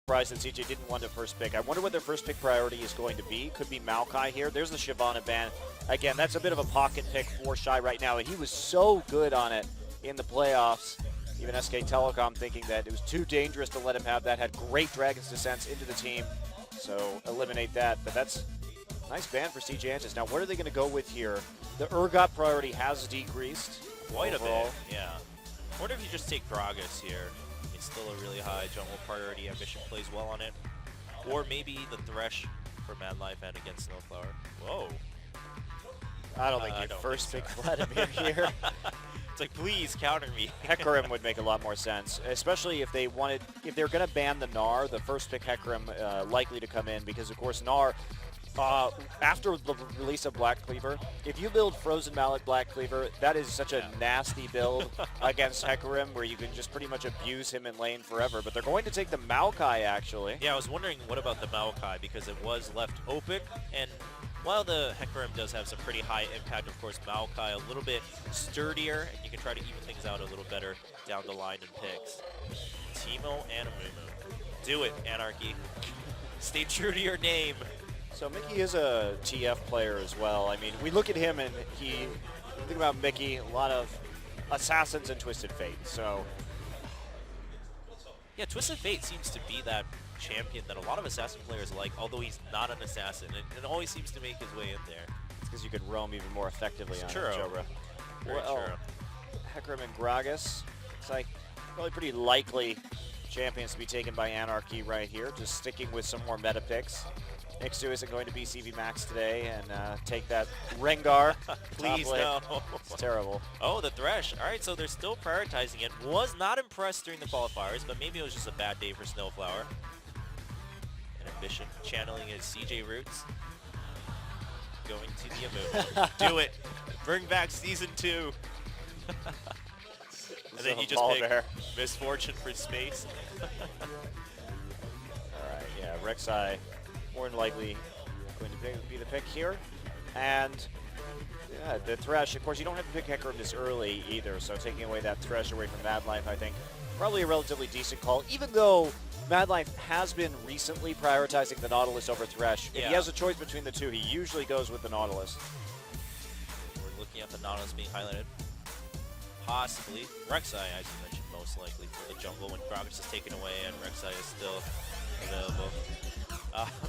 Surprised that CJ didn't want to first pick. I wonder what their first pick priority is going to be. Could be Maokai here. There's the Shyvana ban. Again, that's a bit of a pocket pick for Shy right now, and he was so good on it in the playoffs. Even SK Telecom thinking that it was too dangerous to let him have that. Had great Dragon's Descents into the team, so eliminate that. But that's a nice ban for CJ Antis. Now, what are they going to go with here? The Urgot priority has decreased. Quite overall. A bit, yeah. I wonder if you just take Gragas here. It's still a really high jungle priority. Ambition plays well on it. Or maybe the Thresh for Mad Life and against Snowflower. Whoa. I don't think you'd first pick Vladimir here. It's like, please counter me. Hecarim would make a lot more sense, especially if they wanted, if they're going to ban the Gnar, the first pick Hecarim likely to come in, because of course Gnar, after the release of Black Cleaver, if you build Frozen Mallet Black Cleaver, that is such a nasty build against Hecarim, where you can just pretty much abuse him in lane forever. But they're going to take the Maokai, actually. Yeah, I was wondering what about the Maokai, because it was left open, and while the Hecarim does have some pretty high impact, of course, Maokai a little bit sturdier, and you can try to even things out a little better down the line in picks. Teemo and Amumu. Do it, Anarchy. Stay true to your name. So Mickey is a TF player as well. I mean, we look at him and think about Mickey, a lot of Assassins and Twisted Fate, so. Yeah, Twisted Fate seems to be that champion that a lot of Assassin players like, although he's not an Assassin, and always seems to make his way in there. It's because you could roam even more effectively on Jobra. Very true. Hecarim and Gragas, it's like probably pretty likely champions to be taken by Anarchy right here, just sticking with some more meta picks. Next to isn't going to be CV Max today and take that Rengar. Please no. It's terrible. Oh, the Thresh. All right, so they're still prioritizing it. Was not impressed during the qualifiers, but maybe it was just a bad day for Snowflower. And Ambition channeling his CJ roots. Going to the Amumu. Do it. Bring back Season 2. And then you just pick Misfortune for space. All right, yeah, Rek'Sai more than likely going to be the pick here. And yeah, the Thresh, of course, you don't have to pick Hecarim this early either, so taking away that Thresh away from Mad Life, I think, probably a relatively decent call, even though Mad Life has been recently prioritizing the Nautilus over Thresh. If he has a choice between the two, he usually goes with the Nautilus. We're looking at the Nautilus being highlighted. Possibly. Rek'Sai, as you mentioned, most likely for the jungle when Gragas is taken away and Rek'Sai is still available.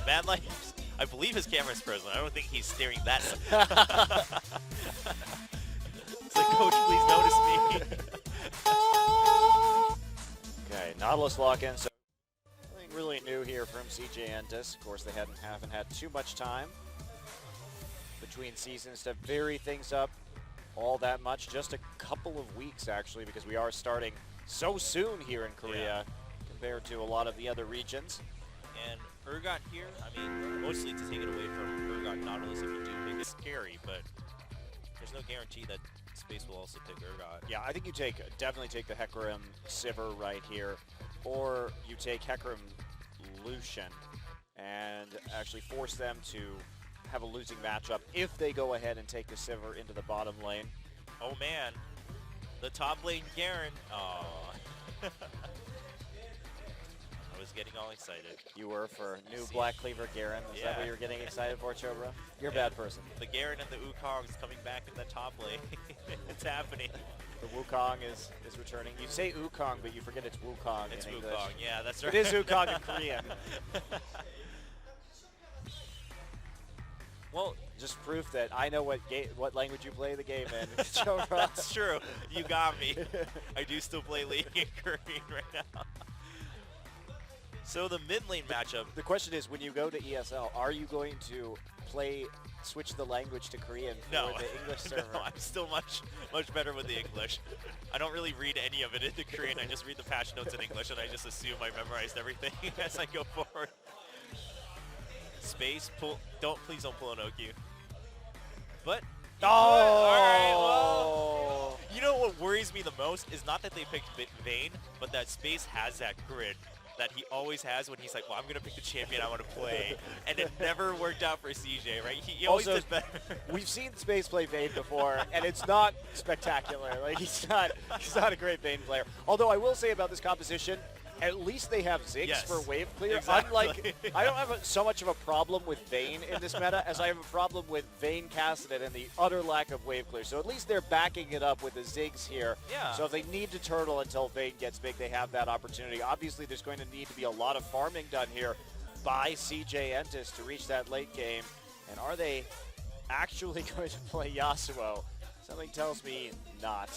Mad Life, I believe his camera's frozen. I don't think he's steering that. It's like, coach, please notice me. Okay, Nautilus lock-in. So nothing really new here from CJ Antis. Of course, they haven't had too much time between seasons to vary things up all that much. Just a couple of weeks, actually, because we are starting so soon here in Korea compared to a lot of the other regions. And Urgot here, I mean, mostly to take it away from Urgot Nautilus if you do pick it. Scary, but there's no guarantee that Space will also pick Urgot. Yeah, I think you definitely take the Hecarim Sivir right here, or you take Hecarim Lucian and actually force them to have a losing matchup if they go ahead and take the Sivir into the bottom lane. Oh man, the top lane Garen. Oh. I was getting all excited. You were for new Black Cleaver Garen. Is that what you're getting excited for, Chobra? You're a bad person. The Garen and the Wukong's coming back in the top lane. It's happening. The Wukong is returning. You say Wukong, but you forget it's Wukong in English. Wukong, yeah, that's right. It is Wukong in Korean. Well, just proof that I know what language you play the game in. That's true. You got me. I do still play League in Korean right now. So the mid lane matchup. The question is, when you go to ESL, are you going to switch the language to Korean for the English server? No, I'm still much better with the English. I don't really read any of it in the Korean. I just read the patch notes in English, and I just assume I memorized everything as I go forward. Space, please don't pull an OQ. But all right, well, you know what worries me the most is not that they picked Vayne, but that Space has that grid that he always has when he's like, well, I'm going to pick the champion I want to play. And it never worked out for CJ, right? He always did better. We've seen Space play Vayne before, and it's not spectacular. Like, he's not a great Vayne player. Although I will say about this composition, at least they have Ziggs Yes, for wave clear. exactly. Unlike, I don't have so much of a problem with Vayne in this meta as I have a problem with Vayne Cassidy and the utter lack of wave clear. So at least they're backing it up with the Ziggs here. Yeah. So if they need to turtle until Vayne gets big, they have that opportunity. Obviously, there's going to need to be a lot of farming done here by CJ Entis to reach that late game. And are they actually going to play Yasuo? Something tells me not.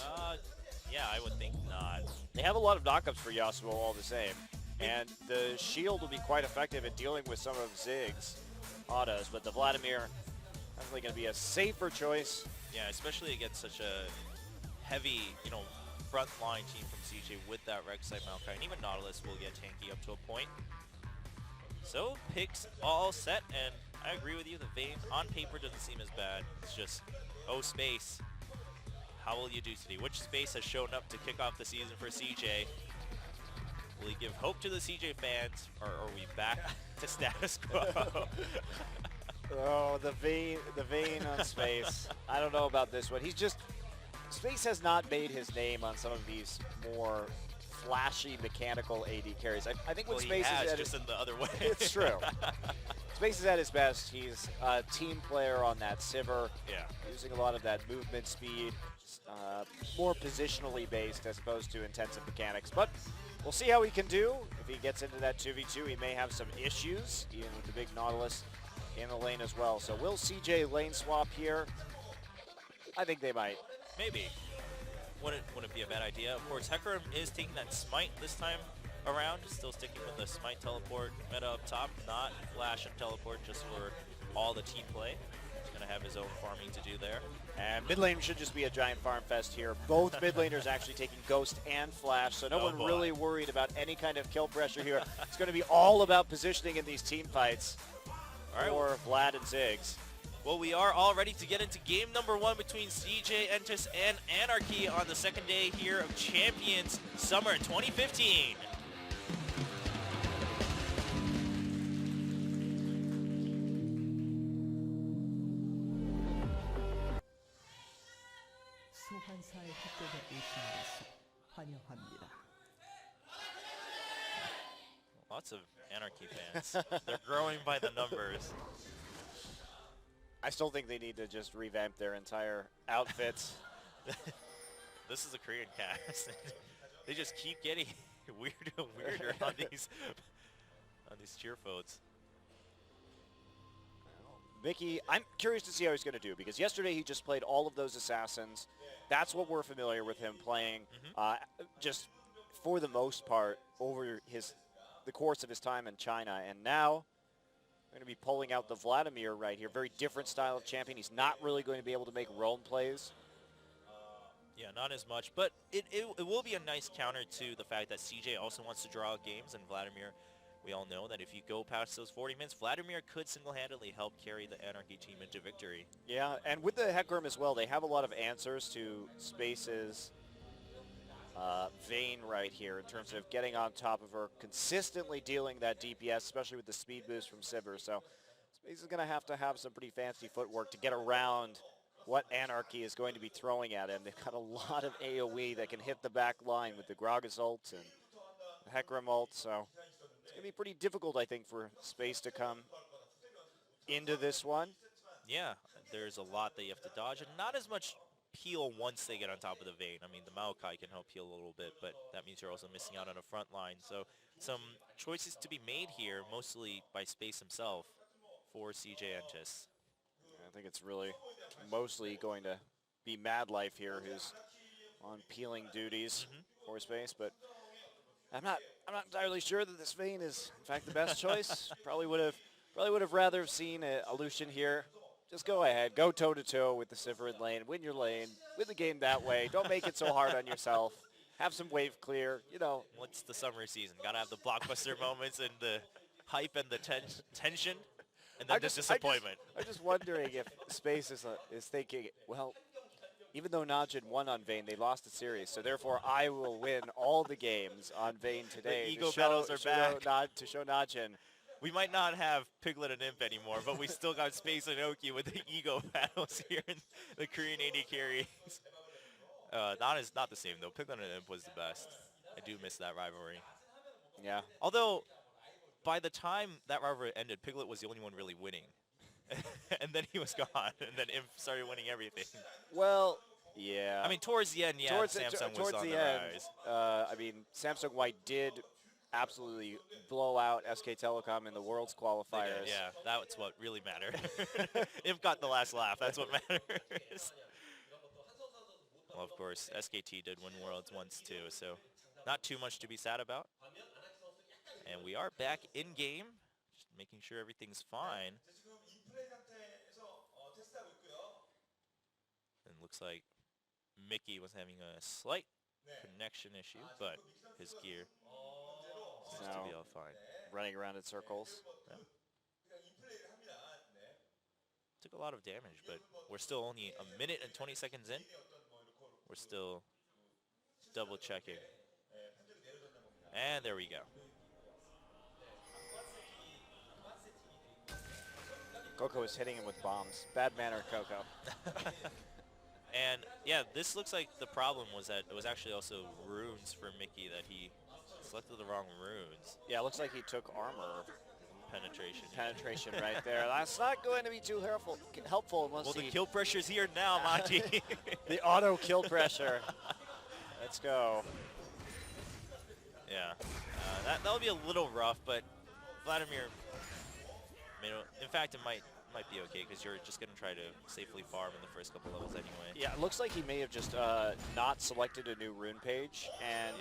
Yeah, I would think not. They have a lot of knockups for Yasuo all the same. And the shield will be quite effective in dealing with some of Ziggs' autos, but the Vladimir definitely going to be a safer choice. Yeah, especially against such a heavy, front line team from CJ with that Rek'Sai Maokai, and even Nautilus will get tanky up to a point. So, picks all set, and I agree with you, the Vayne on paper doesn't seem as bad. It's just, oh, Space. How will you do today? Which Space has shown up to kick off the season for CJ? Will he give hope to the CJ fans, or are we back to status quo? Oh, the Vayne on Space. I don't know about this one. Space has not made his name on some of these more flashy mechanical AD carries. I think when Space is at just in the other way. It's true. Space is at his best. He's a team player on that Sivir. Yeah. Using a lot of that movement speed, more positionally based as opposed to intensive mechanics. But we'll see how he can do. If he gets into that 2v2, he may have some issues, even with the big Nautilus in the lane as well. So will CJ lane swap here? I think they might. Maybe. Wouldn't be a bad idea. Of course, Hecarim is taking that Smite this time around, still sticking with the Smite teleport meta up top, not Flash and teleport just for all the team play. He's going to have his own farming to do there. And mid lane should just be a giant farm fest here. Both mid laners actually taking Ghost and Flash, so no one really worried about any kind of kill pressure here. It's going to be all about positioning in these team fights for Vlad and Ziggs. Well, we are all ready to get into game number 1 between CJ Entis and Anarchy on the second day here of Champions Summer 2015. 소환사의 협곡에 오신 것을 환영합니다. Lots of Anarchy fans. They're growing by the numbers. I still think they need to just revamp their entire outfits. This is a Korean cast. They just keep getting weirder and weirder on these cheer votes. Mickey, I'm curious to see how he's going to do, because yesterday he just played all of those assassins. That's what we're familiar with him playing, just for the most part over the course of his time in China. And now we're going to be pulling out the Vladimir right here. Very different style of champion. He's not really going to be able to make roam plays. Yeah, not as much, but it will be a nice counter to the fact that CJ also wants to draw out games, and Vladimir, we all know that if you go past those 40 minutes, Vladimir could single-handedly help carry the Anarchy team into victory. Yeah, and with the Hecarim as well, they have a lot of answers to Space's Vayne right here in terms of getting on top of her, consistently dealing that DPS, especially with the speed boost from Sivir. So Space is going to have some pretty fancy footwork to get around what Anarchy is going to be throwing at him. They've got a lot of AoE that can hit the back line with the Gragas ult and the Hecarim ult, so it's going to be pretty difficult, I think, for Space to come into this one. Yeah, there's a lot that you have to dodge, and not as much peel once they get on top of the Vayne. I mean, the Maokai can help peel a little bit, but that means you're also missing out on a front line. So some choices to be made here, mostly by Space himself, for CJ Entis. I think it's really mostly going to be Mad Life here, who's on peeling duties for Space, but I'm not entirely sure that this Vayne is in fact the best choice. Probably would have rather seen a Lucian here. Just go ahead, go toe to toe with the Sivir in lane, win your lane, win the game that way. Don't make it so hard on yourself. Have some wave clear, you know. What's the summer season? Gotta have the blockbuster moments and the hype and the tension, and then the disappointment. I'm just wondering if Space is thinking, well, even though Najin won on Vayne, they lost the series, so therefore I will win all the games on Vayne today. The ego battles are back. To show Najin. We might not have Piglet and Imp anymore, but we still got Space and Oki with the ego battles here in the Korean AD carries. Not the same though. Piglet and Imp was the best. I do miss that rivalry. Yeah. Although, by the time that rivalry ended, Piglet was the only one really winning. And then he was gone, and then Imp started winning everything. Well, yeah. I mean, towards the end, yeah, Samsung was towards on the the end, rise. I mean, Samsung White did absolutely blow out SK Telecom in the Worlds They qualifiers. did, yeah, that's what really mattered. Imp got the last laugh. That's what matters. Well, of course, SKT did win Worlds once too, so not too much to be sad about. And we are back in game, just making sure everything's fine. And looks like Mickey was having a slight connection issue, but his gear seems to be all fine. Running around in circles. Yeah. Took a lot of damage, but we're still only a minute and 20 seconds in. We're still double checking. And there we go. Coco is hitting him with bombs. Bad manner, Coco. And yeah, this looks like the problem was that it was actually also runes for Mickey, that he selected the wrong runes. Yeah, it looks like he took armor. Penetration. Right there. That's not going to be too helpful unless Well, the kill pressure's here now, Monty. The auto kill pressure. Let's go. Yeah, that'll be a little rough, but Vladimir, in fact, it might be okay because you're just going to try to safely farm in the first couple levels anyway. Yeah, it looks like he may have just not selected a new rune page, and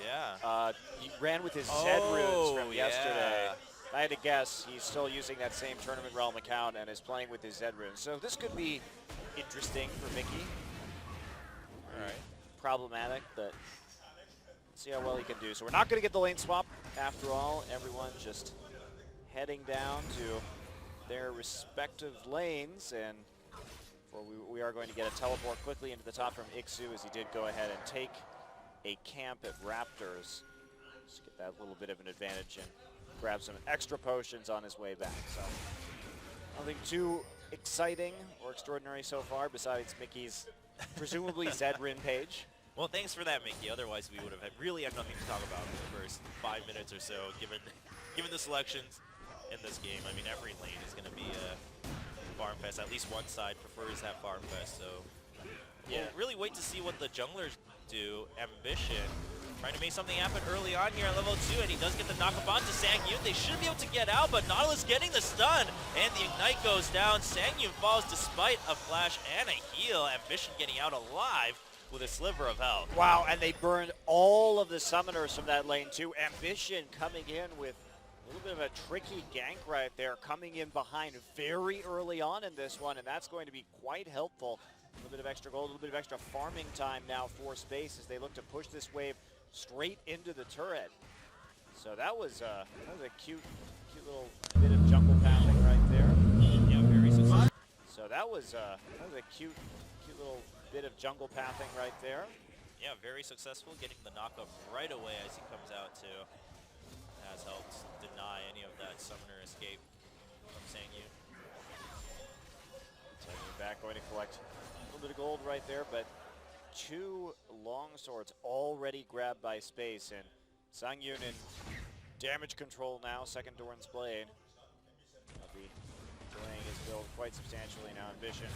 he ran with his Z runes from yesterday. I had to guess he's still using that same Tournament Realm account and is playing with his Z runes. So this could be interesting for Mickey. All right. Problematic, but let's see how well he can do. So we're not going to get the lane swap after all. Everyone just heading down to their respective lanes, and we are going to get a teleport quickly into the top from Ixu, as he did go ahead and take a camp at Raptors. Just get that little bit of an advantage and grab some extra potions on his way back. So nothing too exciting or extraordinary so far besides Mickey's presumably Z rune page. Well, thanks for that, Mickey. Otherwise, we would have really had nothing to talk about for the first 5 minutes or so, given the selections in this game. I mean, every lane is going to be a farm fest. At least one side prefers that farm fest. So we'll really wait to see what the junglers do. Ambition trying to make something happen early on here at level 2, and he does get the knock-up onto Sangyun. They should be able to get out, but Nautilus getting the stun, and the Ignite goes down. Sangyun falls despite a flash and a heal. Ambition getting out alive with a sliver of health. Wow, and they burned all of the summoners from that lane too. Ambition coming in with a little bit of a tricky gank right there, coming in behind very early on in this one, and that's going to be quite helpful. A little bit of extra gold, a little bit of extra farming time now for Space as they look to push this wave straight into the turret. So that was a cute little bit of jungle pathing right there. Yeah, very successful. So that was a cute little bit of jungle pathing right there. Yeah, very successful, getting the knock-up right away as he comes out too. Has helped deny any of that summoner escape from Sangyun. Sangyun back, going to collect a little bit of gold right there, but 2 long swords already grabbed by Space, and Sangyun in damage control now, second Doran's blade. I'll be delaying his build quite substantially now. Ambition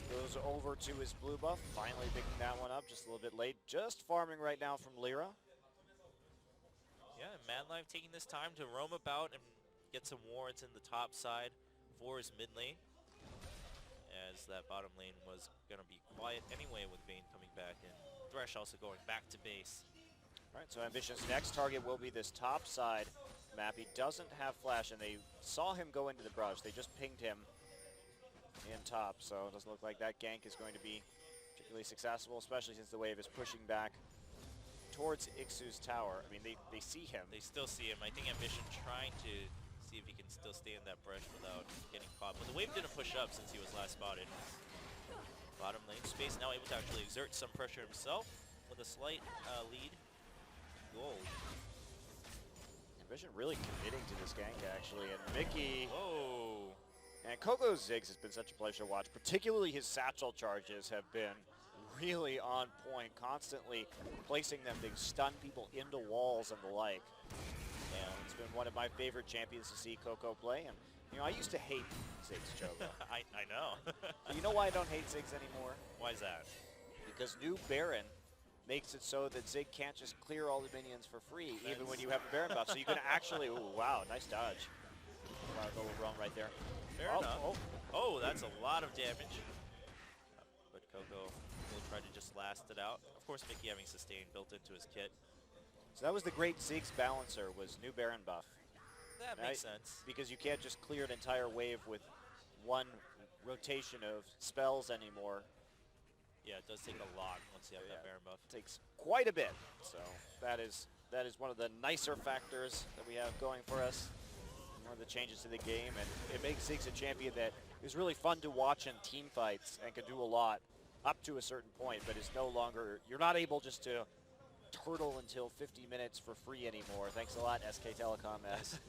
goes over to his blue buff, finally picking that one up just a little bit late. Just farming right now from Lyra. Yeah, and Madlife taking this time to roam about and get some wards in the top side for his mid lane, as that bottom lane was going to be quiet anyway with Vayne coming back, and Thresh also going back to base. All right, so Ambition's next target will be this top side map. He doesn't have flash, and they saw him go into the brush. They just pinged him in top, so it doesn't look like that gank is going to be particularly successful, especially since the wave is pushing back towards Ixu's tower. I mean, they see him. They still see him. I think Ambition trying to see if he can still stay in that brush without getting caught. But the wave didn't push up since he was last spotted. Bottom lane Space now able to actually exert some pressure himself with a slight lead. Gold. Ambition really committing to this gank, actually. And Mickey... Whoa. And Coco's Ziggs has been such a pleasure to watch. Particularly his satchel charges have been really on point, constantly placing them to stun people into walls and the like. Yeah, it's been one of my favorite champions to see Coco play, and I used to hate Ziggs, Chogo. I know. You know why I don't hate Ziggs anymore? Why is that? Because new Baron makes it so that Zig can't just clear all the minions for free, even when you have a Baron buff. So you can actually, ooh, wow, nice dodge. Wow, a little wrong right there. Fair enough. Oh, that's a lot of damage. But Coco will try to just last it out. Of course, Mickey having sustain built into his kit. So that was the great Ziggs balancer, was new Baron buff. That makes sense. Because you can't just clear an entire wave with one rotation of spells anymore. Yeah, it does take a lot once you have that Baron buff. It takes quite a bit. So that is one of the nicer factors that we have going for us. One of the changes to the game, and it makes Ziggs a champion that is really fun to watch in team fights and can do a lot up to a certain point, but is no longer, you're not able just to turtle until 50 minutes for free anymore. Thanks a lot, SK Telecom S.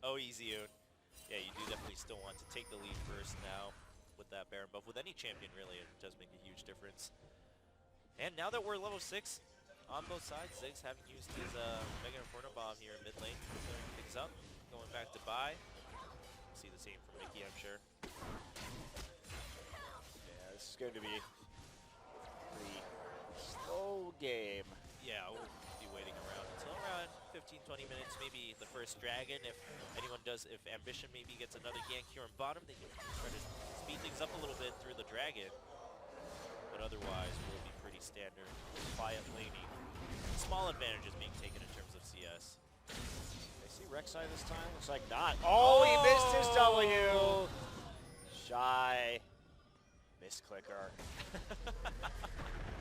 Oh, easy. Yeah, you do definitely still want to take the lead first now with that Baron buff. With any champion, really, it does make a huge difference. And now that we're level 6 on both sides, Ziggs having used his Mega Inferno Bomb here in mid lane, clearing things up, going back to buy. See the same from Mickey, I'm sure. Yeah, this is going to be a pretty slow game. Yeah, we'll be waiting around until around 15-20 minutes, maybe the first dragon. If anyone does, if Ambition maybe gets another gank here on bottom, they can try to speed things up a little bit through the dragon. But otherwise, we'll be pretty standard, quiet laning. Small advantages being taken in terms of CS. I see Rek'Sai this time. Looks like not. Oh, he missed his W. Shy. Misclicker.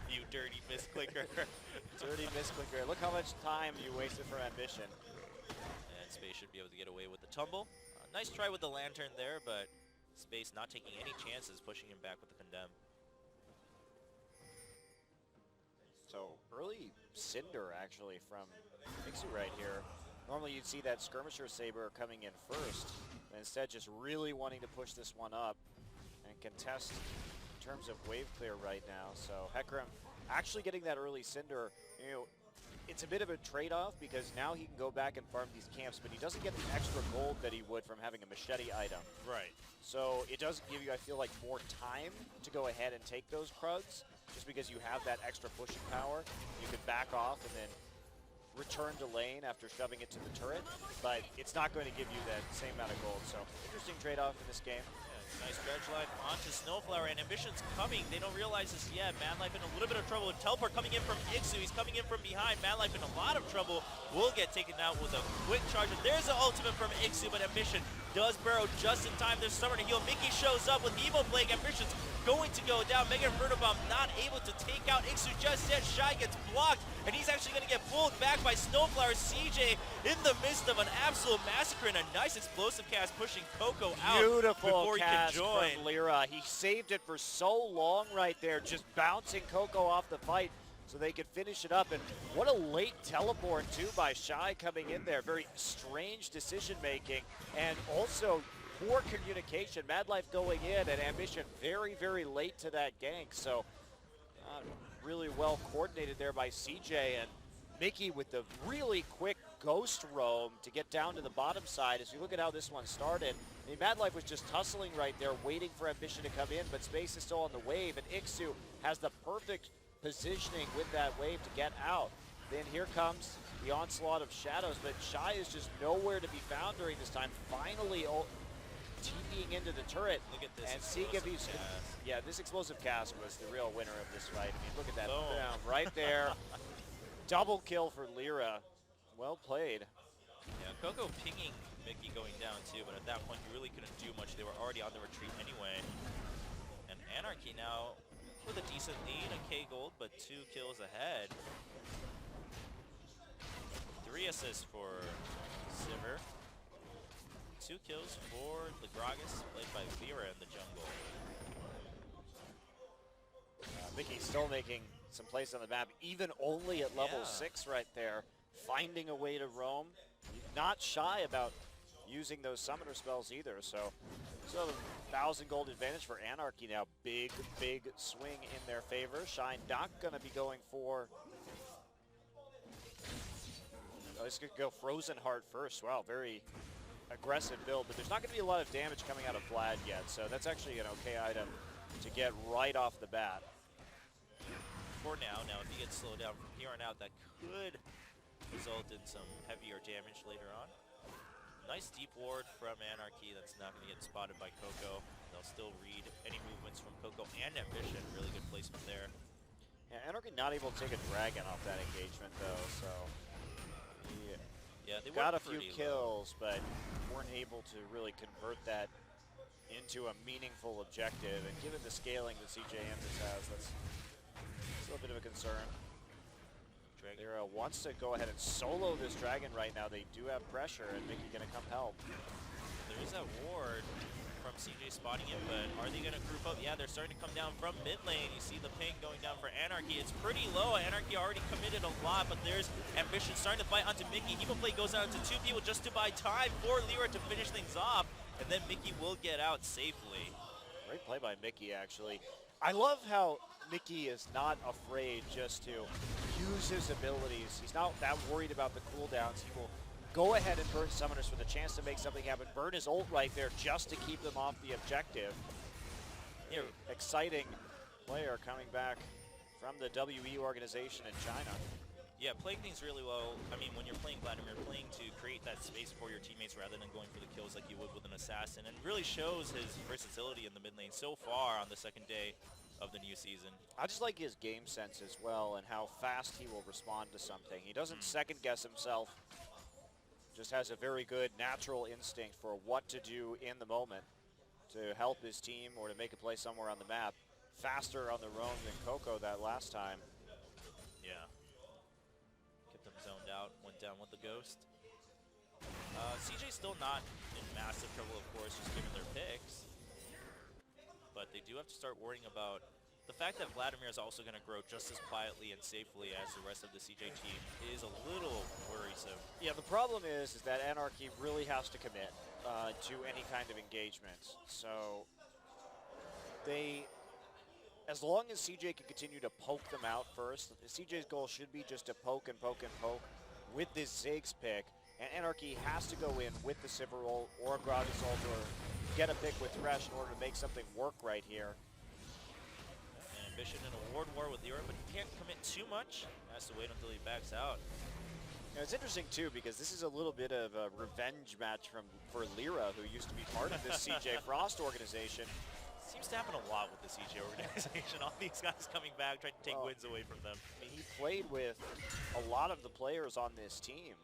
You dirty misclicker. Dirty misclicker. Look how much time you wasted for Ambition. And Space should be able to get away with the tumble. Nice try with the lantern there, but Space not taking any chances, pushing him back with the condemn. So early Cinder actually from Mixu right here. Normally you'd see that Skirmisher Saber coming in first, but instead just really wanting to push this one up and contest in terms of wave clear right now. So Hecarim actually getting that early Cinder, it's a bit of a trade-off because now he can go back and farm these camps, but he doesn't get the extra gold that he would from having a machete item. Right. So it does give you, I feel like, more time to go ahead and take those Krugs, just because you have that extra pushing power. You can back off and then return to lane after shoving it to the turret, but it's not going to give you that same amount of gold. So interesting trade-off in this game. Yeah, nice dredge line onto Snowflower, and Ambition's coming. They don't realize this yet. Madlife in a little bit of trouble. With Teleport coming in from Ixu. He's coming in from behind. Madlife in a lot of trouble. Will get taken out with a quick charge. There's the ultimate from Ixu, but Ambition does burrow just in time. There's Summer to heal. Mickey shows up with Evo Plague. Ambition's going to go down. Mega Inferno Bomb not able to take out Ixu just yet. Shy gets blocked, and he's actually going to get pulled back by Snowflower. CJ in the midst of an absolute massacre and a nice explosive cast pushing Coco out Beautiful before he cast can join. from Lyra. He saved it for so long right there, just bouncing Coco off the fight so they could finish it up. And what a late teleport too by Shy coming in there. Very strange decision making and also poor communication. Madlife going in and Ambition very, very late to that gank. So really well coordinated there by CJ, and Mickey with the really quick ghost roam to get down to the bottom side. As you look at how this one started, I mean, Madlife was just tussling right there, waiting for Ambition to come in, but Space is still on the wave, and Ixu has the perfect positioning with that wave to get out. Then here comes the onslaught of shadows, but Shy is just nowhere to be found during this time. Finally TPing into the turret. Look at this. And seeing if he's... Yeah, this explosive cast was the real winner of this fight. I mean, look at that. Boom. Right there. Double kill for Lyra. Well played. Yeah, Coco pinging Mickey going down too, but at that point you really couldn't do much. They were already on the retreat anyway. And Anarchy now with a decent lead, a K gold, but 2 kills ahead. 3 assists for Sivir. 2 kills for the Gragas, played by Lyra in the jungle. Mickey's still making some plays on the map, even only at level 6 right there, finding a way to roam. Not shy about using those summoner spells either, so 1,000 gold advantage for Anarchy now. Big, big swing in their favor. Shine not going to be going for Oh, this could go Frozen Heart first. Wow, very aggressive build, but there's not going to be a lot of damage coming out of Vlad yet, so that's actually an okay item to get right off the bat. For now, if he gets slowed down from here on out, that could result in some heavier damage later on. Nice deep ward from Anarchy that's not going to get spotted by Coco. They'll still read any movements from Coco and Ambition. Really good placement there. Yeah, Anarchy not able to take a dragon off that engagement though, so yeah, they got a few pretty kills, but weren't able to really convert that into a meaningful objective. And given the scaling that CJM just has, that's still a bit of a concern. Lira wants to go ahead and solo this dragon right now. They do have pressure, and Mickey gonna come help. There is that ward from CJ spotting him, but are they gonna group up? Yeah, they're starting to come down from mid lane. You see the ping going down for Anarchy. It's pretty low. Anarchy already committed a lot, but there's Ambition starting to fight onto Mickey. Hemoplay goes out to 2 people just to buy time for Lira to finish things off, and then Mickey will get out safely. Great play by Mickey, actually. I love how Mickey is not afraid just to use his abilities. He's not that worried about the cooldowns. He will go ahead and burn summoners for the chance to make something happen. Burn his ult right there just to keep them off the objective. Yeah, exciting player coming back from the WE organization in China. Yeah, playing things really well. I mean, when you're playing Vladimir, playing to create that space for your teammates rather than going for the kills like you would with an assassin, and really shows his versatility in the mid lane so far on the second day of the new season. I just like his game sense as well and how fast he will respond to something. He doesn't second guess himself, just has a very good natural instinct for what to do in the moment to help his team or to make a play somewhere on the map. Faster on the roam than Coco that last time. Yeah. Kept them zoned out, went down with the Ghost. CJ's still not in massive trouble, of course, just given their picks. But they do have to start worrying about the fact that Vladimir is also going to grow just as quietly and safely as the rest of the CJ team is a little worrisome. Yeah, the problem is that Anarchy really has to commit to any kind of engagement. So as long as CJ can continue to poke them out first, CJ's goal should be just to poke and poke and poke with this Ziggs pick, and Anarchy has to go in with the Sivir ult or a Gragas ult or get a pick with Thresh in order to make something work right here. And Ambition in a ward war with Lira, but he can't commit too much. Has to wait until he backs out. Yeah, it's interesting too because this is a little bit of a revenge match for Lira, who used to be part of this CJ Frost organization. Seems to happen a lot with the CJ organization. All these guys coming back, trying to take wins away from them. I mean, he played with a lot of the players on this team.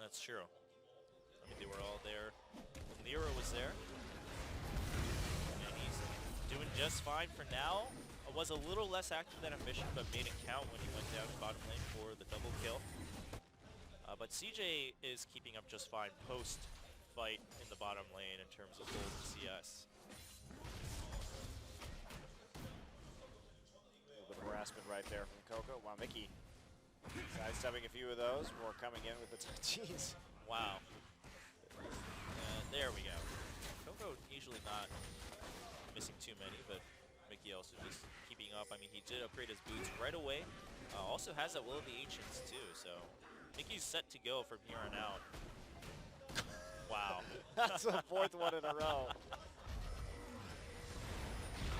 That's true. I mean, they were all there when Lira was there. And he's doing just fine for now. Was a little less active than Ambition, but made it count when he went down to bottom lane for the double kill. But CJ is keeping up just fine post-fight in the bottom lane in terms of gold and CS. A little bit of harassment right there from Coco. Wow, Mickey sidestepping a few of those. More coming in with the Jeez. Wow. There we go. Coco usually not missing too many, but Mickey also just keeping up. I mean, he did upgrade his boots right away. Also has that Will of the Ancients too, so Mickey's set to go from here on out. Wow. That's the fourth one in a row.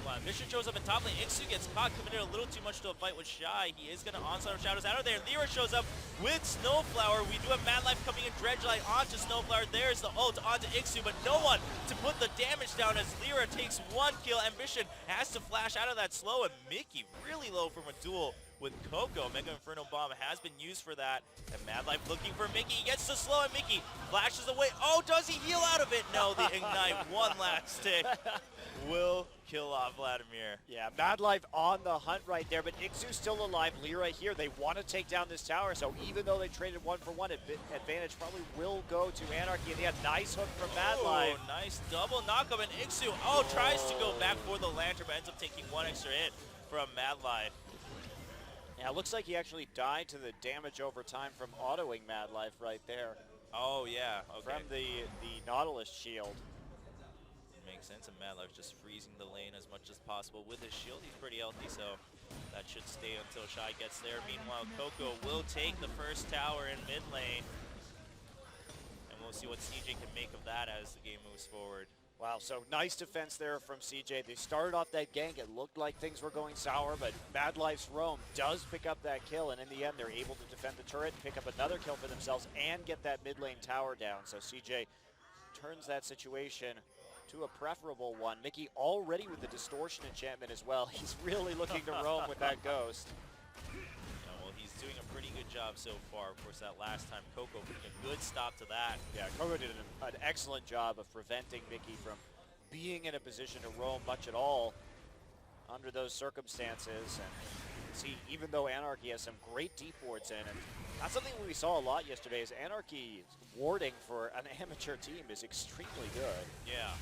Wow, Mission shows up in top lane. Iksu gets caught, committed a little too much to a fight with Shy. He is going to onslaught of Shadows out of there. Lira shows up with Snowflower. We do have Mad Life coming in, Dredgelight onto Snowflower. There's the ult onto Iksu, but no one to put the damage down as Lira takes one kill. Ambition has to flash out of that slow, and Mickey really low from a duel with Coco. Mega Inferno Bomb has been used for that. And Mad Life looking for Mickey. He gets to slow, and Mickey flashes away. Oh, does he heal out of it? No, the Ignite, one last stick will kill off Vladimir. Yeah, Mad Life on the hunt right there, but Iksu's still alive. Lira here, they want to take down this tower, so even though they traded 1-for-1, advantage probably will go to Anarchy. And they had nice hook from Mad Life. Nice double knockup, and Iksu, tries to go back for the Lantern, but ends up taking one extra hit from Mad Life. Yeah, it looks like he actually died to the damage over time from autoing Mad Life right there. Oh, yeah. Okay. From the Nautilus shield. Makes makes sense. And Mad Life just freezing the lane as much as possible with his shield. He's pretty healthy, so that should stay until Shy gets there. Meanwhile, Coco will take the first tower in mid lane. And we'll see what CJ can make of that as the game moves forward. Wow, so nice defense there from CJ. They started off that gank. It looked like things were going sour, but Mad Life's Roam does pick up that kill, and in the end, they're able to defend the turret, pick up another kill for themselves, and get that mid lane tower down. So CJ turns that situation to a preferable one. Mickey already with the distortion enchantment as well. He's really looking to roam with that ghost. Well, he's doing a pretty good job so far. Of course, that last time, Coco putting a good stop to that. Yeah, Coco did an excellent job of preventing Mickey from being in a position to roam much at all under those circumstances. And see, even though Anarchy has some great deep wards in, and that's something we saw a lot yesterday, is Anarchy warding for an amateur team is extremely good. Yeah.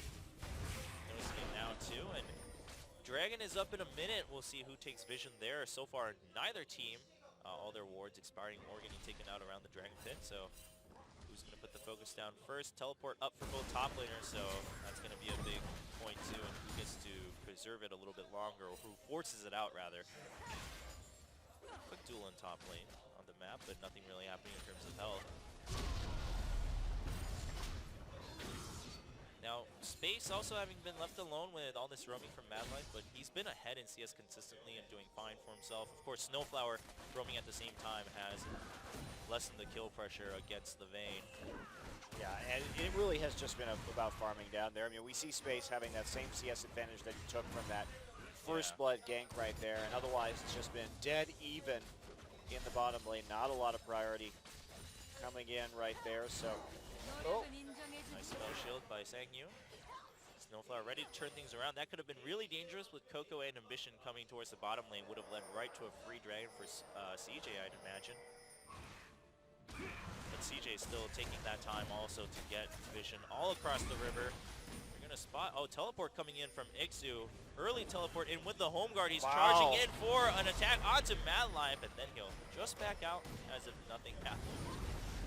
Noticing it now, too. And Dragon is up in a minute. We'll see who takes Vision there. So far, neither team, all their wards expiring or getting taken out around the Dragon Pit. So who's going to put the focus down first? Teleport up for both top laners, so that's going to be a big point too. And who gets to preserve it a little bit longer, or who forces it out rather. Quick duel in top lane on the map, but nothing really happening in terms of health. Now, Space also having been left alone with all this roaming from Mad Life, but he's been ahead in CS consistently and doing fine for himself. Of course, Snowflower roaming at the same time has lessened the kill pressure against the Vayne. Yeah, and it really has just been about farming down there. I mean, we see Space having that same CS advantage that he took from that first blood gank right there, and otherwise it's just been dead even in the bottom lane. Not a lot of priority coming in right there, so... Oh. Nice spell shield by SIEU. Snowflower ready to turn things around. That could have been really dangerous with Coco and Ambition coming towards the bottom lane. Would have led right to a free dragon for CJ, I'd imagine. But CJ still taking that time also to get Vision all across the river. They're going to spot... Oh, teleport coming in from SIEU. Early teleport in with the home guard. He's charging in for an attack onto Mad Life, and then he'll just back out as if nothing happened.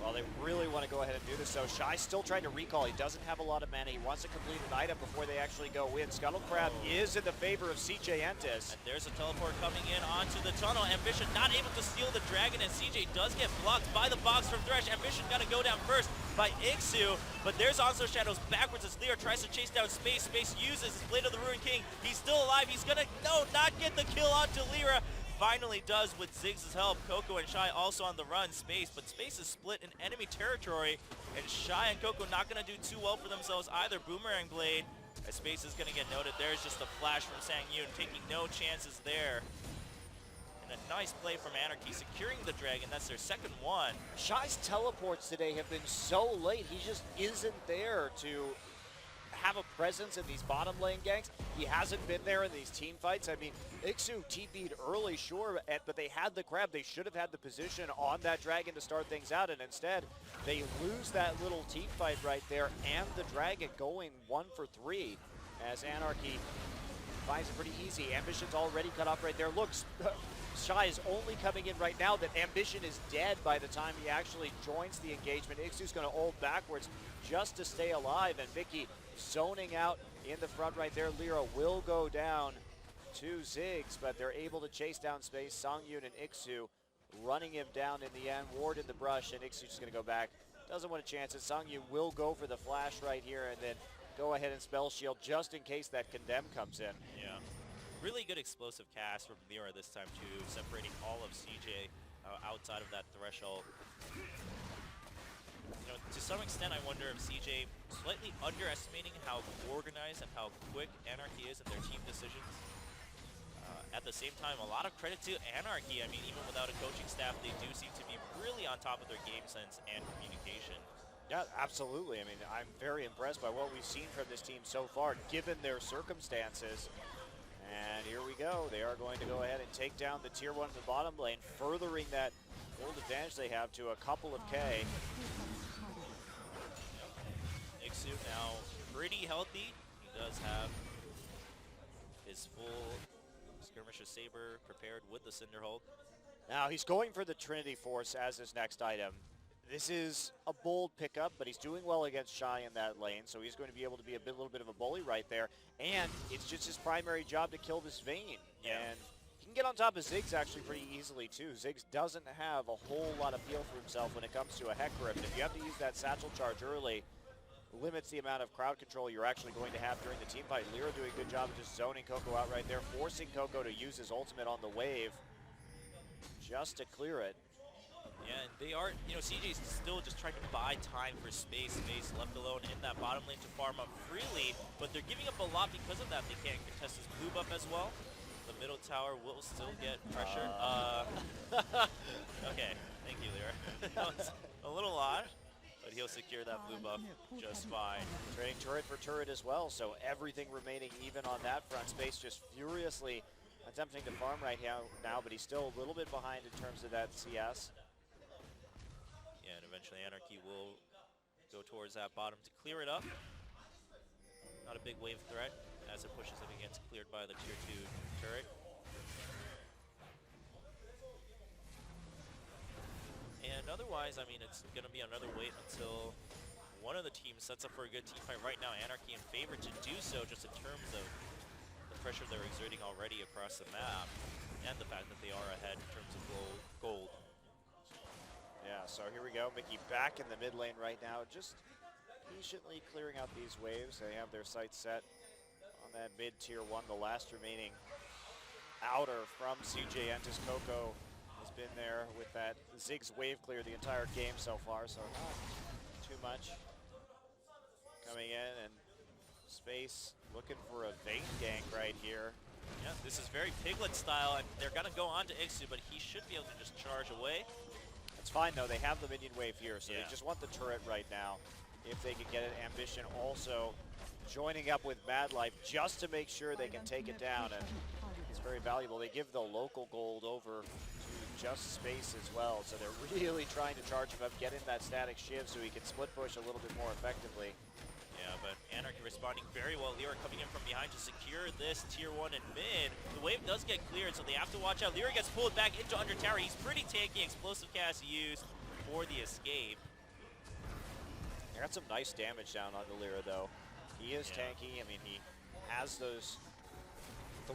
Well, they really want to go ahead and do this, so Shy still trying to recall. He doesn't have a lot of mana. He wants to complete an item before they actually go in. Scuttle Crab is in the favor of CJ Entis. And there's a teleport coming in onto the tunnel. Ambition not able to steal the dragon, and CJ does get blocked by the box from Thresh. Ambition got to go down first by SIEU, but there's also Shadows backwards as Lear tries to chase down Space. Space uses his Blade of the Ruined King. He's still alive. He's going to, no, not get the kill onto Lyra. Finally does with Ziggs' help. Coco and Shy also on the run. Space, but Space is split in enemy territory, and Shy and Coco not going to do too well for themselves either. Boomerang Blade, as Space is going to get noted. There's just a flash from SIEU, taking no chances there. And a nice play from Anarchy, securing the dragon. That's their second one. Shy's teleports today have been so late. He just isn't there to have a presence in these bottom lane ganks. He hasn't been there in these team fights. I mean, SIEU TP'd early, sure, but they had the crab. They should have had the position on that dragon to start things out, and instead they lose that little team fight right there, and the dragon going 1 for 3 as Anarchy finds it pretty easy. Ambition's already cut off right there. Looks, Shy is only coming in right now. That Ambition is dead by the time he actually joins the engagement. SIEU's going to ult backwards just to stay alive, and Vicky zoning out in the front right there. Lyra will go down to Ziggs, but they're able to chase down Space. Songyun and SIEU running him down in the end. Ward in the brush, and SIEU's just going to go back. Doesn't want a chance. And Songyun will go for the flash right here, and then go ahead and spell shield just in case that condemn comes in. Yeah. Really good explosive cast from Lyra this time too, separating all of CJ outside of that threshold. You know, to some extent, I wonder if CJ slightly underestimating how organized and how quick Anarchy is in their team decisions. At the same time, a lot of credit to Anarchy. I mean, even without a coaching staff, they do seem to be really on top of their game sense and communication. Yeah, absolutely. I mean, I'm very impressed by what we've seen from this team so far, given their circumstances. And here we go. They are going to go ahead and take down the tier 1 in the bottom lane, furthering that old advantage they have to a couple of K. SIEU now pretty healthy. He does have his full Skirmisher Saber prepared with the Cinderhold. Now he's going for the Trinity Force as his next item. This is a bold pickup, but he's doing well against Shy in that lane, so he's going to be able to be a little bit of a bully right there. And it's just his primary job to kill this Vayne. Yeah. And he can get on top of Ziggs actually pretty easily too. Ziggs doesn't have a whole lot of feel for himself when it comes to a Heck Grip. And if you have to use that satchel charge early, limits the amount of crowd control you're actually going to have during the team fight. Lyra doing a good job of just zoning Coco out right there, forcing Coco to use his ultimate on the wave just to clear it. Yeah, and they are, CJ's still just trying to buy time for space left alone in that bottom lane to farm up freely, but they're giving up a lot because of that. They can't contest his blue buff as well. The middle tower will still get pressured. Okay, thank you, Lyra. That was a little odd, but he'll secure that blue buff just fine. Trading turret for turret as well, so everything remaining even on that front. Space just furiously attempting to farm right now, but he's still a little bit behind in terms of that CS. Yeah, and eventually Anarchy will go towards that bottom to clear it up. Not a big wave threat as it pushes it and gets cleared by the tier 2 turret. And otherwise, I mean, it's going to be another wait until one of the teams sets up for a good team fight. Right now, Anarchy in favor to do so, just in terms of the pressure they're exerting already across the map, and the fact that they are ahead in terms of gold. Yeah, so here we go. Mickey back in the mid lane right now, just patiently clearing out these waves. They have their sights set on that mid tier 1, the last remaining outer from CJ Entis. Coco has been there with that Ziggs wave clear the entire game so far, so not too much. Coming in and Space looking for a Vayne gank right here. Yeah, this is very Piglet style, and they're going to go on to Ixu, but he should be able to just charge away. It's fine though, they have the minion wave here, so yeah. They just want the turret right now. If they can get it, Ambition also joining up with Mad Life just to make sure they can take it down, and it's very valuable. They give the local gold over to just Space as well, so they're really trying to charge him up, get in that static shiv so he can split push a little bit more effectively. Yeah, but Anarchy responding very well. Lyra coming in from behind to secure this tier 1 in mid. The wave does get cleared, so they have to watch out. Lyra gets pulled back into under tower. He's pretty tanky. Explosive cast used for the escape. They got some nice damage down on the Lyra though. He is tanky. I mean, he has those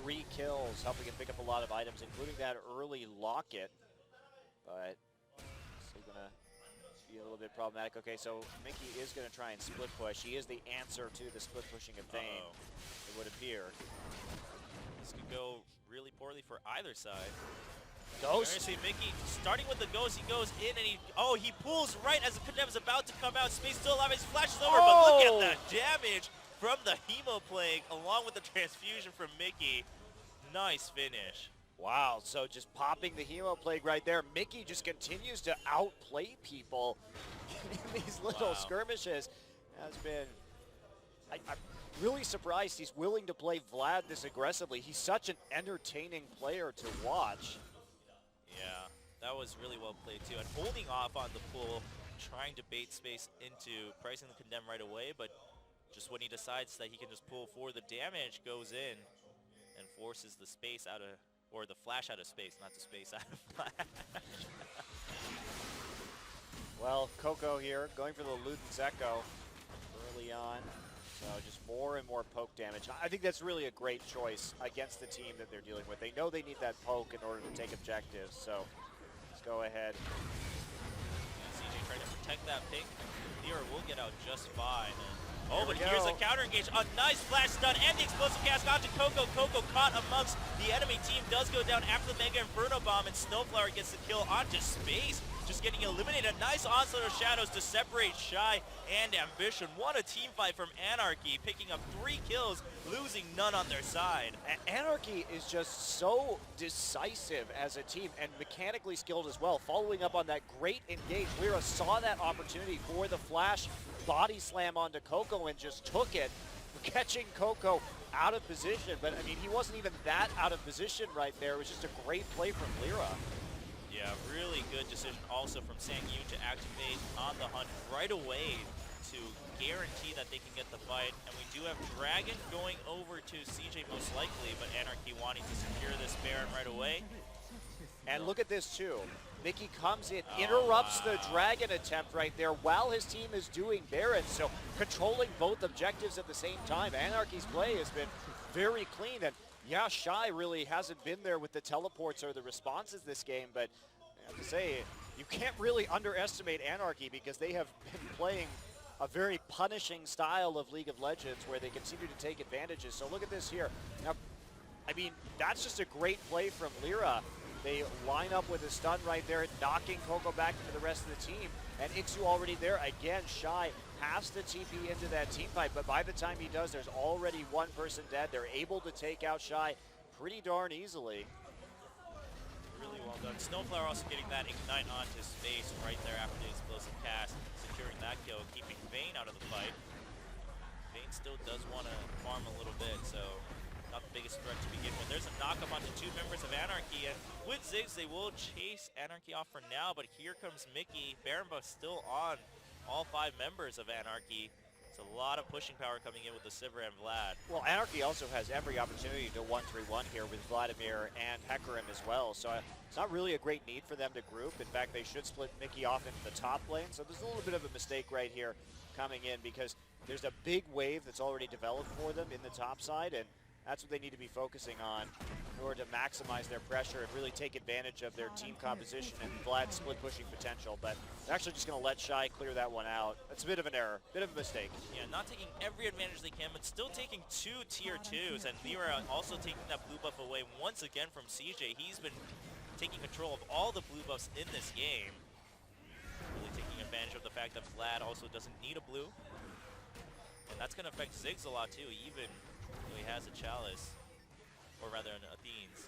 3 kills, helping him pick up a lot of items, including that early locket. But still gonna be a little bit problematic. Okay, so Mickey is going to try and split push. He is the answer to the split pushing of Vayne, it would appear. This could go really poorly for either side. Ghost. See Mickey starting with the ghost. He goes in and he pulls right as the Condemn is about to come out. Space still alive. He flashes over, but look at that damage from the Hemo Plague along with the transfusion from Mickey. Nice finish. Wow, so just popping the Hemo Plague right there. Mickey just continues to outplay people in these little skirmishes. Has been, I'm really surprised he's willing to play Vlad this aggressively. He's such an entertaining player to watch. Yeah, that was really well played too. And holding off on the pull, trying to bait Space into pricing the Condemn right away, but just when he decides that he can just pull for the damage, goes in and forces the Space out of, or the Flash out of Space, not the Space out of Flash. Well, Coco here going for the Luden's Echo early on. So just more and more poke damage. I think that's really a great choice against the team that they're dealing with. They know they need that poke in order to take objectives, so let's go ahead. CJ trying to protect that pick. Lyra will get out just fine. But we here's go. a counter engage. A nice flash stun and the explosive cast onto Coco. Coco caught amongst the enemy team. Does go down after the Mega Inferno Bomb, and Snowflower gets the kill onto Space. Just getting eliminated. A nice onslaught of shadows to separate Shy and Ambition. What a team fight from Anarchy, picking up 3 kills, losing none on their side. Anarchy is just so decisive as a team and mechanically skilled as well. Following up on that great engage, Lyra saw that opportunity for the flash body slam onto Coco and just took it, catching Coco out of position. But I mean, he wasn't even that out of position right there. It was just a great play from Lyra. Yeah, really good decision also from SIEU to activate on the hunt right away to guarantee that they can get the fight. And we do have Dragon going over to CJ most likely, but Anarchy wanting to secure this Baron right away. And look at this too. Mickey comes in, interrupts the dragon attempt right there while his team is doing Baron. So controlling both objectives at the same time. Anarchy's play has been very clean. And yeah, Shy really hasn't been there with the teleports or the responses this game, but I have to say, you can't really underestimate Anarchy because they have been playing a very punishing style of League of Legends where they continue to take advantages. So look at this here. Now, I mean, that's just a great play from Lyra. They line up with a stun right there, knocking Coco back into the rest of the team. And Ixu already there. Again, Shy has to TP into that team fight, but by the time he does, there's already one person dead. They're able to take out Shy pretty darn easily. Really well done. Snowflower also getting that ignite onto space right there after the explosive cast, securing that kill, keeping Vayne out of the fight. Vayne still does want to farm a little bit, so not the biggest threat to begin with. There's a knock-up onto two members of Anarchy, and with Ziggs, they will chase Anarchy off for now, but here comes Mickey. Baron buff still on all 5 members of Anarchy. It's a lot of pushing power coming in with the Sivir and Vlad. Well, Anarchy also has every opportunity to 1-3-1 here with Vladimir and Hecarim as well, so it's not really a great need for them to group. In fact, they should split Mickey off into the top lane, so there's a little bit of a mistake right here coming in because there's a big wave that's already developed for them in the top side, and that's what they need to be focusing on in order to maximize their pressure and really take advantage of their team composition and Vlad's split pushing potential. But they're actually just going to let Shy clear that one out. That's a bit of an error, bit of a mistake. Yeah, not taking every advantage they can, but still taking 2 tier 2s, and Lyra also taking that blue buff away once again from CJ. He's been taking control of all the blue buffs in this game. Really taking advantage of the fact that Vlad also doesn't need a blue. And that's going to affect Ziggs a lot too, even though he has a Chalice, or rather an Athene's.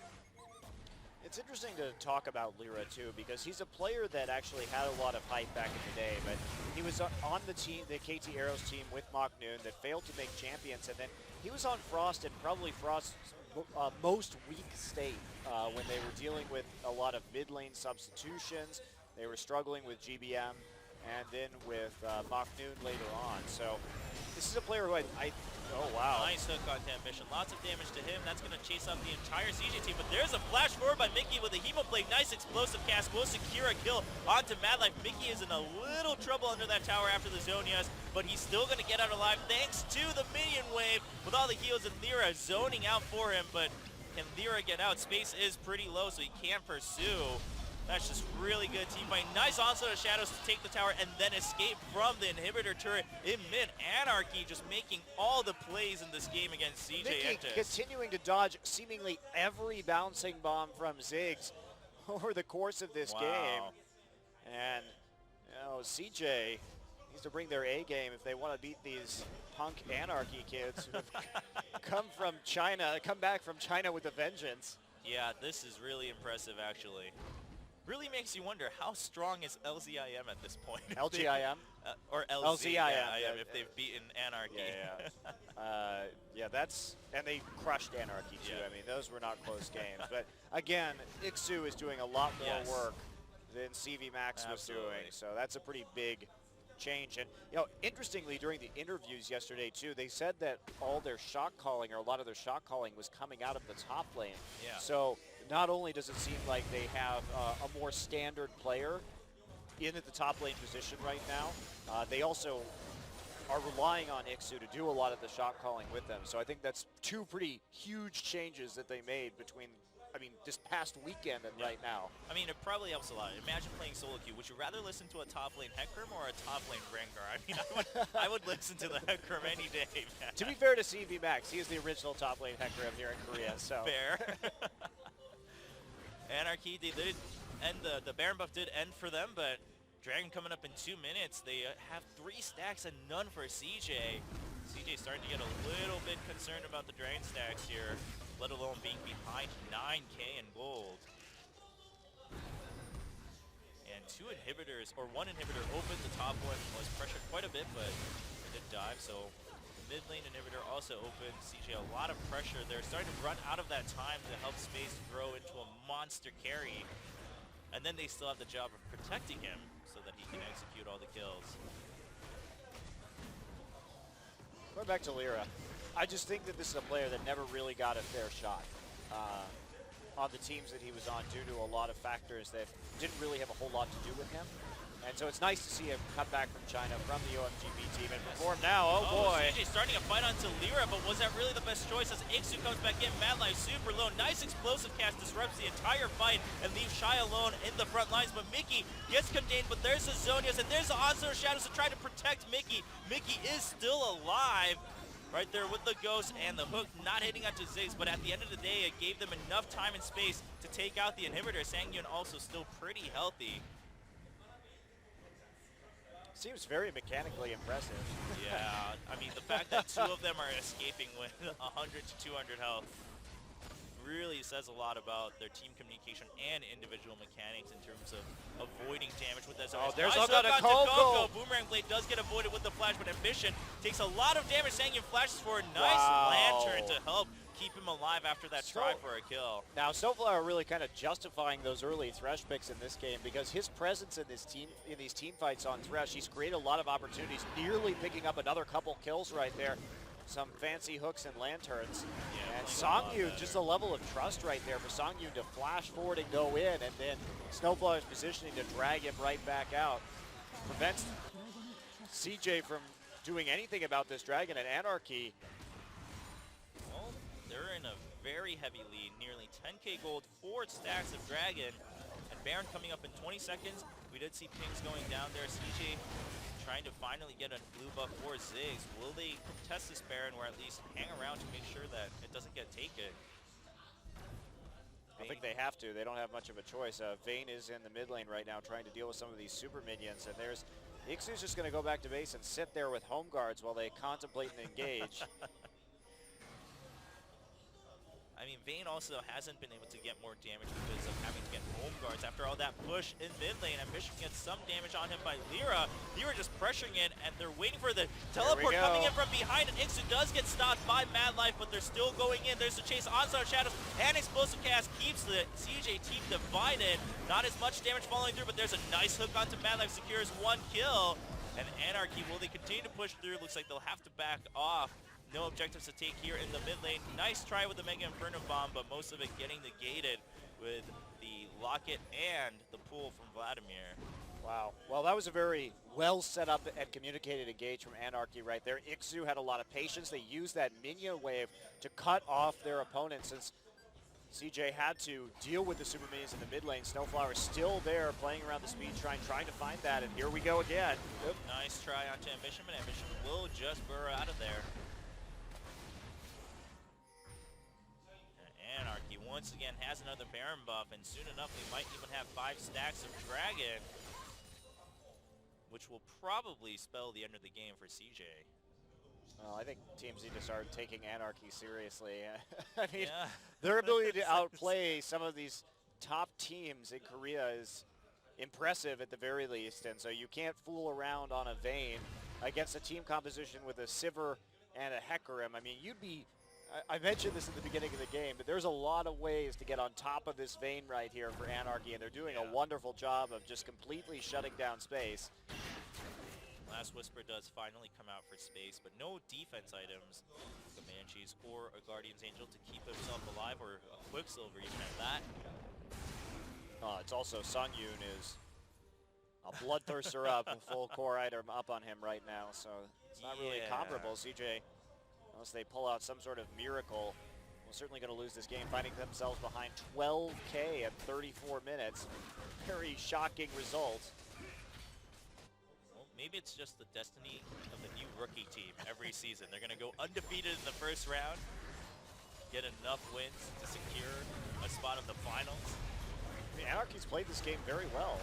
It's interesting to talk about Lyra too, because he's a player that actually had a lot of hype back in the day, but he was on the team, the KT Arrows team with Mock Noon that failed to make champions, and then he was on Frost, and probably Frost's most weak state when they were dealing with a lot of mid lane substitutions. They were struggling with GBM, and then with Mock Noon later on. So this is a player who oh wow. Nice hook onto Ambition. Lots of damage to him. That's going to chase up the entire CJ team. But there's a flash forward by Mickey with a Hemoplague. Nice explosive cast. Will secure a kill onto Madlife. Mickey is in a little trouble under that tower after the Zonias, but he's still going to get out alive thanks to the minion wave with all the heals, and Lyra zoning out for him. But can Lyra get out? Space is pretty low, so he can't pursue. That's just really good team fight. Nice onslaught of Shadows to take the tower and then escape from the inhibitor turret in mid. Anarchy just making all the plays in this game against CJ Mickey Entis. continuing to dodge seemingly every bouncing bomb from Ziggs over the course of this game. And you know, CJ needs to bring their A game if they want to beat these punk Anarchy kids who have come back from China with a vengeance. Yeah, this is really impressive actually. Really makes you wonder how strong is LZIM at this point. LGIM? Or LZIM, yeah, if they've beaten Anarchy. Yeah, that's, and they crushed Anarchy too. Yeah. I mean, those were not close games. But again, Ixu is doing a lot more work than CV Max was doing. So that's a pretty big change. And you know, interestingly, during the interviews yesterday too, they said that all their shot calling, or a lot of their shot calling, was coming out of the top lane. Yeah. So not only does it seem like they have a more standard player in at the top lane position right now, they also are relying on Ixu to do a lot of the shot calling with them. So I think that's 2 pretty huge changes that they made between, I mean, this past weekend and right now. I mean, it probably helps a lot. Imagine playing solo queue. Would you rather listen to a top lane Hecarim or a top lane Rengar? I mean, I would listen to the Hecarim any day, man. To be fair to CV Max, he is the original top lane Hecarim here in Korea, so. Fair. Anarchy, they did end, the Baron buff did end for them, but Dragon coming up in 2 minutes. They have 3 stacks and none for CJ. CJ starting to get a little bit concerned about the Dragon stacks here, let alone being behind 9K in gold. And 2 inhibitors, or 1 inhibitor opened. The top one was pressured quite a bit, but it did dive, so the mid lane inhibitor also opened. CJ a lot of pressure. They're starting to run out of that time to help Space grow into a monster carry. And then they still have the job of protecting him so that he can execute all the kills. Going back to Lyra, I just think that this is a player that never really got a fair shot. on the teams that he was on due to a lot of factors that didn't really have a whole lot to do with him. And so it's nice to see him come back from China, from the OMGB team, and perform now. Oh boy. CJ starting a fight onto Lyra, but was that really the best choice as Ixu comes back in? Mad Life super low. Nice explosive cast disrupts the entire fight and leaves Shy alone in the front lines. But Mickey gets contained, but there's the Zonias and there's the Onslaught Shadows to try to protect Mickey. Mickey is still alive. Right there with the Ghost and the hook, not hitting onto Ziggs, but at the end of the day, it gave them enough time and space to take out the inhibitor. SiÄngyun also still pretty healthy. Seems very mechanically impressive. Yeah, I mean, the fact that two of them are escaping with 100 to 200 health really says a lot about their team communication and individual mechanics in terms of avoiding damage with that. Oh, there's nice another hook onto Coco. Boomerang Blade does get avoided with the flash, but Ambition takes a lot of damage. SiÄngyun flashes for a nice lantern to help keep him alive after that try for a kill. Now, Snowflower really kind of justifying those early Thresh picks in this game because his presence in this team, in these team fights on Thresh, he's created a lot of opportunities, nearly picking up another couple kills right there. Some fancy hooks and lanterns. Yeah, and SiÄngyun, just a level of trust right there for SiÄngyun to flash forward and go in, and then Snowflower's positioning to drag him right back out. Prevents CJ from doing anything about this dragon, and Anarchy. Well, they're in a very heavy lead, nearly 10k gold, 4 stacks of dragon, and Baron coming up in 20 seconds. We did see pings going down there. CJ trying to finally get a blue buff for Ziggs. Will they contest this Baron or at least hang around to make sure that it doesn't get taken? I think they have to. They don't have much of a choice. Vayne is in the mid lane right now trying to deal with some of these super minions, and there's Ixu's just going to go back to base and sit there with home guards while they contemplate and engage. I mean, Vayne also hasn't been able to get more damage because of having to get home guards. After all that push in mid lane, Ambition gets some damage on him by Lyra. Lyra just pressuring in, and they're waiting for the teleport coming in from behind, and Ixu does get stopped by Mad Life, but they're still going in. There's the chase, Onslaught Shadows, and Explosive Cast keeps the CJ team divided. Not as much damage falling through, but there's a nice hook onto Mad Life, secures 1 kill. And Anarchy, will they continue to push through? Looks like they'll have to back off. No objectives to take here in the mid lane. Nice try with the Mega Inferno Bomb, but most of it getting negated with the Locket and the pull from Vladimir. Wow. Well, that was a very well set up and communicated engage from Anarchy right there. Ixu had a lot of patience. They used that minion wave to cut off their opponent since CJ had to deal with the super minions in the mid lane. Snowflower still there playing around the speed shrine, trying to find that, and here we go again. Oop. Nice try onto Ambition, but Ambition will just burrow out of there. Anarchy once again has another Baron buff, and soon enough they might even have 5 stacks of Dragon, which will probably spell the end of the game for CJ. Well, I think teams need to start taking Anarchy seriously. I mean, their ability to outplay some of these top teams in Korea is impressive at the very least, and so you can't fool around on a Vayne against a team composition with a Sivir and a Hecarim. I mean, you'd be... I mentioned this at the beginning of the game, but there's a lot of ways to get on top of this Vayne right here for Anarchy, and they're doing a wonderful job of just completely shutting down space. Last Whisper does finally come out for space, but no defense items. Comanches or a Guardian's Angel to keep himself alive, or a Quicksilver even at that. It's also SiÄngyun is a bloodthirster up, a full core item up on him right now, so it's not really comparable. CJ, unless they pull out some sort of miracle, we're certainly going to lose this game, finding themselves behind 12k at 34 minutes. Very shocking result. Well, maybe it's just the destiny of the new rookie team every season. They're going to go undefeated in the first round, get enough wins to secure a spot in the finals. The Anarchy's played this game very well.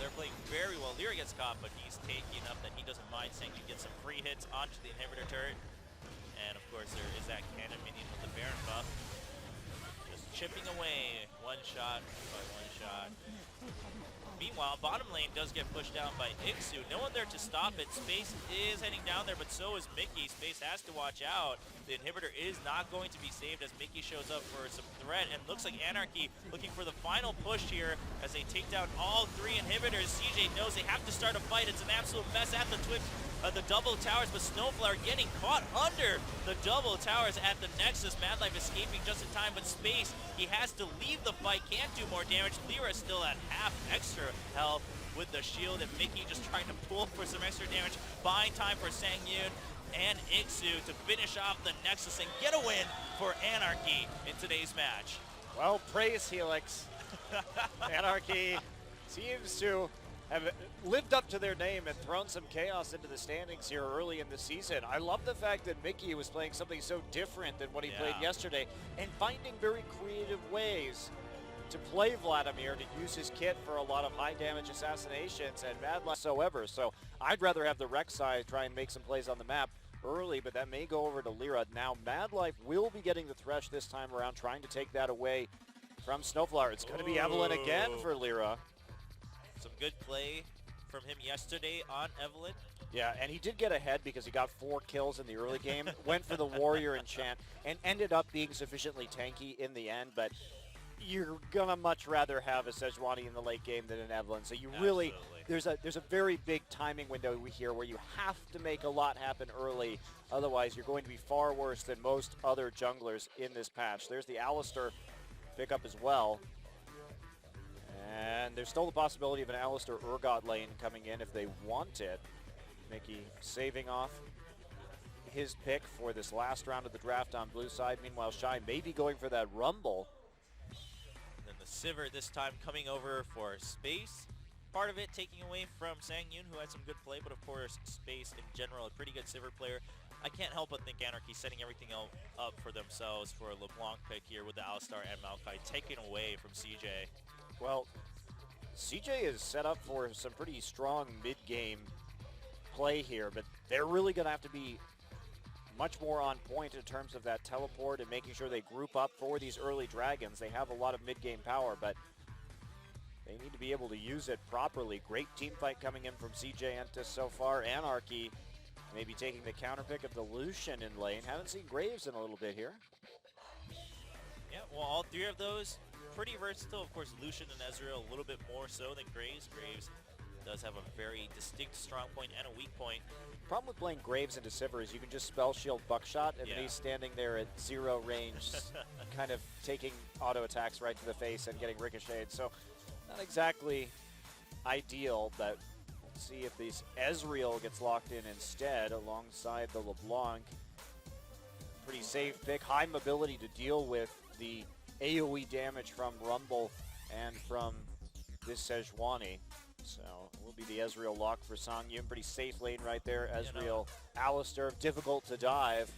They're playing very well. Lyra gets caught, but he's taking enough that he doesn't mind. SiÄngyun gets some free hits onto the inhibitor turret. And of course there is that cannon minion with the Baron buff. Just chipping away one shot by one shot. Meanwhile, bottom lane does get pushed down by Ixu. No one there to stop it. Space is heading down there, but so is Mickey. Space has to watch out. The inhibitor is not going to be saved as Mickey shows up for some threat, and looks like Anarchy looking for the final push here as they take down all 3 inhibitors. CJ knows they have to start a fight. It's an absolute mess at the Twitch the double towers, but Snowflower getting caught under the double towers at the Nexus. Madlife escaping just in time, but Space, he has to leave the fight, can't do more damage. Lyra still at half extra health with the shield, and Mickey just trying to pull for some extra damage, buying time for SangYun and Ixu to finish off the Nexus and get a win for Anarchy in today's match. Well, praise Helix. Anarchy seems to have lived up to their name and thrown some chaos into the standings here early in the season. I love the fact that Mickey was playing something so different than what he played yesterday and finding very creative ways to play Vladimir, to use his kit for a lot of high damage assassinations and Madlife whatsoever. So I'd rather have the Rek'Sai try and make some plays on the map early, but that may go over to Lyra. Now Madlife will be getting the Thresh this time around, trying to take that away from Snowflower. It's going to be Evelyn again for Lyra. Some good play from him yesterday on Evelyn. Yeah, and he did get ahead because he got 4 kills in the early game, went for the Warrior enchant, and ended up being sufficiently tanky in the end, but you're going to much rather have a Sejuani in the late game than an Evelyn. So you really, there's a very big timing window here where you have to make a lot happen early. Otherwise, you're going to be far worse than most other junglers in this patch. There's the Alistar pickup as well. And there's still the possibility of an Alistar Urgot lane coming in if they want it. Mickey saving off his pick for this last round of the draft on blue side. Meanwhile, Shy may be going for that Rumble. And then the Sivir this time coming over for Space. Part of it taking away from SangYun, who had some good play, but of course Space in general, a pretty good Sivir player. I can't help but think Anarchy setting everything up for themselves for a LeBlanc pick here with the Alistar and Maokai taken away from CJ. Well, CJ is set up for some pretty strong mid-game play here, but they're really going to have to be much more on point in terms of that teleport and making sure they group up for these early dragons. They have a lot of mid-game power, but they need to be able to use it properly. Great team fight coming in from CJ Entis so far. Anarchy maybe taking the counter pick of the Lucian in lane. Haven't seen Graves in a little bit here. Yeah, well, all 3 of those pretty versatile. Of course, Lucian and Ezreal a little bit more so than Graves. Graves does have a very distinct strong point and a weak point. Problem with playing Graves into Sivir is you can just spell shield Buckshot, and then he's standing there at 0 range, kind of taking auto attacks right to the face and getting ricocheted. So not exactly ideal, but let's see if this Ezreal gets locked in instead alongside the LeBlanc. Pretty safe pick, high mobility to deal with the AoE damage from Rumble and from this Sejuani. So it will be the Ezreal lock for SangYun. Pretty safe lane right there. Ezreal, Alistar, difficult to dive,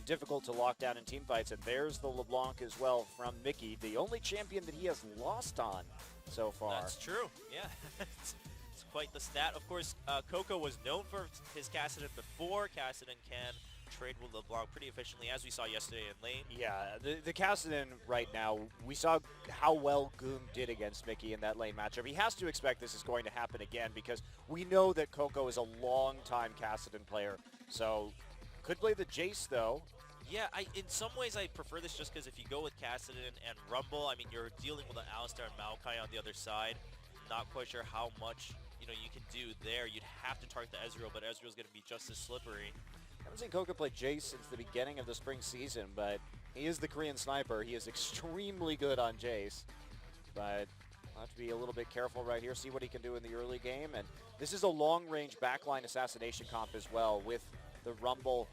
difficult to lock down in team fights. And there's the LeBlanc as well from Mickey, the only champion that he has lost on so far. That's true, yeah. It's quite the stat. Of course, Coco was known for his Kassadin before. Kassadin can trade with LeBlanc pretty efficiently, as we saw yesterday in lane. Yeah, the Kassadin right now, we saw how well Goom did against Mickey in that lane matchup. He has to expect this is going to happen again because we know that Coco is a long-time Kassadin player. So, could play the Jace, though. Yeah, in some ways I prefer this just because if you go with Kassadin and Rumble, I mean, you're dealing with an Alistar and Maokai on the other side. Not quite sure how much, you can do there. You'd have to target the Ezreal, but Ezreal's going to be just as slippery. I haven't seen Coco play Jace since the beginning of the spring season, but he is the Korean sniper. He is extremely good on Jace, but I'll have to be a little bit careful right here, see what he can do in the early game. And this is a long-range backline assassination comp as well with the Rumble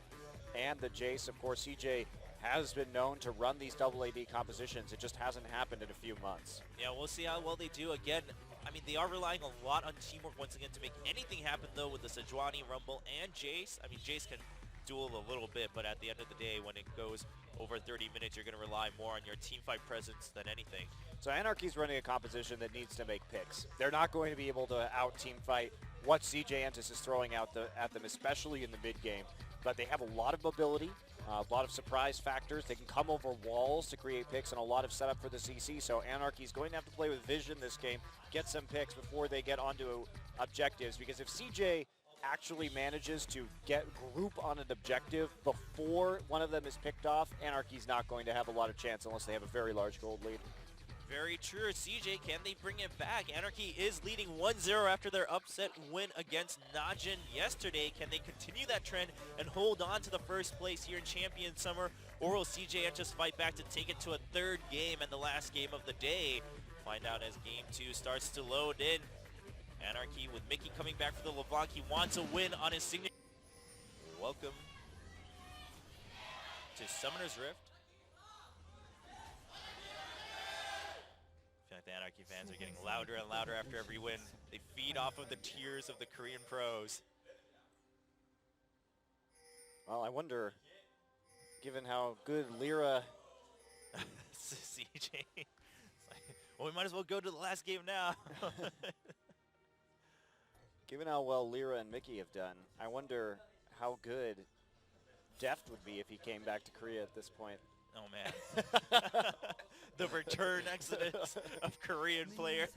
and the Jace. Of course, CJ has been known to run these double AD compositions. It just hasn't happened in a few months. Yeah, we'll see how well they do. Again, I mean, they are relying a lot on teamwork once again to make anything happen, though, with the Sejuani, Rumble, and Jace. I mean, Jace can duel a little bit, but at the end of the day, when it goes over 30 minutes, you're going to rely more on your teamfight presence than anything. So Anarchy's running a composition that needs to make picks. They're not going to be able to out-teamfight what CJ Entis is throwing out at them, especially in the mid-game. But they have a lot of mobility, a lot of surprise factors. They can come over walls to create picks and a lot of setup for the CC. So Anarchy's going to have to play with vision this game, get some picks before they get onto objectives. Because if CJ actually manages to get group on an objective before one of them is picked off, Anarchy's not going to have a lot of chance unless they have a very large gold lead. Very true. CJ, can they bring it back? Anarchy is leading 1-0 after their upset win against Najin yesterday. Can they continue that trend and hold on to the first place here in Champion Summer? Or will CJ just fight back to take it to a third game and the last game of the day? Find out as game 2 starts to load in. Anarchy with Mickey coming back for the LeBlanc. He wants a win on his signature. Welcome to Summoner's Rift. I feel like the Anarchy fans are getting louder and louder after every win. They feed off of the tears of the Korean pros. Well, I wonder, given how good Lyra... CJ. Well, we might as well go to the last game now. Given how well Lyra and Mickey have done, I wonder how good Deft would be if he came back to Korea at this point. Oh man. The return exodus of Korean players.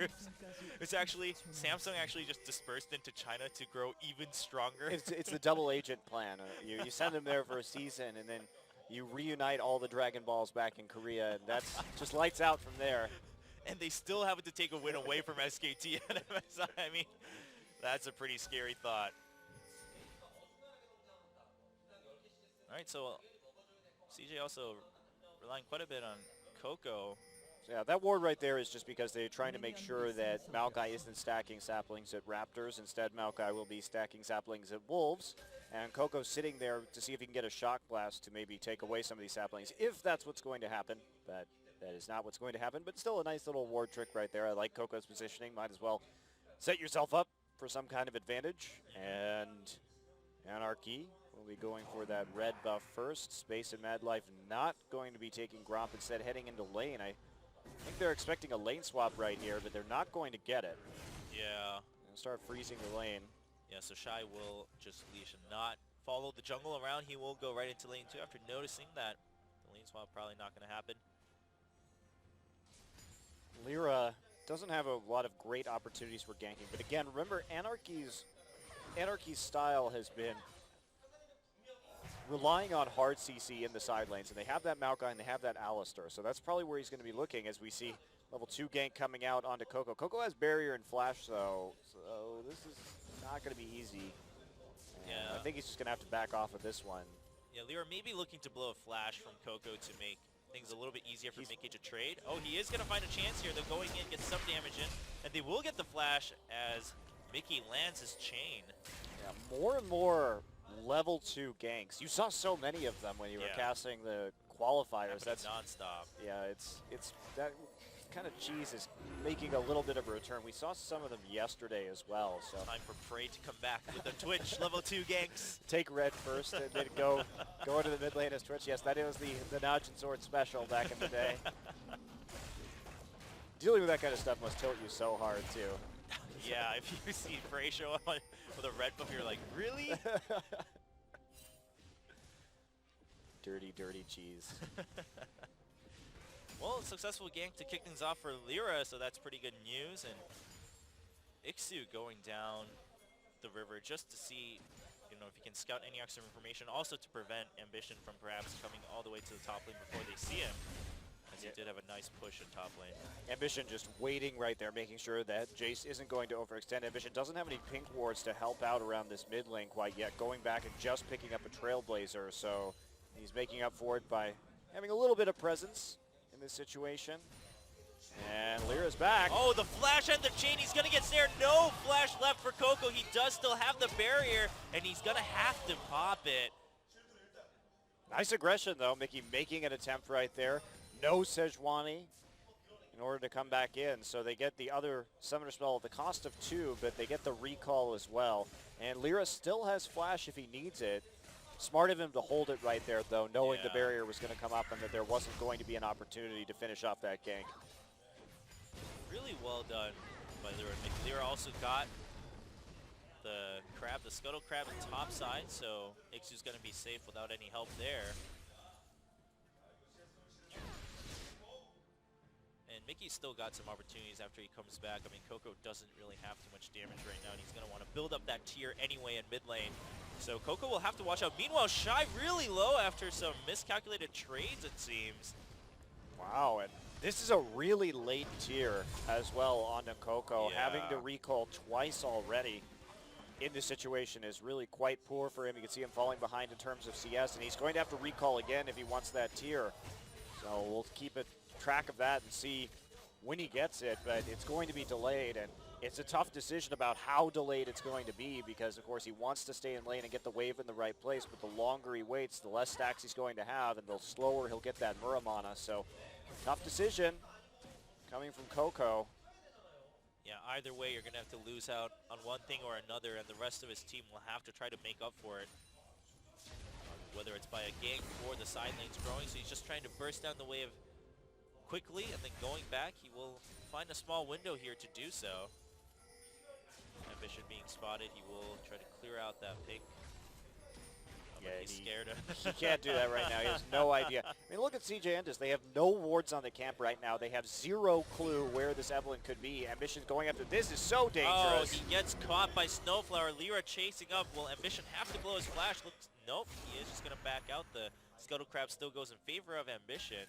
It's actually, Samsung actually just dispersed into China to grow even stronger. It's the double agent plan. You send them there for a season and then you reunite all the Dragon Balls back in Korea, and that's just lights out from there. And they still have to take a win away from SKT and MSI. I mean, that's a pretty scary thought. All right, so CJ also relying quite a bit on Coco. Yeah, that ward right there is just because they're trying to make sure that Maokai isn't stacking saplings at Raptors. Instead, Maokai will be stacking saplings at Wolves. And Coco's sitting there to see if he can get a shock blast to maybe take away some of these saplings, if that's what's going to happen. But that is not what's going to happen, but still a nice little ward trick right there. I like Coco's positioning. Might as well set yourself up for some kind of advantage. And Anarchy will be going for that red buff first. Space and Mad Life not going to be taking Gromp, instead heading into lane. I think they're expecting a lane swap right here, but they're not going to get it. Yeah. And start freezing the lane. Yeah, so Shy will just leash and not follow the jungle around. He will go right into lane 2 after noticing that the lane swap probably not going to happen. Lyra doesn't have a lot of great opportunities for ganking, but again, remember Anarchy's style has been relying on hard CC in the side lanes, and they have that Maokai and they have that Alistar, so that's probably where he's going to be looking as we see level 2 gank coming out onto Coco. Coco has barrier and flash though, so this is not going to be easy. Yeah. I think he's just going to have to back off of this one. Yeah, Lyra may be looking to blow a flash from Coco to make things a little bit easier for Mickey to trade. Oh, he is going to find a chance here. They're going in, get some damage in, and they will get the flash as Mickey lands his chain. Yeah, more and more level 2 ganks. You saw so many of them when you were casting the qualifiers. That's non-stop. Yeah, it's that kind of cheese is making a little bit of a return. We saw some of them yesterday as well. So time for Prey to come back with the Twitch level 2 ganks. Take red first and then go into the mid lane as Twitch. Yes, that is the Najin Sword special back in the day. Dealing with that kind of stuff must tilt you so hard too. Yeah, if you see Prey show up with a red buff, you're like, really? Dirty, dirty cheese. Well, successful gank to kick things off for Lyra, so that's pretty good news. And SIEU going down the river just to see, if he can scout any extra information, also to prevent Ambition from perhaps coming all the way to the top lane before they see him, as he did have a nice push in top lane. Ambition just waiting right there, making sure that Jace isn't going to overextend. Ambition doesn't have any pink wards to help out around this mid lane quite yet, going back and just picking up a Trailblazer, so he's making up for it by having a little bit of presence in this situation. And Lyra's back. Oh, the flash and the chain. He's going to get snared. No flash left for Coco. He does still have the barrier, and he's going to have to pop it. Nice aggression, though. Mickey making an attempt right there. No Sejuani in order to come back in. So they get the other summoner spell at the cost of 2, but they get the recall as well. And Lyra still has flash if he needs it. Smart of him to hold it right there, though, knowing the barrier was going to come up and that there wasn't going to be an opportunity to finish off that gank. Really well done by Lyra. Lyra also got the crab, the scuttle crab on top side, so SIEU's going to be safe without any help there. And Mickey's still got some opportunities after he comes back. I mean, Coco doesn't really have too much damage right now, and he's going to want to build up that tier anyway in mid lane. So Coco will have to watch out. Meanwhile, Shy really low after some miscalculated trades, it seems. Wow, and This is a really late tier as well on Coco. Yeah. Having to recall twice already in this situation is really quite poor for him. You can see him falling behind in terms of CS, and he's going to have to recall again if he wants that tier. So we'll keep a track of that and see when he gets it, but it's going to be delayed, and it's a tough decision about how delayed it's going to be because, of course, he wants to stay in lane and get the wave in the right place, but the longer he waits, the less stacks he's going to have, and the slower he'll get that Muramana. So tough decision coming from Coco. Yeah, either way, you're going to have to lose out on one thing or another, and the rest of his team will have to try to make up for it. Whether it's by a gank or the side lane's growing, so he's just trying to burst down the wave quickly, and then going back, he will find a small window here to do so. Ambition being spotted, he will try to clear out that pink. Yeah, he's scared of he can't do that right now. He has no idea. I mean, look at CJ Endis. They have no wards on the camp right now. They have zero clue where this Evelynn could be. Ambition's going after this is so dangerous. Oh, he gets caught by Snowflower. Lyra chasing up. Will Ambition have to blow his flash? Looks, nope, he is just going to back out. The Scuttle Crab still goes in favor of Ambition.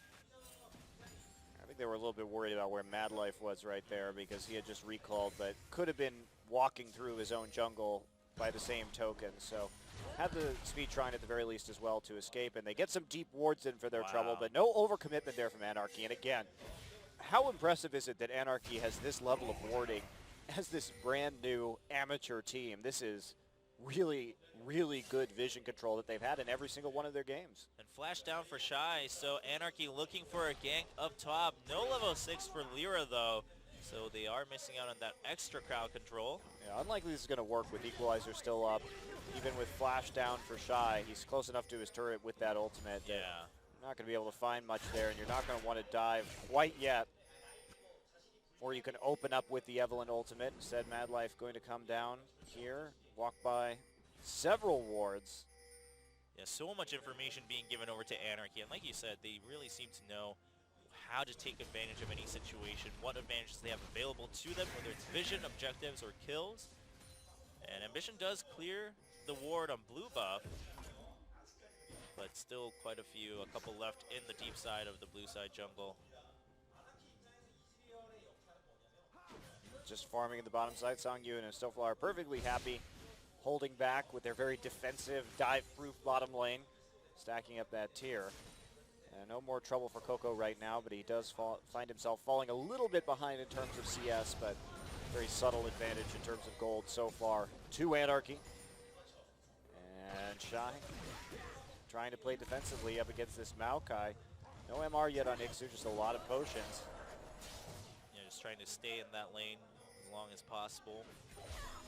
I think they were a little bit worried about where Mad Life was right there because he had just recalled, but could have been walking through his own jungle by the same token. So had the speed shrine at the very least as well to escape, and they get some deep wards in for their trouble, but no overcommitment there from Anarchy. And again, how impressive is it that Anarchy has this level of warding as this brand new amateur team? This is really, really good vision control that they've had in every single one of their games. And flash down for Shy, so Anarchy looking for a gank up top. No level 6 for Lyra though, so they are missing out on that extra crowd control. Yeah, unlikely this is going to work with Equalizer still up. Even with flash down for Shy, he's close enough to his turret with that ultimate. Yeah. You're not going to be able to find much there, and you're not going to want to dive quite yet. Or you can open up with the Evelynn ultimate. Instead, Mad Life going to come down here, walk by several wards. Yeah, so much information being given over to Anarchy, and like you said, they really seem to know how to take advantage of any situation, what advantages they have available to them, whether it's vision, objectives, or kills. And Ambition does clear the ward on blue buff, but still quite a couple left in the deep side of the blue side jungle. Just farming in the bottom side. Songyun and Snowflower perfectly happy, holding back with their very defensive, dive-proof bottom lane, stacking up that tier. No more trouble for Coco right now, but he does find himself falling a little bit behind in terms of CS, but very subtle advantage in terms of gold so far to Anarchy. And Shy trying to play defensively up against this Maokai. No MR yet on Ixu, just a lot of potions. Yeah, just trying to stay in that lane as long as possible.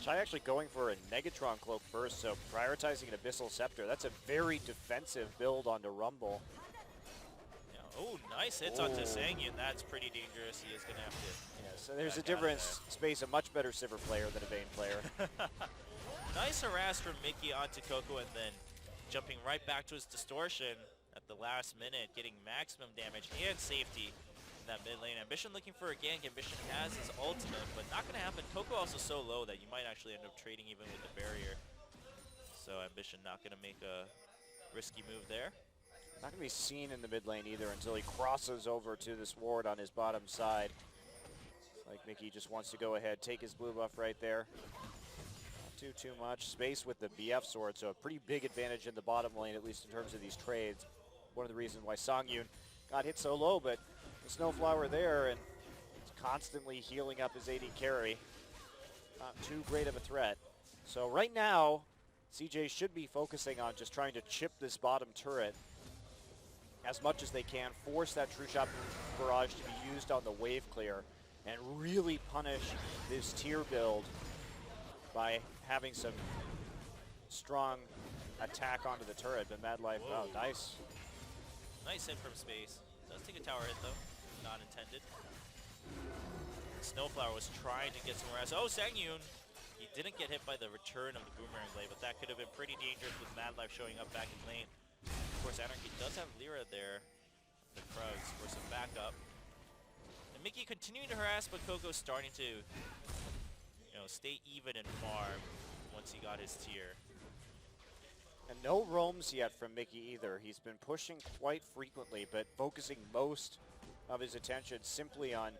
Shy actually going for a Negatron Cloak first, so prioritizing an Abyssal Scepter. That's a very defensive build onto Rumble. Oh, nice hits onto Sangyun. That's pretty dangerous. He is going to have to... Yeah, so there's a difference. Space, a much better Sivir player than a Vayne player. Nice harass from Mickey onto Coco, and then jumping right back to his distortion at the last minute, getting maximum damage and safety in that mid lane. Ambition looking for a gank. Ambition has his ultimate, but not going to happen. Coco also so low that you might actually end up trading even with the barrier. So Ambition not going to make a risky move there. Not going to be seen in the mid lane either until he crosses over to this ward on his bottom side. Like Mickey just wants to go ahead, take his blue buff right there. Not too much. Space with the BF sword, so a pretty big advantage in the bottom lane, at least in terms of these trades. One of the reasons why Songyun got hit so low, but the Snowflower there and constantly healing up his AD carry. Not too great of a threat. So right now, CJ should be focusing on just trying to chip this bottom turret as much as they can, force that True Shot barrage to be used on the wave clear, and really punish this tier build by having some strong attack onto the turret. But Mad Life, oh, nice. Nice hit from Space. Does take a tower hit though, not intended. Snowflower was trying to get some rest. Oh, Sangyun! He didn't get hit by the return of the Boomerang Blade, but that could have been pretty dangerous with Mad Life showing up back in lane. Of course, Anarchy does have Lyra there, the Krugs, for some backup. And Mickey continuing to harass, but Coco's starting to, stay even and farm once he got his tier. And no roams yet from Mickey either. He's been pushing quite frequently, but focusing most of his attention simply on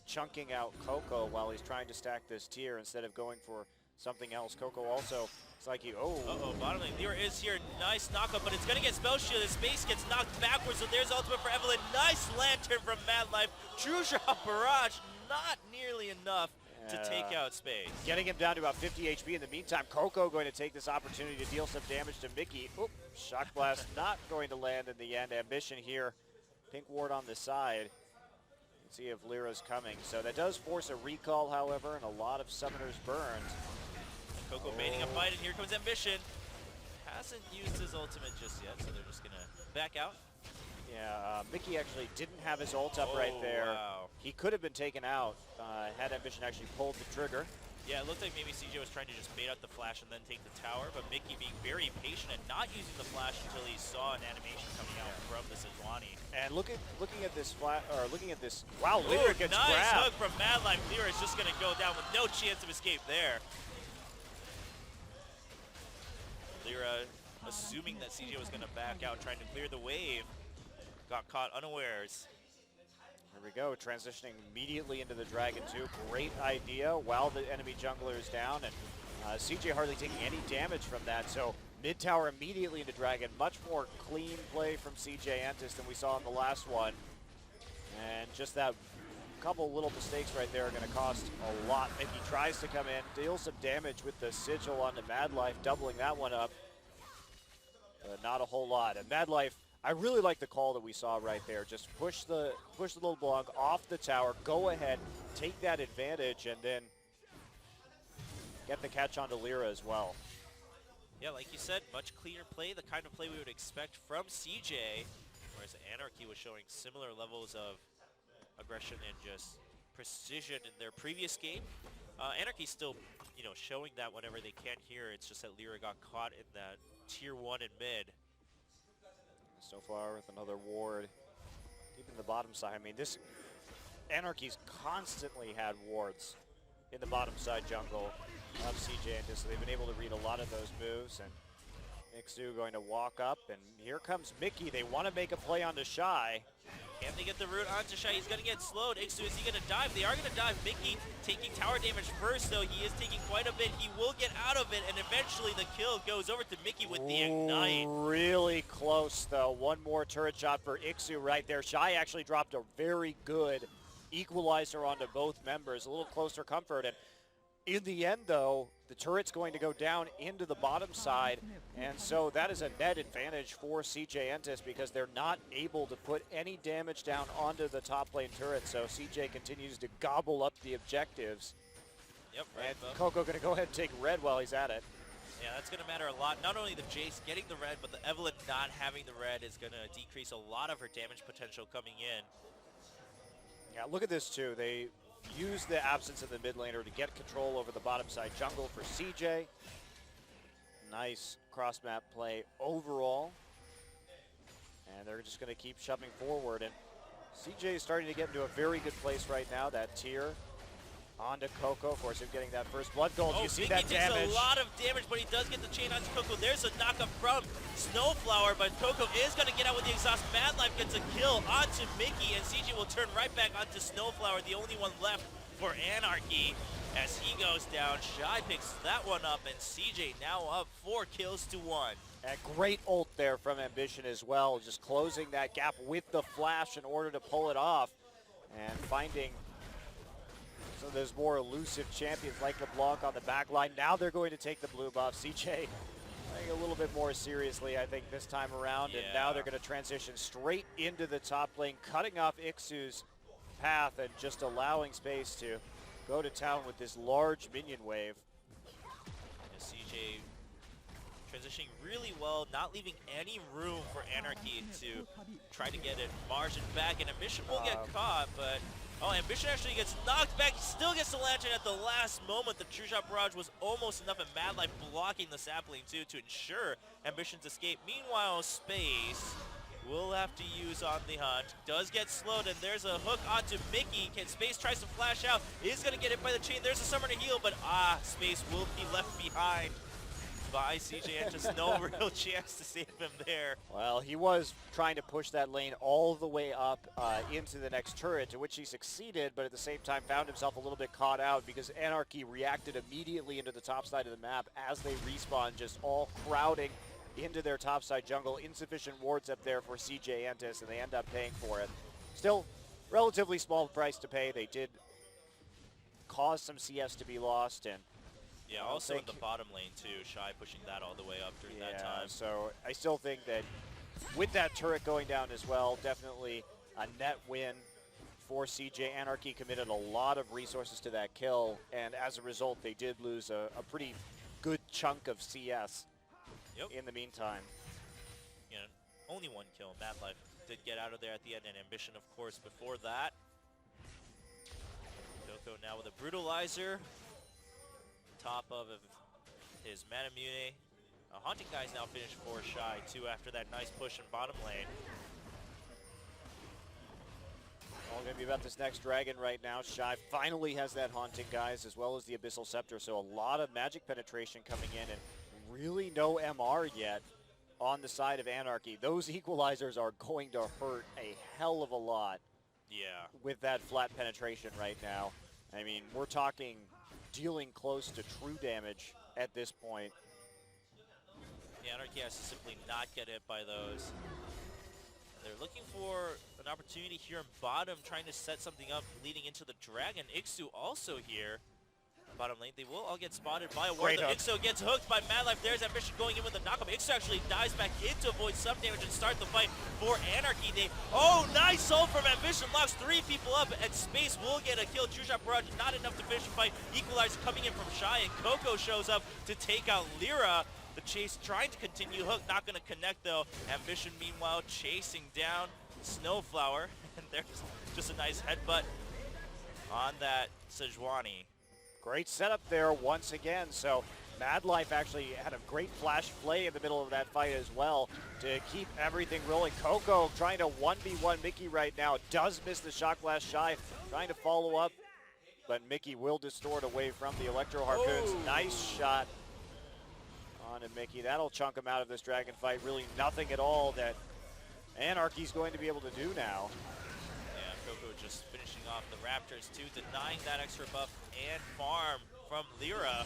chunking out Coco while he's trying to stack this tier instead of going for something else. Coco also, it's like Uh-oh, bottom lane. Lyra is here. Nice knockup, but it's going to get spell shielded. Space gets knocked backwards, so there's ultimate for Evelynn. Nice lantern from Mad Life. True shot barrage, not nearly enough to take out Space. Getting him down to about 50 HP. In the meantime, Coco going to take this opportunity to deal some damage to Mickey. Oop, Shock Blast not going to land in the end. Ambition here. Pink Ward on the side. Let's see if Lyra's coming. So that does force a recall, however, and a lot of summoners burned. Coco baiting a fight, and here comes Ambition. Hasn't used his ultimate just yet, so they're just going to back out. Yeah, Mickey actually didn't have his ult up right there. Wow. He could have been taken out had Ambition actually pulled the trigger. Yeah, it looked like maybe CJ was trying to just bait out the flash and then take the tower, but Mickey being very patient and not using the flash until he saw an animation coming out from the Sejuani. And looking at this wow, Lyra gets nice grabbed. hook from Mad Life. Lyra is just going to go down with no chance of escape there. Lyra, assuming that CJ was going to back out, trying to clear the wave, got caught unawares. Here we go, transitioning immediately into the Dragon 2. Great idea while the enemy jungler is down, and CJ hardly taking any damage from that. So mid tower immediately into Dragon. Much more clean play from CJ Entis than we saw in the last one. And just that couple little mistakes right there are going to cost a lot. Mickey tries to come in, deals some damage with the sigil onto Mad Life, doubling that one up. But not a whole lot. And Mad Life, I really like the call that we saw right there. Just push the little Blanc off the tower, go ahead, take that advantage, and then get the catch onto Lyra as well. Yeah, like you said, much cleaner play, the kind of play we would expect from CJ, whereas Anarchy was showing similar levels of aggression and just precision in their previous game. Anarchy's still, showing that whenever they can here. It's just that Lyra got caught in that tier 1 in mid. So far with another ward deep in the bottom side. I mean, this Anarchy's constantly had wards in the bottom side jungle of CJ, and so they've been able to read a lot of those moves. And Ixu going to walk up, and here comes Mickey. They want to make a play onto Shy. Can they get the root onto Shy? He's going to get slowed. Ixu, is he going to dive? They are going to dive. Mickey taking tower damage first, though. He is taking quite a bit. He will get out of it, and eventually the kill goes over to Mickey with the Ignite. Really close, though. One more turret shot for Ixu right there. Shy actually dropped a very good equalizer onto both members. A little closer comfort, and in the end, though, the turret's going to go down into the bottom side, and so that is a net advantage for CJ Entis because they're not able to put any damage down onto the top lane turret, so CJ continues to gobble up the objectives. Yep, and Coco going to go ahead and take red while he's at it. Yeah, that's going to matter a lot. Not only the Jace getting the red, but the Evelynn not having the red is going to decrease a lot of her damage potential coming in. Yeah, look at this, too. They use the absence of the mid laner to get control over the bottom side jungle for CJ. Nice cross map play overall. And they're just going to keep shoving forward. And CJ is starting to get into a very good place right now. That tier onto Coco. Of course, him getting that first blood gold. You see that damage. Takes a lot of damage, but he does get the chain onto Coco. There's a knockup from Snowflower, but Coco is going to get out with the exhaust. Mad Life gets a kill onto Mickey, and CJ will turn right back onto Snowflower, the only one left for Anarchy. As he goes down, Shy picks that one up, and CJ now up 4 kills to 1. And great ult there from Ambition as well, just closing that gap with the flash in order to pull it off, and finding some of those more elusive champions like LeBlanc on the back line. Now they're going to take the blue buff. CJ playing a little bit more seriously, I think, this time around, and now they're going to transition straight into the top lane, cutting off Ixu's path and just allowing space to go to town with this large minion wave. And CJ transitioning really well, not leaving any room for Anarchy to try to get it margin back, and Ambition will get caught, but Ambition actually gets knocked back. He still gets the lantern at the last moment. The True Shot Barrage was almost enough, and Mad Life blocking the sapling too to ensure Ambition's escape. Meanwhile, Space will have to use on the hunt. Does get slowed, and there's a hook onto Mickey. Space tries to flash out. Is going to get hit by the chain. There's a summoner heal, but Space will be left behind. by CJ and just no real chance to save him there. Well, he was trying to push that lane all the way up into the next turret, to which he succeeded, but at the same time found himself a little bit caught out because Anarchy reacted immediately into the top side of the map as they respawn, just all crowding into their topside jungle. Insufficient wards up there for CJ Entis, and they end up paying for it. Still, relatively small price to pay. They did cause some CS to be lost, and yeah, also in the bottom lane too, Shy pushing that all the way up during that time. So I still think that with that turret going down as well, definitely a net win for CJ. Anarchy committed a lot of resources to that kill, and as a result, they did lose a pretty good chunk of CS in the meantime. You know, only one kill. Mad Life did get out of there at the end, and Ambition, of course, before that. Coco now with a Brutalizer. Top of his Manamune. Haunting Guy's now finished for Shy too after that nice push in bottom lane. All going to be about this next dragon right now. Shy finally has that Haunting Guys as well as the Abyssal Scepter, so a lot of magic penetration coming in and really no MR yet on the side of Anarchy. Those equalizers are going to hurt a hell of a lot with that flat penetration right now. I mean, we're talking dealing close to true damage at this point. The Anarchy has to simply not get hit by those. They're looking for an opportunity here in bottom, trying to set something up leading into the dragon. Ixu also here. Bottom lane, they will all get spotted by a ward. Ixu gets hooked by Mad Life. There's Ambition going in with the knockup. Ixu actually dives back in to avoid some damage and start the fight for Anarchy. Nice ult from Ambition, locks 3 people up, and Space will get a kill. True Shot Barrage, not enough to finish the fight. Equalizer coming in from Shy, and Coco shows up to take out Lyra. The chase trying to continue. Hook not going to connect though. Ambition meanwhile chasing down Snowflower, and there's just a nice headbutt on that Sejuani. Great setup there once again. So Mad Life actually had a great flash play in the middle of that fight as well to keep everything rolling. Coco trying to 1v1 Mickey right now. Does miss the Shock Blast. Shy trying to follow up, but Mickey will distort away from the Electro Harpoons. Nice shot on to Mickey. That'll chunk him out of this dragon fight. Really nothing at all that Anarchy's going to be able to do now. Coco just finishing off the Raptors too, denying that extra buff and farm from Lyra.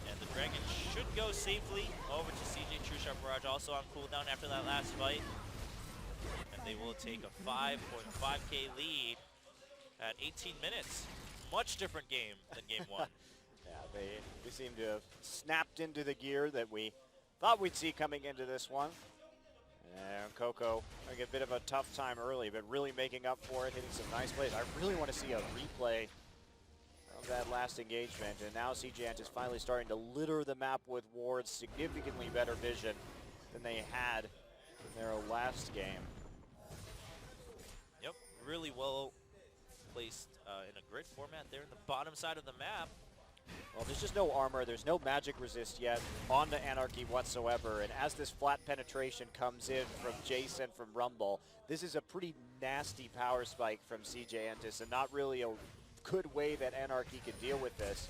And the Dragon should go safely over to CJ. True Sharp Barrage also on cooldown after that last fight. And they will take a 5.5k lead at 18 minutes. Much different game than game 1. Yeah, they seem to have snapped into the gear that we thought we'd see coming into this one. And Coco having a bit of a tough time early, but really making up for it, hitting some nice plays. I really want to see a replay of that last engagement. And now CJ is finally starting to litter the map with wards, significantly better vision than they had in their last game. Yep, really well placed in a grid format there in the bottom side of the map. Well, there's just no armor, there's no magic resist yet on the Anarchy whatsoever, and as this flat penetration comes in from Jason from Rumble, this is a pretty nasty power spike from CJ Entis, and not really a good way that Anarchy can deal with this.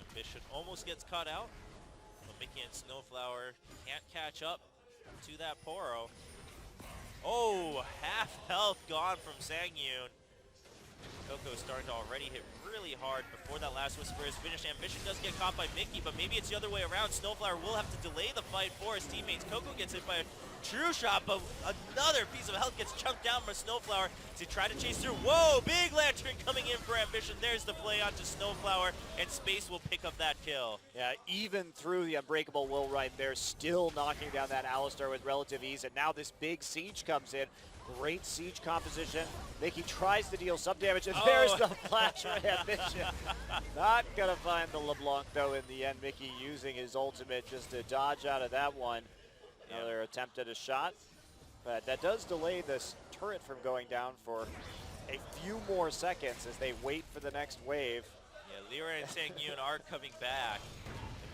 Ambition almost gets caught out, but Mickey and Snowflower can't catch up to that Poro. Half health gone from Sangyun. Coco starting to already hit really hard before that last Whisper is finished. Ambition does get caught by Mickey, but maybe it's the other way around. Snowflower will have to delay the fight for his teammates. Coco gets hit by a True Shot, but another piece of health gets chunked down by Snowflower to try to chase through. Big Lantern coming in for Ambition. There's the play onto Snowflower, and Space will pick up that kill. Yeah, even through the Unbreakable Will right there, still knocking down that Alistar with relative ease, and now this big siege comes in. Great siege composition. Mickey tries to deal some damage, and there's the flash from Ambition. Not gonna find the LeBlanc though in the end. Mickey using his ultimate just to dodge out of that one. Another attempt at a shot, but that does delay this turret from going down for a few more seconds as they wait for the next wave. Yeah, Lyra and Sangyun are coming back.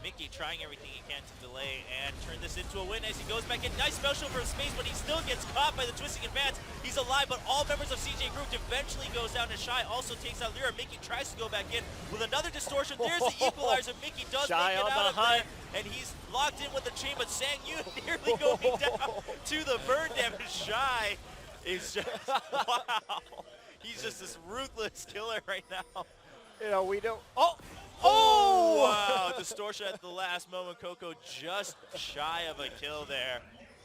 Mickey trying everything he can to delay and turn this into a win as he goes back in. Nice special from Space, but he still gets caught by the twisting advance. He's alive, but all members of CJ Group eventually goes down, and Shy also takes out Lyra. Mickey tries to go back in with another distortion. There's the equalizer. Mickey does Shy make it on out the of there, and he's locked in with the chain, but SIEU nearly going down to the burn damage. Shy is just, wow. He's just this ruthless killer right now. You know, we don't. Oh, wow, distortion at the last moment. Coco just shy of a kill there.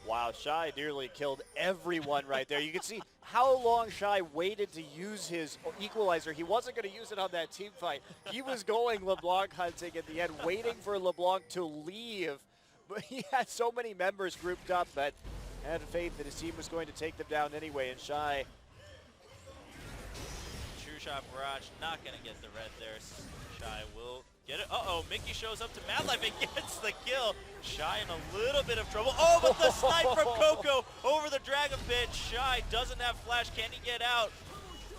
Wow, Shy nearly killed everyone right there. You can see how long Shy waited to use his equalizer. He wasn't going to use it on that team fight. He was going LeBlanc hunting at the end, waiting for LeBlanc to leave. But he had so many members grouped up, but had faith that his team was going to take them down anyway, and Shy. True shot barrage, not going to get the red there. Shy will get it. Uh-oh, Mickey shows up to Madlife and gets the kill. Shy in a little bit of trouble. Oh, but the snipe from Coco over the Dragon Pit. Shy doesn't have flash. Can he get out?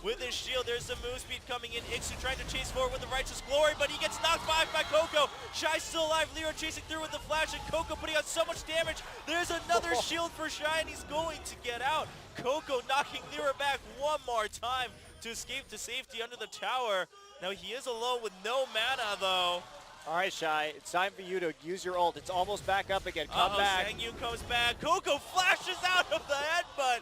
With his shield, there's some move speed coming in. Ixu trying to chase forward with the Righteous Glory, but he gets knocked back by Coco. Shy still alive. Lyra chasing through with the flash, and Coco putting out so much damage. There's another shield for Shy, and he's going to get out. Coco knocking Lyra back one more time to escape to safety under the tower. Now he is alone with no mana, though. All right, Shy, it's time for you to use your ult. It's almost back up again. Come back. SIEU comes back. Coco flashes out of the headbutt.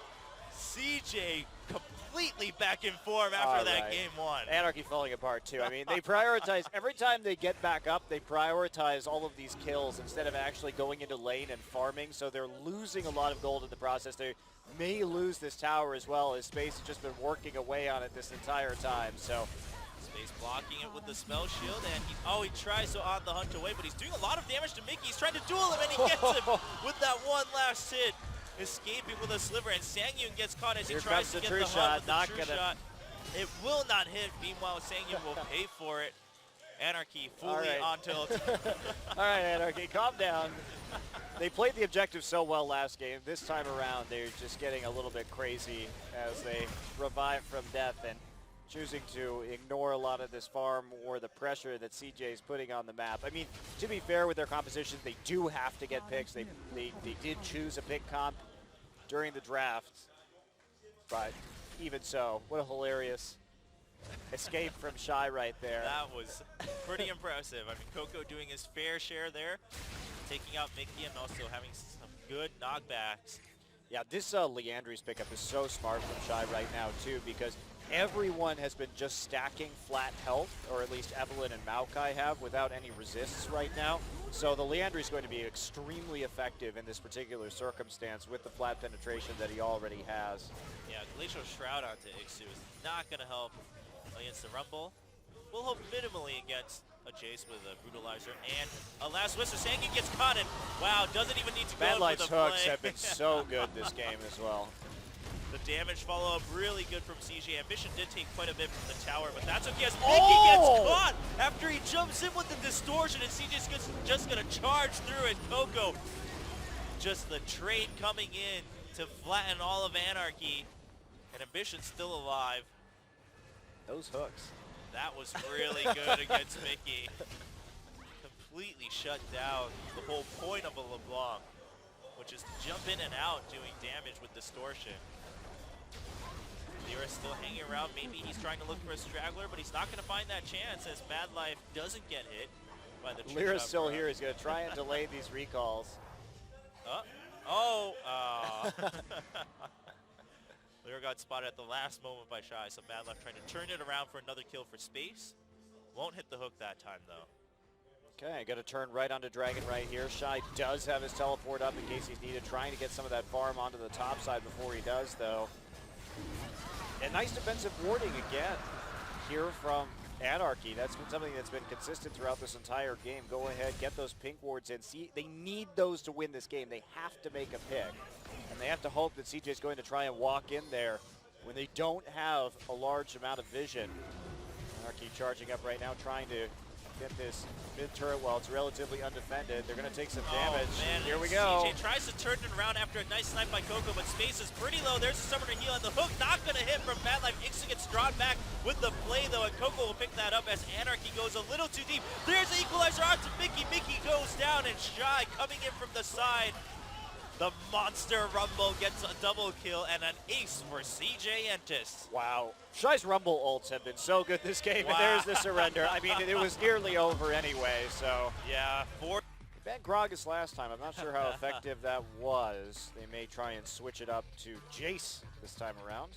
CJ completely back in form after that game one. Anarchy falling apart too. I mean, they prioritize, every time they get back up, they prioritize all of these kills instead of actually going into lane and farming, so they're losing a lot of gold in the process. They may lose this tower as well, as Space has just been working away on it this entire time, so. Space blocking it with the spell shield, and he tries to on the hunt away, but he's doing a lot of damage to Mickey. He's trying to duel him, and he gets him with that one last hit. Escaping with a sliver, and SIEU gets caught as he tries to get the hunt with the true shot. It will not hit. Meanwhile, SIEU will pay for it. Anarchy fully on tilt. All right, Anarchy, calm down. They played the objective so well last game. This time around, they're just getting a little bit crazy as they revive from death and choosing to ignore a lot of this farm or the pressure that CJ is putting on the map. I mean, to be fair with their composition, they do have to get picks. They did choose a pick comp during the draft, but even so, what a hilarious escape from Shy right there. That was pretty impressive. I mean, Coco doing his fair share there, taking out Mickey and also having some good knockbacks. Yeah, this Leandri's pickup is so smart from Shy right now too, because everyone has been just stacking flat health, or at least Evelyn and Maokai have, without any resists right now. So the Leandri is going to be extremely effective in this particular circumstance with the flat penetration that he already has. Yeah, Glacial Shroud onto Ixu is not going to help against the Rumble. We'll hope minimally against a Jace with a Brutalizer and a last Whisper. SIEU gets caught, and wow, doesn't even need to go for the hooks play. have been so good this game as well. The damage follow-up really good from CJ. Ambition did take quite a bit from the tower, but that's okay as Mickey gets caught after he jumps in with the distortion, and CJ's just going to charge through it. Coco, just the trade coming in to flatten all of Anarchy, and Ambition's still alive. Those hooks. That was really good against Mickey. Completely shut down the whole point of a LeBlanc, which is to jump in and out doing damage with distortion. Lyra's still hanging around. Maybe he's trying to look for a straggler, but he's not going to find that chance as Madlife doesn't get hit by the Lyra's still here. He's going to try and delay these recalls. Lyra got spotted at the last moment by Shy, so Madlife trying to turn it around for another kill for Space. Won't hit the hook that time, though. Okay, got to turn right onto Dragon right here. Shy does have his teleport up in case he's needed, trying to get some of that farm onto the top side before he does, though. And nice defensive warding again here from Anarchy. That's been something that's been consistent throughout this entire game. Go ahead, get those pink wards in. See, they need those to win this game. They have to make a pick. And they have to hope that CJ's going to try and walk in there when they don't have a large amount of vision. Anarchy charging up right now, trying to get this mid turret while it's relatively undefended. They're going to take some Oh, damage. man. Here we go. CJ tries to turn it around after a nice snipe by Coco, but space is pretty low. There's a summoner heal, and the hook not going to hit from Madlife. Ixu gets drawn back with the play, though, and Coco will pick that up as Anarchy goes a little too deep. There's the equalizer onto Mickey. Mickey goes down, and Shy coming in from the side. The Monster Rumble gets a double kill and an ace for CJ Entis. Wow. Shy's Rumble ults have been so good this game, Wow. and there's the surrender. I mean, it was nearly over anyway, so. Yeah, They banned Gragas last time. I'm not sure how effective that was. They may try and switch it up to Jace this time around.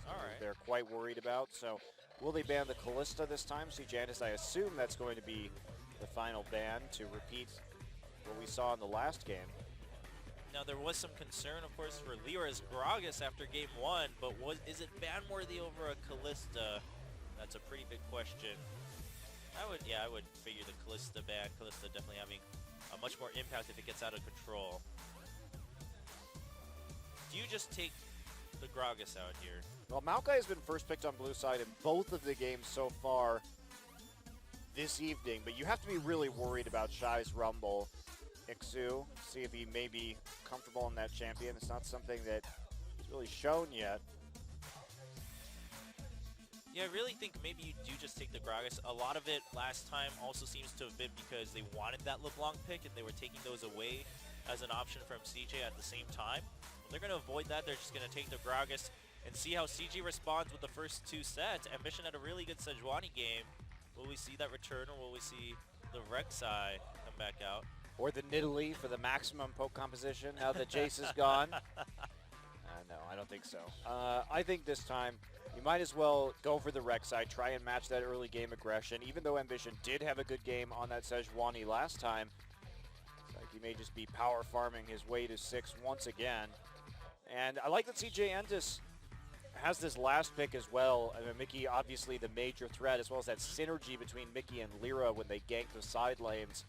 All right. They're quite worried about, so will they ban the Callista this time? CJ Entis, I assume that's going to be the final ban to repeat what we saw in the last game. Now, there was some concern, of course, for Lyra's Gragas after game 1, but is it ban-worthy over a Callista? That's a pretty big question. I would figure the Callista ban. Callista definitely having a much more impact if it gets out of control. Do you just take the Gragas out here? Well, Maokai has been first picked on blue side in both of the games so far this evening, but you have to be really worried about Shy's Rumble. Ixu, see if he may be comfortable in that champion. It's not something that he's really shown yet. Yeah, I really think maybe you do just take the Gragas. A lot of it last time also seems to have been because they wanted that LeBlanc pick and they were taking those away as an option from CJ at the same time. Well, they're going to avoid that. They're just going to take the Gragas and see how CJ responds with the first 2 sets. Ambition had a really good Sejuani game. Will we see that return, or will we see the Rek'Sai come back out? Or the Nidalee for the maximum poke composition now that Jace is gone. No, I don't think so. I think this time you might as well go for the Rek'Sai, try and match that early game aggression. Even though Ambition did have a good game on that Sejuani last time, it's like he may just be power farming his way to 6 once again. And I like that CJ Entis has this last pick as well. I mean, Mickey obviously the major threat, as well as that synergy between Mickey and Lyra when they gank the side lanes.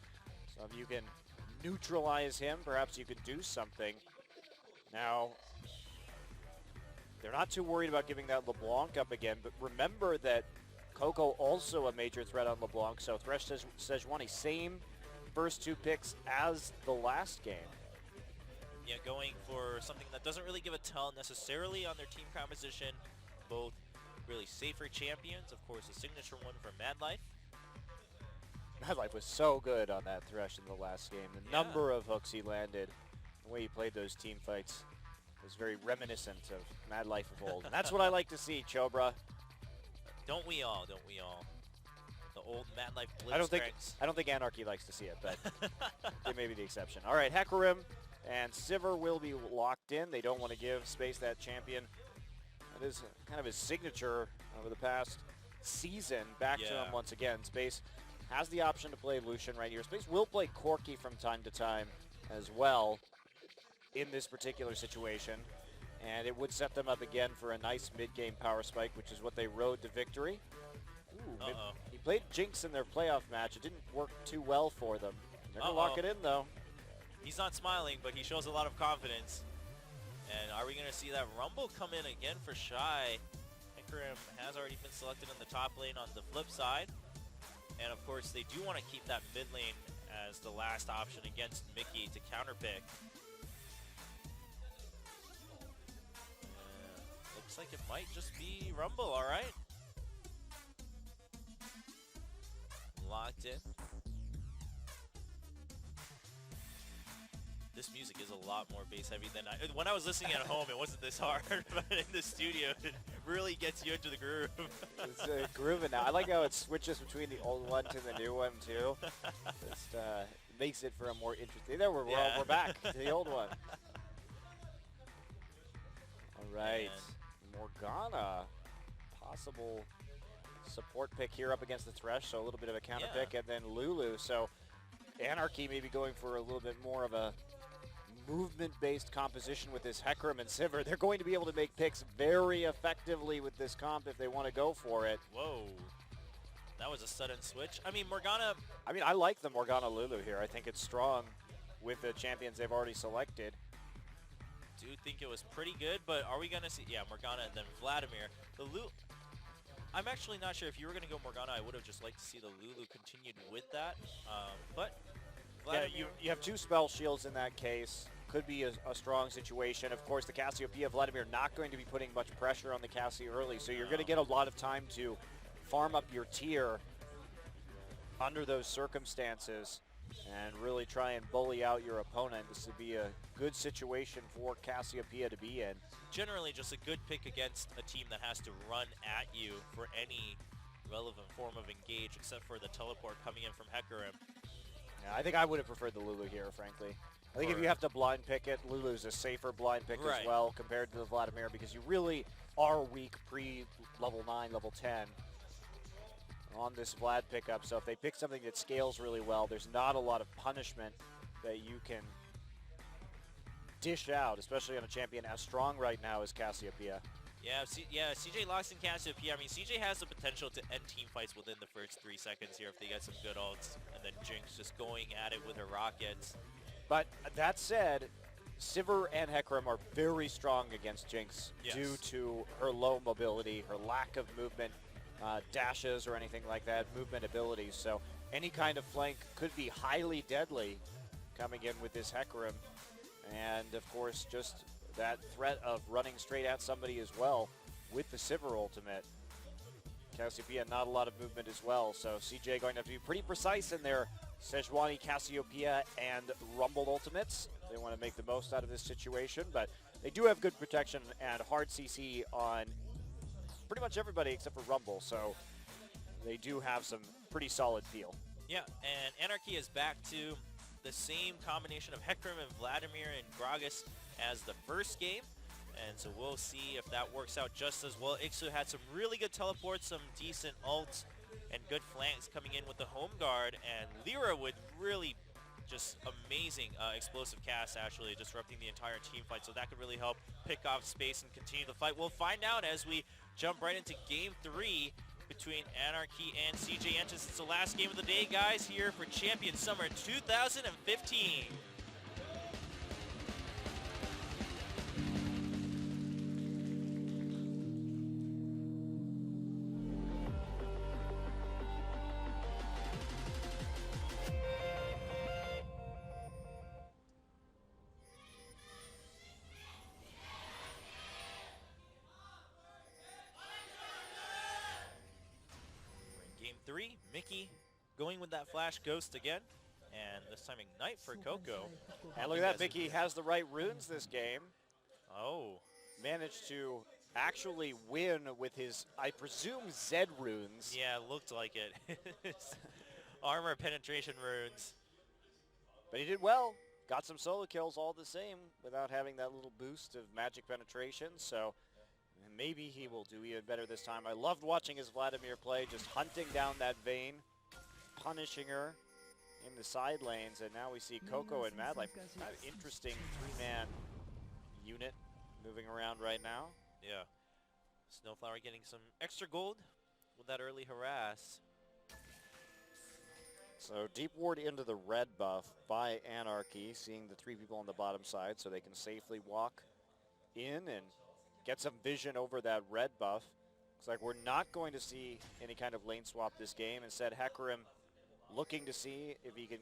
So if you can neutralize him, perhaps you could do something. Now, they're not too worried about giving that LeBlanc up again, but remember that Coco also a major threat on LeBlanc, so Thresh Sejuani, same first 2 picks as the last game. Yeah, going for something that doesn't really give a tell necessarily on their team composition. Both really safer champions. Of course, a signature one for Madlife. Madlife was so good on that Thresh in the last game. The number of hooks he landed, the way he played those team fights was very reminiscent of Madlife of old. And that's what I like to see, Chobra. Don't we all? Don't we all? The old Madlife blitzcranks. I don't think Anarchy likes to see it, but they may be the exception. All right, Hecarim and Sivir will be locked in. They don't want to give Space that champion. That is kind of his signature over the past season. Back to him once again. Space has the option to play Lucian right here. Space will play Corki from time to time as well in this particular situation. And it would set them up again for a nice mid-game power spike, which is what they rode to victory. Ooh, he played Jinx in their playoff match. It didn't work too well for them. They're going to lock it in, though. He's not smiling, but he shows a lot of confidence. And are we going to see that Rumble come in again for Shy? Hecarim has already been selected in the top lane on the flip side. And of course, they do want to keep that mid lane as the last option against Mickey to counterpick. Looks like it might just be Rumble, all right. Locked in. This music is a lot more bass heavy than when I was listening at home, it wasn't this hard, but in the studio, it really gets you into the groove. It's grooving now. I like how it switches between the old one to the new one, too. Just makes it for a more interesting... There, we're back to the old one. All right. Morgana, possible support pick here up against the Thresh, so a little bit of a counter pick, and then Lulu. So Anarchy maybe going for a little bit more of a movement-based composition with this Hecarim and Sivir. They're going to be able to make picks very effectively with this comp if they want to go for it. Whoa. That was a sudden switch. I mean, Morgana... I mean, I like the Morgana Lulu here. I think it's strong with the champions they've already selected. Do think it was pretty good, but are we going to see... Yeah, Morgana and then Vladimir. The I'm actually not sure. If you were going to go Morgana, I would have just liked to see the Lulu continued with that. But Vladimir, yeah, you have 2 spell shields in that case. Could be a strong situation. Of course, the Cassiopeia Vladimir not going to be putting much pressure on the Cassie early, so you're going to get a lot of time to farm up your tier under those circumstances and really try and bully out your opponent. This would be a good situation for Cassiopeia to be in. Generally just a good pick against a team that has to run at you for any relevant form of engage, except for the teleport coming in from Hecarim. Yeah, I think I would have preferred the Lulu here, frankly. I think if you have to blind pick it, Lulu's a safer blind pick as well compared to the Vladimir, because you really are weak pre-level 9, level 10 on this Vlad pickup. So if they pick something that scales really well, there's not a lot of punishment that you can dish out, especially on a champion as strong right now as Cassiopeia. Yeah, CJ locks in Cassiopeia. I mean, CJ has the potential to end team fights within the first 3 seconds here if they get some good ults, and then Jinx just going at it with her rockets. But that said, Sivir and Hecarim are very strong against Jinx due to her low mobility, her lack of movement, dashes or anything like that, movement abilities. So any kind of flank could be highly deadly coming in with this Hecarim. And of course, just that threat of running straight at somebody as well with the Sivir ultimate. Cassiopeia, not a lot of movement as well, so CJ going to have to be pretty precise in their Sejuani, Cassiopeia, and Rumble ultimates. They want to make the most out of this situation, but they do have good protection and hard CC on pretty much everybody except for Rumble, so they do have some pretty solid feel. Yeah, and Anarchy is back to the same combination of Hecarim and Vladimir and Gragas as the first game, and so we'll see if that works out just as well. Ixu had some really good teleports, some decent ults, and good flanks coming in with the home guard, and Lyra with really just amazing explosive cast, actually disrupting the entire team fight, so that could really help pick off space and continue the fight. We'll find out as we jump right into Game 3 between Anarchy and CJ Entus. It's the last game of the day, guys, here for Champion Summer 2015. Game 3, Mickey going with that Flash Ghost again, and this time Ignite for Coco. And look at that, Mickey has the right runes this game. Oh. Managed to actually win with his, I presume, Z runes. Yeah, it looked like it. Armor penetration runes. But he did well. Got some solo kills all the same without having that little boost of magic penetration, so maybe he will do even better this time. I loved watching his Vladimir play, just hunting down that Vayne, punishing her in the side lanes, and now we see Coco and Mad Life. Kind of interesting 3-man unit moving around right now. Yeah. Snowflower getting some extra gold with that early harass. So deep ward into the red buff by Anarchy, seeing the 3 people on the bottom side so they can safely walk in and get some vision over that red buff. Looks like we're not going to see any kind of lane swap this game. Instead, Hecarim looking to see if he can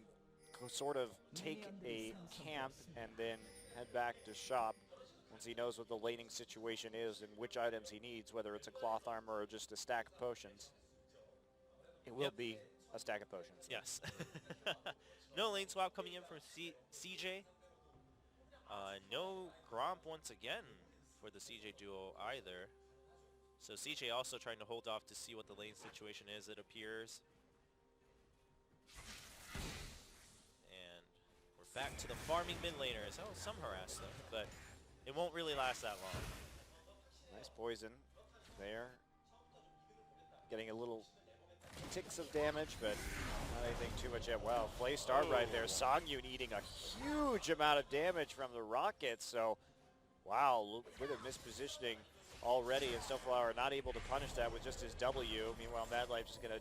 sort of take a camp and then head back to shop once he knows what the laning situation is and which items he needs, whether it's a cloth armor or just a stack of potions. It will be a stack of potions. Yes. No lane swap coming in from CJ. No Gromp once again for the CJ duo either. So CJ also trying to hold off to see what the lane situation is, it appears. And we're back to the farming mid laners. Oh, some harass though, but it won't really last that long. Nice poison there. Getting a little ticks of damage, but not anything too much yet. Wow, play start right there. Songyun eating a huge amount of damage from the rockets, so wow, look at the mispositioning already, and Snowflower not able to punish that with just his W. Meanwhile, Mad Life's just gonna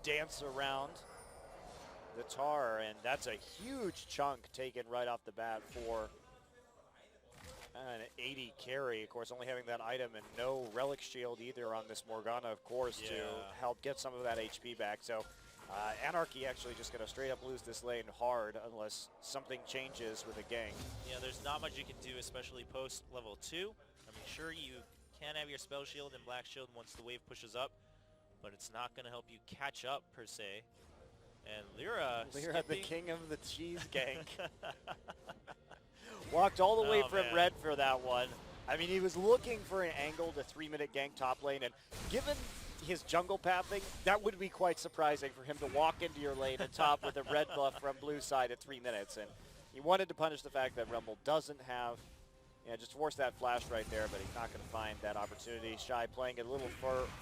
dance around the tar, and that's a huge chunk taken right off the bat for an 80 carry. Of course, only having that item and no relic shield either on this Morgana, of course, to help get some of that HP back. So Anarchy actually just going to straight up lose this lane hard unless something changes with a gank. Yeah, there's not much you can do, especially post level 2. I mean, sure, you can have your spell shield and black shield once the wave pushes up, but it's not going to help you catch up per se. And Lyra, the king of the cheese gank. Walked all the way from red for that one. I mean, he was looking for an angle to 3-minute gank top lane, and given his jungle pathing, that would be quite surprising for him to walk into your lane and top with a red buff from blue side at 3 minutes. And he wanted to punish the fact that Rumble doesn't have, just force that flash right there, but he's not going to find that opportunity. Shy playing it a little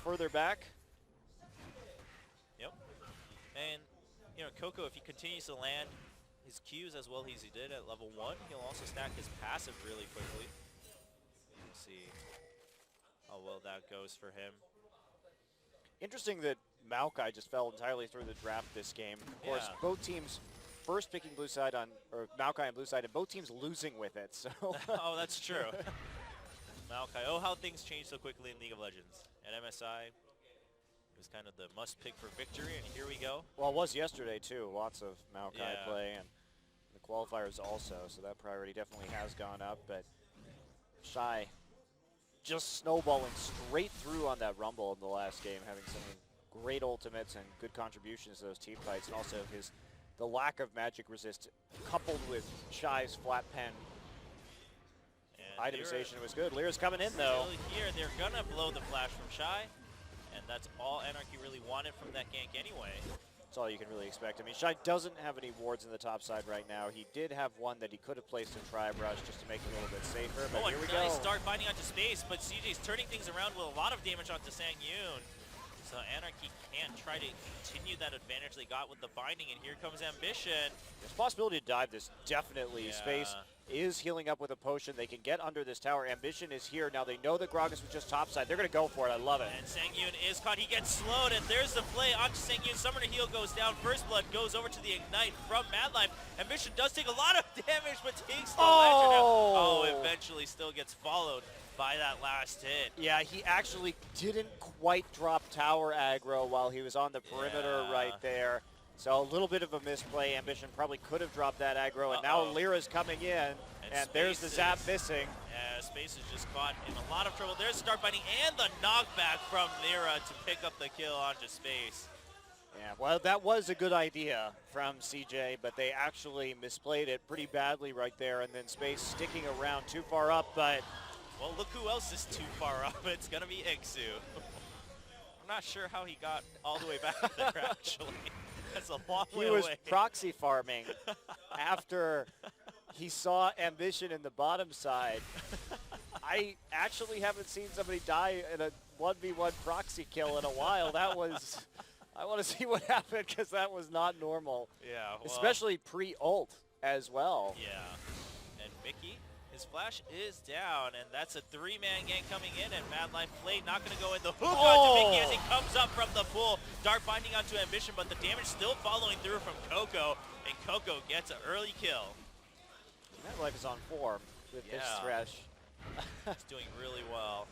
further back. Yep. And, Coco, if he continues to land his Qs as well as he did at level 1, he'll also stack his passive really quickly. Let's see how well that goes for him. Interesting that Maokai just fell entirely through the draft this game. Of course, both teams first picking blue side or Maokai on blue side, and both teams losing with it. So. Oh, that's true. Maokai. Oh, how things change so quickly in League of Legends. At MSI, it was kind of the must pick for victory, and here we go. Well, it was yesterday too. Lots of Maokai play, and the qualifiers also. So that priority definitely has gone up. But Shy just snowballing straight through on that Rumble in the last game, having some great ultimates and good contributions to those team fights, and also the lack of magic resist coupled with Shy's flat pen itemization was good. Lyra's coming in though. Here, they're gonna blow the flash from Shy, and that's all Anarchy really wanted from that gank anyway. That's all you can really expect. I mean, Shy doesn't have any wards in the top side right now. He did have one that he could have placed in Tri-Brush just to make it a little bit safer, but here we go. Nice start finding onto space, but CJ's turning things around with a lot of damage onto SiêuKINH. So Anarchy can't try to continue that advantage they got with the binding, and here comes Ambition. There's a possibility to dive this, definitely. Space is healing up with a potion. They can get under this tower. Ambition is here. Now they know that Gragas was just topside. They're going to go for it. I love it. And SiêuKINH is caught. He gets slowed, and there's the play onto SiêuKINH. Summoner Heal goes down. First Blood goes over to the Ignite from Madlife. Ambition does take a lot of damage, but takes the legend out. Oh, eventually still gets followed by that last hit. Yeah, he actually didn't quite drop tower aggro while he was on the perimeter right there. So a little bit of a misplay. Ambition probably could have dropped that aggro, and now Lyra's coming in, and there's the zap missing. Yeah, Space is just caught in a lot of trouble. There's Start Binding and the knockback from Lyra to pick up the kill onto Space. Yeah, well, that was a good idea from CJ, but they actually misplayed it pretty badly right there, and then Space sticking around too far up, but... Well, look who else is too far up. It's going to be Ixu. I'm not sure how he got all the way back there, actually. That's a long way away. He was proxy farming after he saw Ambition in the bottom side. I actually haven't seen somebody die in a 1v1 proxy kill in a while. That was... I want to see what happened, because that was not normal. Yeah, well, especially pre-ult as well. Yeah. And Mickey, his flash is down, and that's a 3-man gang coming in, and Madlife Blade not going to go in. The hook onto Mickey as he comes up from the pool. Dark binding onto Ambition, but the damage still following through from Coco, and Coco gets an early kill. Madlife is on form with this Thresh. He's doing really well.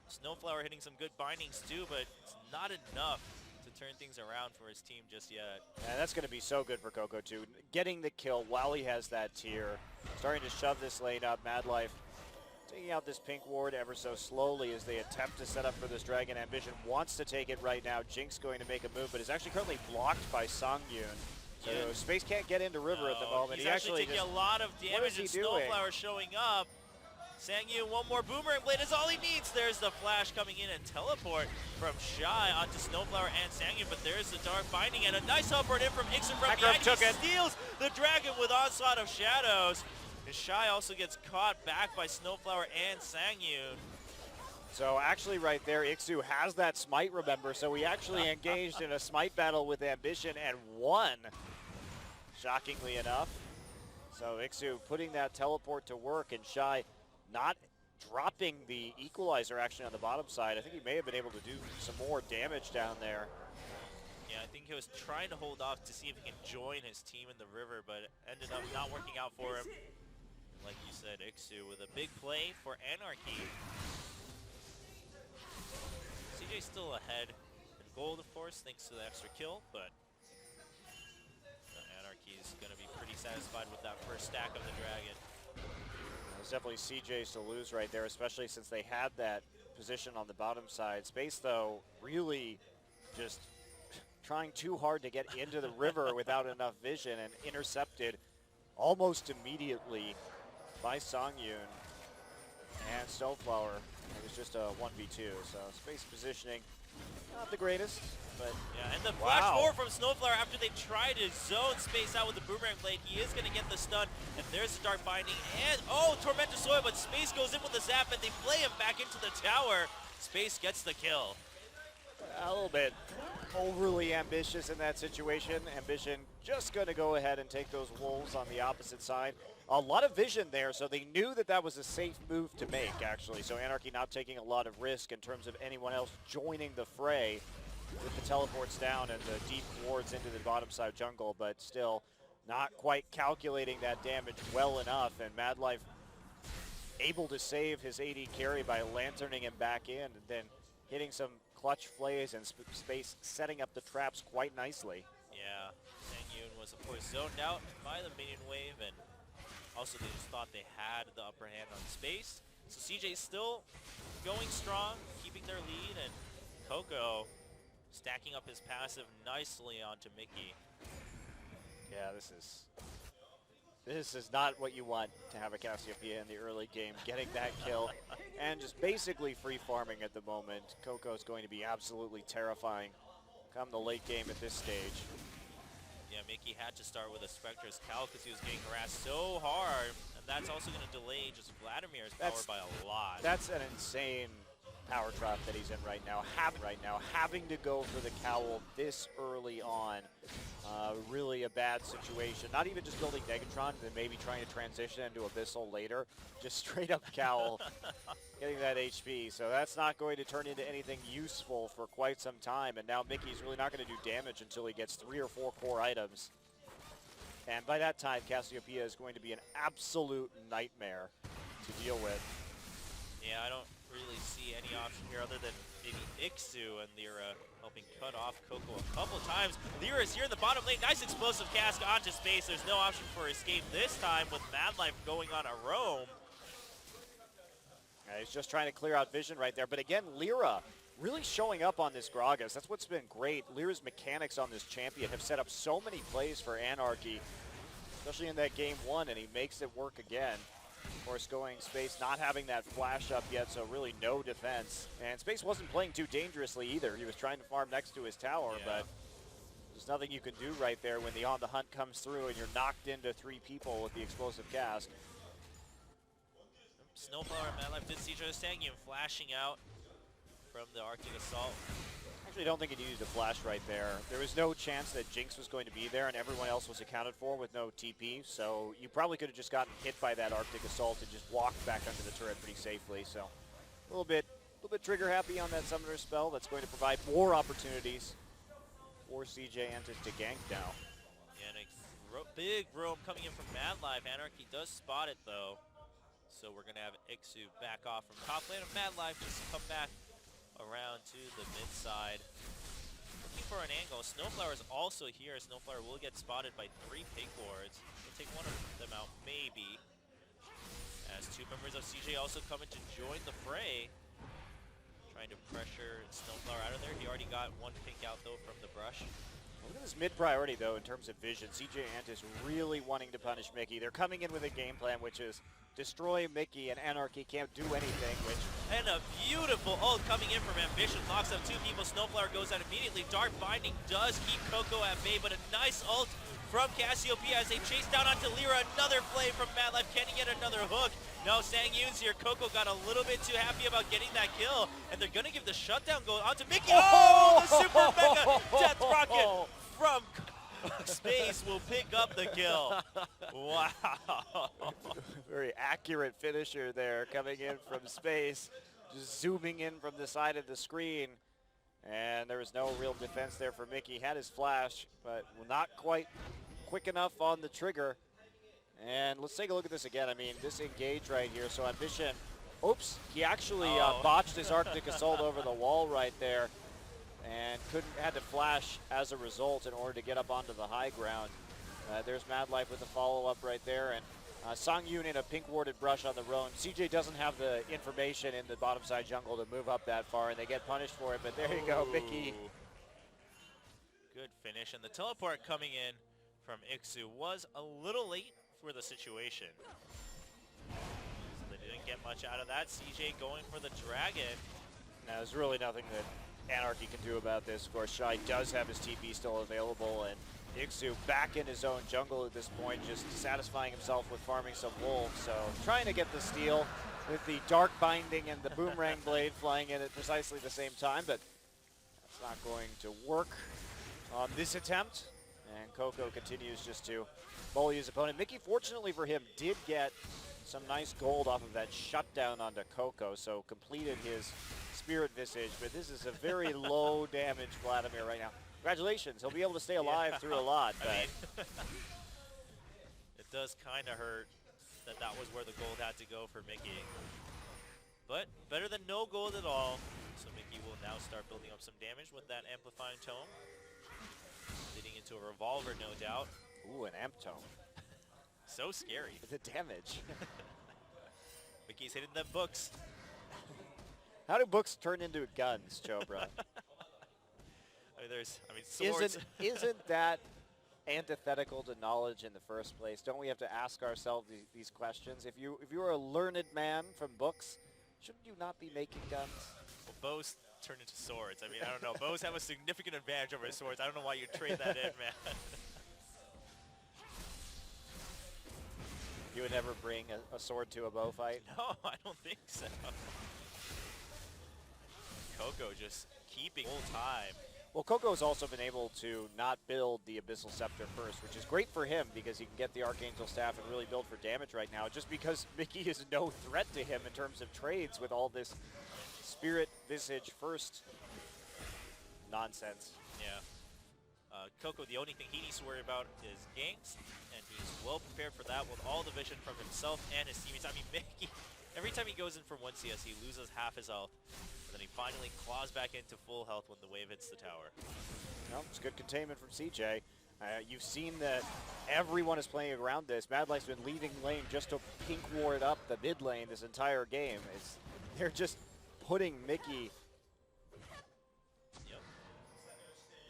Snowflower hitting some good bindings too, but it's not enough to turn things around for his team just yet. And that's going to be so good for Coco too. Getting the kill while he has that tier. Starting to shove this lane up. Madlife taking out this pink ward ever so slowly as they attempt to set up for this dragon. Ambition wants to take it right now. Jinx going to make a move, but is actually currently blocked by SiêuKINH. So Space can't get into River at the moment. He's actually taking a lot of damage, and Snowflower showing up. SiêuKINH, one more Boomerang Blade is all he needs. There's the flash coming in and teleport from Shy onto Snowflower and SiêuKINH, but there's the Dark Binding and a nice teleport in from Ixu from behind. He steals the dragon with Onslaught of Shadows. And Shy also gets caught back by Snowflower and SiêuKINH. So actually right there, Ixu has that smite, remember, so we actually engaged in a smite battle with Ambition and won, shockingly enough. So Ixu putting that teleport to work, and Shy not dropping the equalizer action on the bottom side. I think he may have been able to do some more damage down there. Yeah, I think he was trying to hold off to see if he can join his team in the river, but it ended up not working out for him. Like you said, Ixu with a big play for Anarchy. CJ's still ahead in gold, of course, thanks to the extra kill, but Anarchy is going to be pretty satisfied with that first stack of the dragon. It's definitely CJ's to lose right there, especially since they had that position on the bottom side. Space, though, really just trying too hard to get into the river without enough vision and intercepted almost immediately by Songyun and Snowflower. It was just a 1v2, so Space positioning not the greatest, but yeah, and the flash forward from Snowflower after they try to zone Space out with the boomerang blade. He is going to get the stun, and there's the dark binding, and Tormentor Soil, but Space goes in with the zap, and they play him back into the tower. Space gets the kill. A little bit overly ambitious in that situation. Ambition just going to go ahead and take those wolves on the opposite side. A lot of vision there, so they knew that that was a safe move to make, actually. So Anarchy not taking a lot of risk in terms of anyone else joining the fray with the teleports down and the deep wards into the bottom side jungle, but still not quite calculating that damage well enough, and Madlife able to save his AD carry by lanterning him back in and then hitting some clutch plays and Space setting up the traps quite nicely. Yeah, Songyun was of course zoned out by the minion wave, and also they just thought they had the upper hand on Space. So CJ's still going strong, keeping their lead, and Coco stacking up his passive nicely onto Mickey. Yeah, this is not what you want to have a Cassiopeia in the early game, getting that kill and just basically free farming at the moment. Coco's going to be absolutely terrifying come the late game at this stage. Yeah, Mickey had to start with a Spectre's Cowl because he was getting harassed so hard, and that's also going to delay just Vladimir's power by a lot. That's an insane power trap that he's in right now. Having to go for the Cowl this early on, really a bad situation. Not even just building Negatron and then maybe trying to transition into Abyssal later. Just straight up Cowl, getting that HP. So that's not going to turn into anything useful for quite some time. And now Mickey's really not going to do damage until he gets 3 or 4 core items. And by that time, Cassiopeia is going to be an absolute nightmare to deal with. Yeah, I don't really see any option here other than maybe Ixu and Lyra helping cut off Coco a couple times. Lyra is here in the bottom lane. Nice explosive cast onto Space. There's no option for escape this time with Madlife going on a roam. Yeah, he's just trying to clear out vision right there. But again, Lyra really showing up on this Gragas. That's what's been great. Lyra's mechanics on this champion have set up so many plays for Anarchy, especially in that game 1, and he makes it work again. Of course, going Space, not having that flash up yet, so really no defense. And Space wasn't playing too dangerously either. He was trying to farm next to his tower, but there's nothing you can do right there when the On the Hunt comes through and you're knocked into 3 people with the explosive cast. Snowflower and Madlife did see each other Songyun flashing out from the Arctic Assault. I don't think he needed to flash right there. There was no chance that Jinx was going to be there, and everyone else was accounted for with no TP, so you probably could have just gotten hit by that Arctic Assault and just walked back under the turret pretty safely. So a little bit trigger happy on that Summoner spell. That's going to provide more opportunities for CJ and to gank now. Yeah, and a big roam coming in from Madlife. Anarchy does spot it though, so we're gonna have Ixu back off from top lane, and Madlife just come back around to the mid side. Looking for an angle. Snowflower is also here. Snowflower will get spotted by 3 pig wards. He'll take one of them out, maybe. As 2 members of CJ also coming to join the fray. Trying to pressure Snowflower out of there. He already got 1 pink out though from the brush. Look at this mid priority though in terms of vision. CJ Ant is really wanting to punish Mickey. They're coming in with a game plan which is destroy Mickey, and Anarchy can't do anything, which... And a beautiful ult coming in from Ambition. Locks up 2 people. Snowflower goes out immediately. Dark Binding does keep Coco at bay, but a nice ult from Cassiopeia as they chase down onto Lyra. Another play from Madlife. Can he get another hook? No, Songyun's here. Coco got a little bit too happy about getting that kill, and they're going to give the shutdown go onto Mickey. Oh, the super mega death rocket from Space will pick up the kill. Wow. Very accurate finisher there coming in from Space. Just zooming in from the side of the screen. And there was no real defense there for Mickey. Had his flash, but not quite quick enough on the trigger. And let's take a look at this again. I mean, this engage right here. So Ambition, oops, he actually Oh. botched his Arctic Assault over the wall right there, and had to flash as a result in order to get up onto the high ground. There's Mad Life with the follow-up right there, and Sang-yoon in a pink warded brush on the Roan. CJ doesn't have the information in the bottom side jungle to move up that far, and they get punished for it, but there you go, Mickey. Good finish, and the teleport coming in from Ixu was a little late for the situation. So they didn't get much out of that. CJ going for the dragon. Now, there's really nothing that Anarchy can do about this. Of course, Shy does have his TP still available, and Ixu back in his own jungle at this point, just satisfying himself with farming some wolves. So trying to get the steal with the dark binding and the boomerang blade flying in at precisely the same time, but that's not going to work on this attempt. And Coco continues just to bully his opponent. Mickey, fortunately for him, did get some nice gold off of that shutdown onto Coco, so completed his Spirit Visage, but this is a very low damage Vladimir right now. Congratulations, he'll be able to stay alive through a lot. But I mean, it does kind of hurt that that was where the gold had to go for Mickey. But better than no gold at all. So Mickey will now start building up some damage with that Amplifying Tome. Leading into a Revolver, no doubt. ooh, an Amp Tome. So scary. The damage. Mickey's hitting them books. How do books turn into guns, Chobra? I mean, swords. Isn't that antithetical to knowledge in the first place? Don't we have to ask ourselves these questions? If you were a learned man from books, shouldn't you not be making guns? Well, bows turn into swords. I mean, I don't know. Bows have a significant advantage over swords. I don't know why you trade that in, man. You would never bring a sword to a bow fight? No, I don't think so. Coco just keeping full time. Well, Coco's also been able to not build the Abyssal Scepter first, which is great for him because he can get the Archangel Staff and really build for damage right now, just because Mickey is no threat to him in terms of trades with all this Spirit Visage first nonsense. Yeah. Coco, the only thing he needs to worry about is ganks, and he's well prepared for that with all the vision from himself and his teammates. I mean, Mickey, every time he goes in from 1 CS, he loses half his health, and then he finally claws back into full health when the wave hits the tower. Well, it's good containment from CJ. You've seen that everyone is playing around this. Mad Life's been leaving lane just to pink ward up the mid lane this entire game. They're just putting Mickey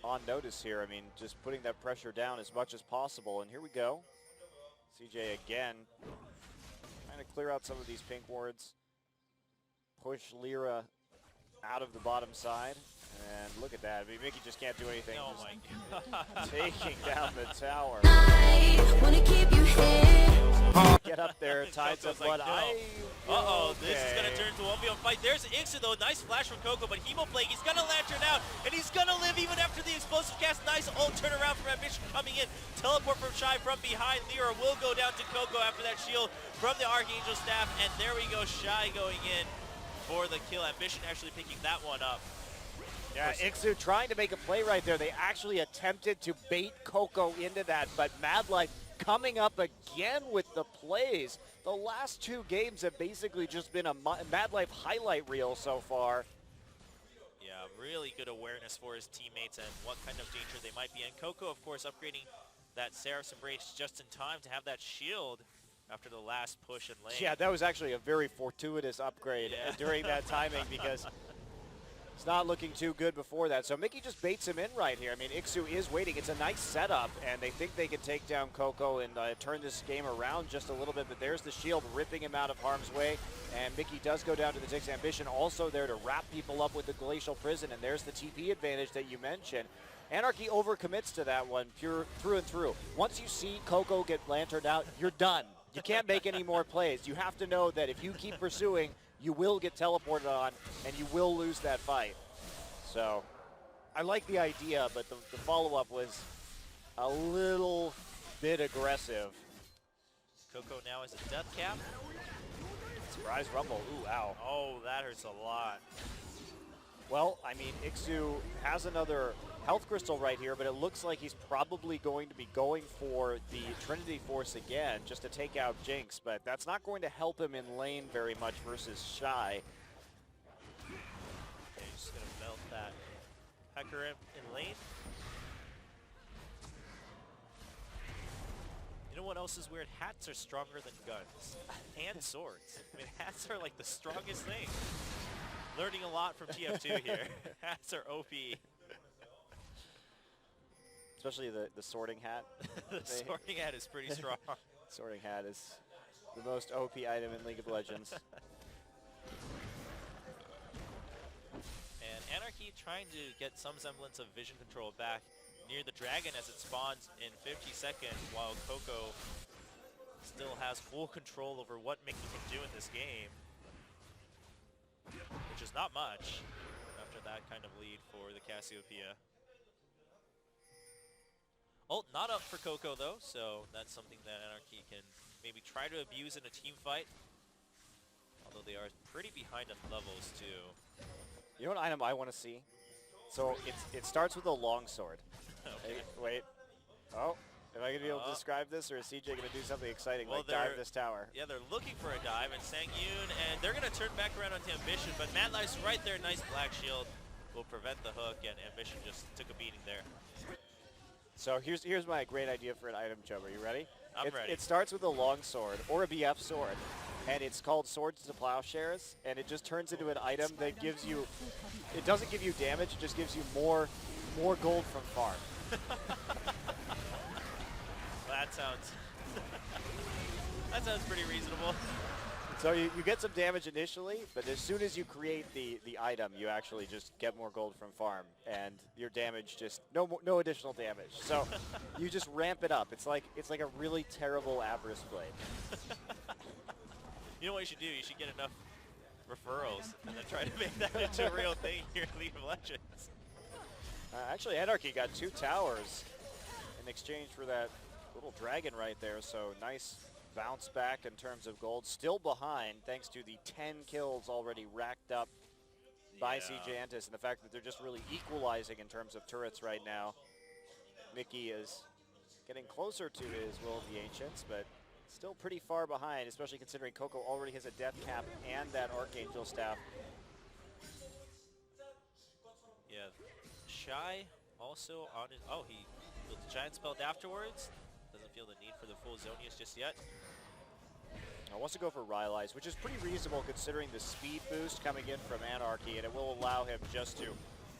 on notice here. I mean, just putting that pressure down as much as possible. And here we go. CJ again trying to clear out some of these pink wards. Push Lyra out of the bottom side. And look at that. I mean, Mickey just can't do anything. Oh my god. Taking down the tower. I wanna keep you here. Get up there, tides of blood. Like, no. Uh-oh, this is going to turn into a 1v1 fight. There's Ixu though, nice flash from Coco, but Hemo playing, he's going to lantern out, and he's going to live even after the explosive cast. Nice ult turnaround from Ambition coming in. Teleport from Shy from behind. Lyra will go down to Coco after that shield from the Archangel Staff, and there we go, Shy going in for the kill. Ambition actually picking that one up. Yeah, Ixu trying to make a play right there. They actually attempted to bait Coco into that, but Mad Life coming up again with the plays. The last two games have basically just been a Mad Life highlight reel so far. Yeah, really good awareness for his teammates and what kind of danger they might be in. Coco, of course, upgrading that Seraph's Embrace just in time to have that shield after the last push in lane. Yeah, that was actually a very fortuitous upgrade during that timing because it's not looking too good before that. So Mickey just baits him in right here. I mean, Ixu is waiting. It's a nice setup, and they think they can take down Coco and turn this game around just a little bit. But there's the shield ripping him out of harm's way, and Mickey does go down to the Tix. Ambition also there to wrap people up with the Glacial Prison, and there's the TP advantage that you mentioned. Anarchy overcommits to that one through and through. Once you see Coco get lanterned out, you're done. You can't make any more plays. You have to know that if you keep pursuing, you will get teleported on, and you will lose that fight. So, I like the idea, but the follow-up was a little bit aggressive. Coco now is a death cap. Surprise rumble. Ooh, ow. Oh, that hurts a lot. Well, I mean, SIEU has another health crystal right here, but it looks like he's probably going to be going for the Trinity Force again just to take out Jinx, but that's not going to help him in lane very much versus Shy. Okay, just gonna melt that Hecarim in lane. You know what else is weird? Hats are stronger than guns and swords. I mean, hats are like the strongest thing. Learning a lot from TF2 here. Hats are OP. Especially the sorting hat. The sorting hat is pretty strong. Sorting hat is the most OP item in League of Legends. And Anarchy trying to get some semblance of vision control back near the dragon as it spawns in 50 seconds, while Coco still has full control over what Mickey can do in this game, which is not much after that kind of lead for the Cassiopeia. Ult not up for Coco though, so that's something that Anarchy can maybe try to abuse in a team fight. Although they are pretty behind on levels too. You know what item I want to see? So it starts with a longsword. Okay. Hey, wait. Oh, am I going to be able to describe this, or is CJ going to do something exciting Well, like dive this tower? Yeah, they're looking for a dive, and SangYun, and they're going to turn back around onto Ambition, but Mad Life's right there, nice black shield, will prevent the hook, and Ambition just took a beating there. So here's my great idea for an item, Joe. Are you ready? I'm ready. It starts with a long sword or a BF sword, and it's called Swords to Plowshares, and it just turns into an item that gives you, it doesn't give you damage, it just gives you more gold from farm. That sounds that sounds pretty reasonable. So you get some damage initially, but as soon as you create the item, you actually just get more gold from farm, and your damage just no additional damage. So you just ramp it up. It's like a really terrible Avarice Blade. You know what you should do? You should get enough referrals and then try to make that into a real thing here in League of Legends. Actually, Anarchy got 2 towers in exchange for that little dragon right there, so nice bounce back in terms of gold. Still behind thanks to the 10 kills already racked up by CJ Antis and the fact that they're just really equalizing in terms of turrets right now. Mickey is getting closer to his Will of the Ancients, but still pretty far behind, especially considering Coco already has a death cap and that Archangel staff. Yeah, Shy also on his, oh, he built the Giant Spell afterwards. Doesn't feel the need for the full Zonius just yet. Wants to go for Rylai's, which is pretty reasonable considering the speed boost coming in from Anarchy, and it will allow him just to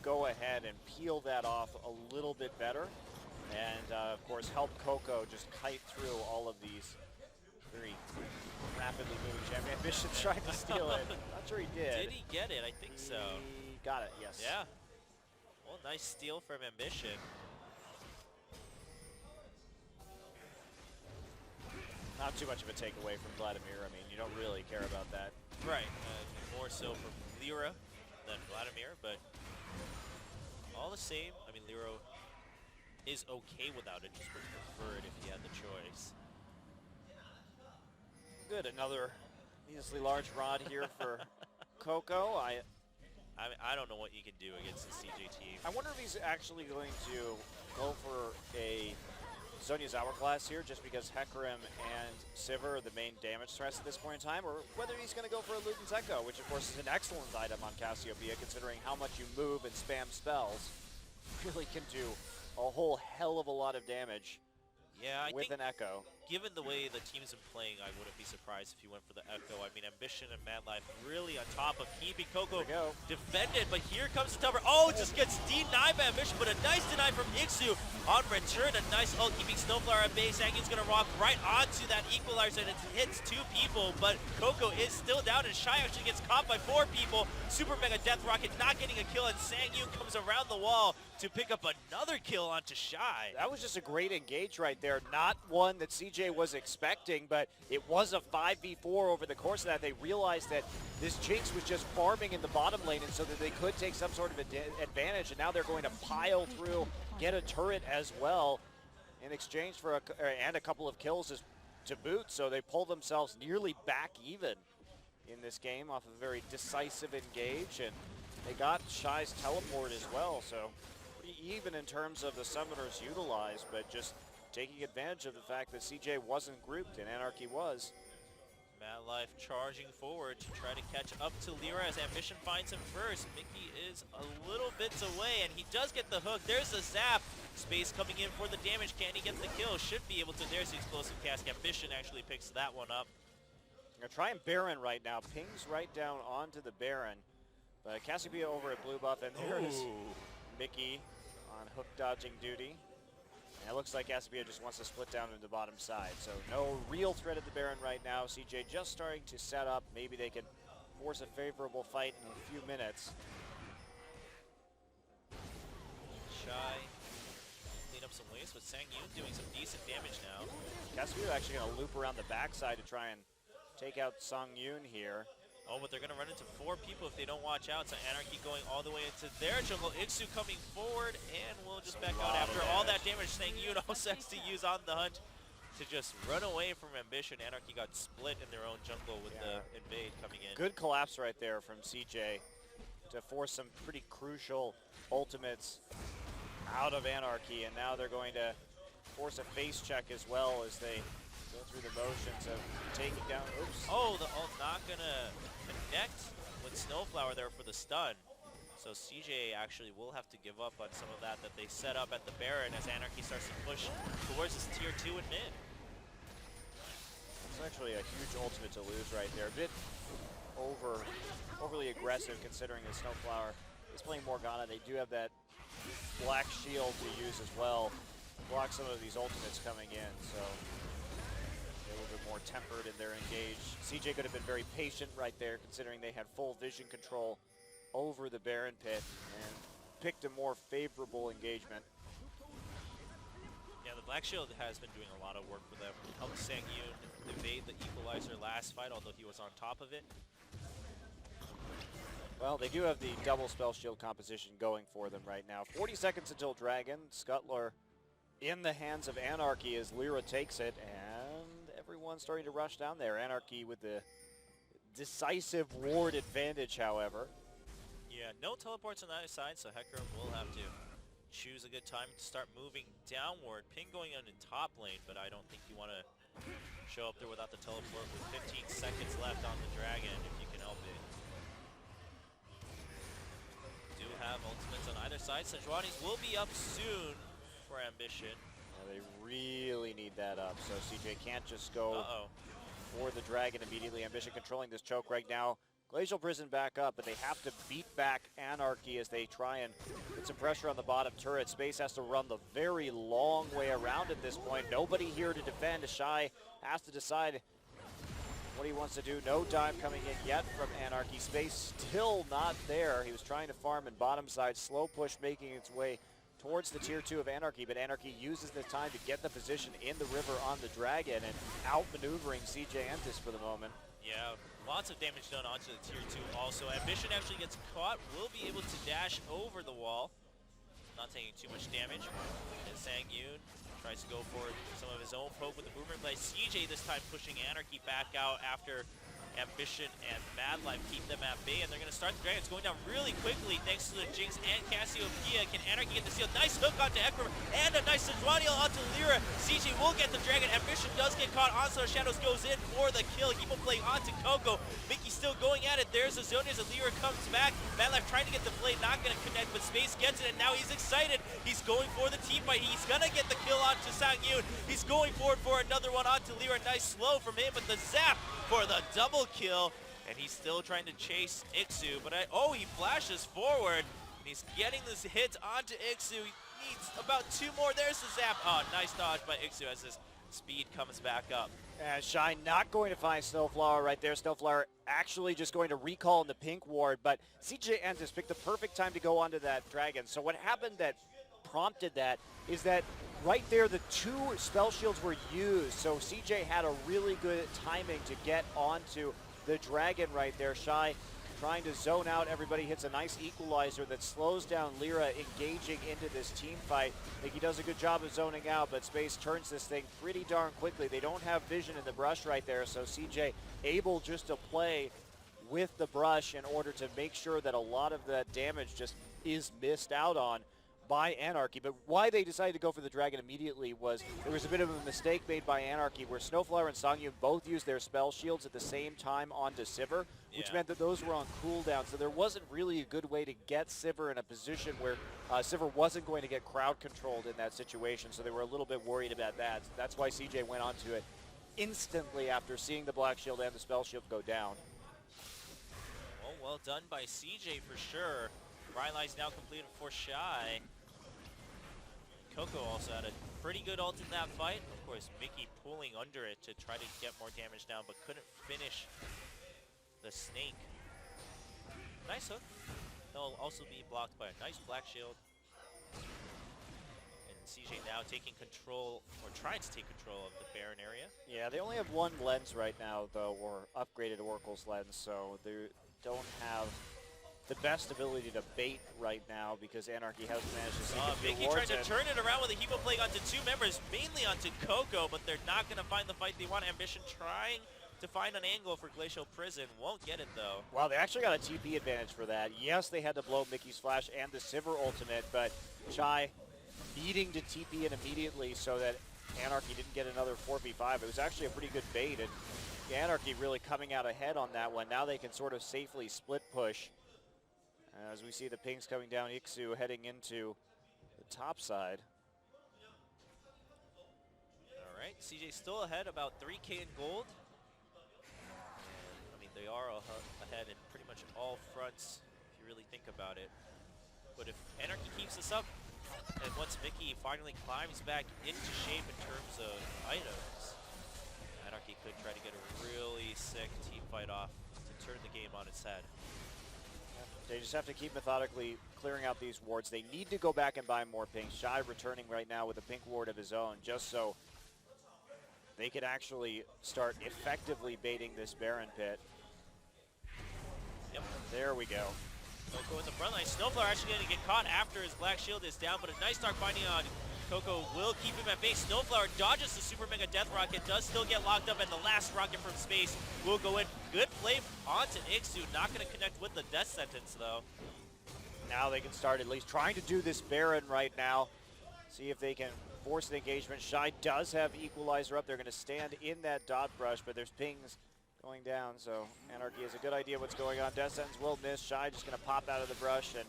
go ahead and peel that off a little bit better. And of course help Coco just kite through all of these very rapidly moving champion. Ambition trying to steal it. Not sure he did. Did he get it? I think so. He got it, yes. Yeah. Well, nice steal from Ambition. Not too much of a takeaway from Vladimir. I mean, you don't really care about that. Right. More so from Lyra than Vladimir, but all the same, I mean, Lyra is okay without it, just would prefer it if he had the choice. Good, another needlessly large rod here for Coco. I don't know what you can do against the CJ team. I wonder if he's actually going to go for a Zhonya's Hourglass here, just because Hecarim and Sivir are the main damage threats at this point in time, or whether he's going to go for a Luden's Echo, which of course is an excellent item on Cassiopeia, considering how much you move and spam spells. Really can do a whole hell of a lot of damage with an Echo. Given the way the team's been playing, I wouldn't be surprised if he went for the Echo. I mean, Ambition and Mad Life really on top of keeping Coco defended, but here comes the tower. Oh, just gets denied by Ambition, but a nice deny from SIEU. On return, a nice ult keeping Snowflower at base. SangYun's gonna rock right onto that equalizer, and it hits 2 people, but Coco is still down, and Shy actually gets caught by 4 people. Super Mega Death Rocket not getting a kill, and SangYun comes around the wall to pick up another kill onto Shy. That was just a great engage right there. Not one that CJ was expecting, but it was a 5v4 over the course of that. They realized that this Jinx was just farming in the bottom lane, and so that they could take some sort of advantage, and now they're going to pile through, get a turret as well in exchange for a couple of kills to boot, so they pull themselves nearly back even. in this game off of a very decisive engage, and they got Shy's teleport as well, so pretty even in terms of the summoners utilized, but just taking advantage of the fact that CJ wasn't grouped and Anarchy was. Madlife charging forward to try to catch up to Lyra as Ambition finds him first. Mickey is a little bits away, and he does get the hook. There's a zap. Space coming in for the damage. Can he get the kill? Should be able to. There's the explosive cast. Ambition actually picks that one up. Gonna try and Baron right now. Pings right down onto the Baron. But Cassiopeia over at blue buff, and there's Mickey on hook dodging duty. And it looks like Cassiopeia just wants to split down into the bottom side. So no real threat at the Baron right now. CJ just starting to set up. Maybe they can force a favorable fight in a few minutes. Shy clean up some waste, but SiÄU doing some decent damage now. Cassiopeia actually going to loop around the backside to try and take out SiÄU here. Oh, but they're going to run into 4 people if they don't watch out. So Anarchy going all the way into their jungle. Iksu coming forward, and we'll just back out after all that damage. SiÄU also has to use on the hunt to just run away from Ambition. Anarchy got split in their own jungle with the invade coming in. Good collapse right there from CJ to force some pretty crucial ultimates out of Anarchy, and now they're going to force a face check as well as they go through the motions of taking down. Oops. Oh, the ult not gonna connect with Snowflower there for the stun. So CJ actually will have to give up on some of that they set up at the Baron as Anarchy starts to push towards this tier 2 and mid. It's actually a huge ultimate to lose right there. A bit overly aggressive considering that Snowflower is playing Morgana. They do have that black shield to use as well. Block some of these ultimates coming in, so a little bit more tempered in their engage. CJ could have been very patient right there considering they had full vision control over the Baron pit and picked a more favorable engagement. Yeah, the Black Shield has been doing a lot of work for them. Helped SiÄU evade the Equalizer last fight, although he was on top of it. Well, they do have the double spell shield composition going for them right now. 40 seconds until Dragon. Scuttler in the hands of Anarchy as Lyra takes it, and everyone's starting to rush down there. Anarchy with the decisive ward advantage, however. Yeah, no teleports on either side, so Hecker will have to choose a good time to start moving downward. Ping going on in top lane, but I don't think you want to show up there without the teleport with 15 seconds left on the Dragon if you can help it. Do have ultimates on either side. Sejuani's will be up soon for Ambition. Yeah, they really need that up, so CJ can't just go for the Dragon immediately. Ambition controlling this choke right now. Glacial Prison back up, but they have to beat back Anarchy as they try and put some pressure on the bottom turret. Space has to run the very long way around at this point. Nobody here to defend. Shy has to decide what he wants to do. No dive coming in yet from Anarchy. Space still not there. He was trying to farm in bottom side. Slow push making its way towards the tier 2 of Anarchy, but Anarchy uses the time to get the position in the river on the Dragon and outmaneuvering CJ Entis for the moment. Yeah, lots of damage done onto the tier 2 also. Ambition actually gets caught, will be able to dash over the wall. Not taking too much damage. And SiÄU tries to go for some of his own poke with the boomerang play. CJ this time pushing Anarchy back out after Ambition and Madlife keep them at bay, and they're going to start the Dragon. It's going down really quickly thanks to the Jinx and Cassiopeia. Can Anarchy get the seal? Nice hook onto Ekram and a nice Sejuani onto Lyra. CJ will get the Dragon. Ambition does get caught. Onslaught of Shadows goes in for the kill. Evil play onto Coco. Mickey still going at it. There's a zone as Lyra comes back. Madlife trying to get the blade, not going to connect, but Space gets it, and now he's excited. He's going for the team fight. He's going to get the kill onto SiÄU. He's going forward for another one onto Lyra. Nice slow from him, but the zap for the double kill, and he's still trying to chase Iksu, but he flashes forward, and he's getting this hit onto Iksu. He needs about 2 more. There's the zap. Oh, nice dodge by Iksu as his speed comes back up. And Shine not going to find Snowflower right there. Snowflower actually just going to recall in the pink ward, but CJ Entis picked the perfect time to go onto that Dragon. So what happened that prompted that is that right there the 2 spell shields were used, so CJ had a really good timing to get onto the Dragon right there. Shy trying to zone out everybody, hits a nice equalizer that slows down Lyra engaging into this team fight. I think he does a good job of zoning out, but Space turns this thing pretty darn quickly. They don't have vision in the brush right there, so CJ able just to play with the brush in order to make sure that a lot of that damage just is missed out on by Anarchy. But why they decided to go for the Dragon immediately was there was a bit of a mistake made by Anarchy where Snowflower and Songyun both used their spell shields at the same time onto Sivir, which meant that those were on cooldown. So there wasn't really a good way to get Sivir in a position where Sivir wasn't going to get crowd controlled in that situation. So they were a little bit worried about that. That's why CJ went onto it instantly after seeing the Black Shield and the spell shield go down. Well done by CJ for sure. Rylai's now completed for Shy. Coco also had a pretty good ult in that fight. Of course, Mickey pulling under it to try to get more damage down, but couldn't finish the snake. Nice hook. He'll also be blocked by a nice Black Shield. And CJ now taking control, or trying to take control of the Baron area. Yeah, they only have one lens right now, though, or upgraded Oracle's lens, so they don't have the best ability to bait right now because Anarchy has managed to see Mickey trying to turn it around with a Hebo Plague onto two members, mainly onto Coco, but they're not going to find the fight they want. Ambition trying to find an angle for Glacial Prison. Won't get it, though. Wow, they actually got a TP advantage for that. Yes, they had to blow Mickey's Flash and the Sivir ultimate, but Shy needing to TP in immediately so that Anarchy didn't get another 4v5. It was actually a pretty good bait, and Anarchy really coming out ahead on that one. Now they can sort of safely split push. As we see the pings coming down, Ixu heading into the top side. All right, CJ still ahead, about 3K in gold. I mean, they are ahead in pretty much all fronts, if you really think about it. But if Anarchy keeps this up, and once Mickey finally climbs back into shape in terms of items, Anarchy could try to get a really sick team fight off to turn the game on its head. They just have to keep methodically clearing out these wards. They need to go back and buy more pinks. Shy returning right now with a pink ward of his own, just so they could actually start effectively baiting this Baron pit. Yep. There we go. Coco in the front line. Snowflower actually going to get caught after his Black Shield is down, but a nice Dark Binding on Coco will keep him at base. Snowflower dodges the Super Mega Death Rocket, does still get locked up, and the last rocket from space will go in. Good play onto Ixu, not going to connect with the death sentence, though. Now they can start at least trying to do this Baron right now. See if they can force an engagement. Shy does have Equalizer up. They're going to stand in that dot brush, but there's pings going down, so Anarchy has a good idea what's going on. Death Sentence will miss. Shy just going to pop out of the brush and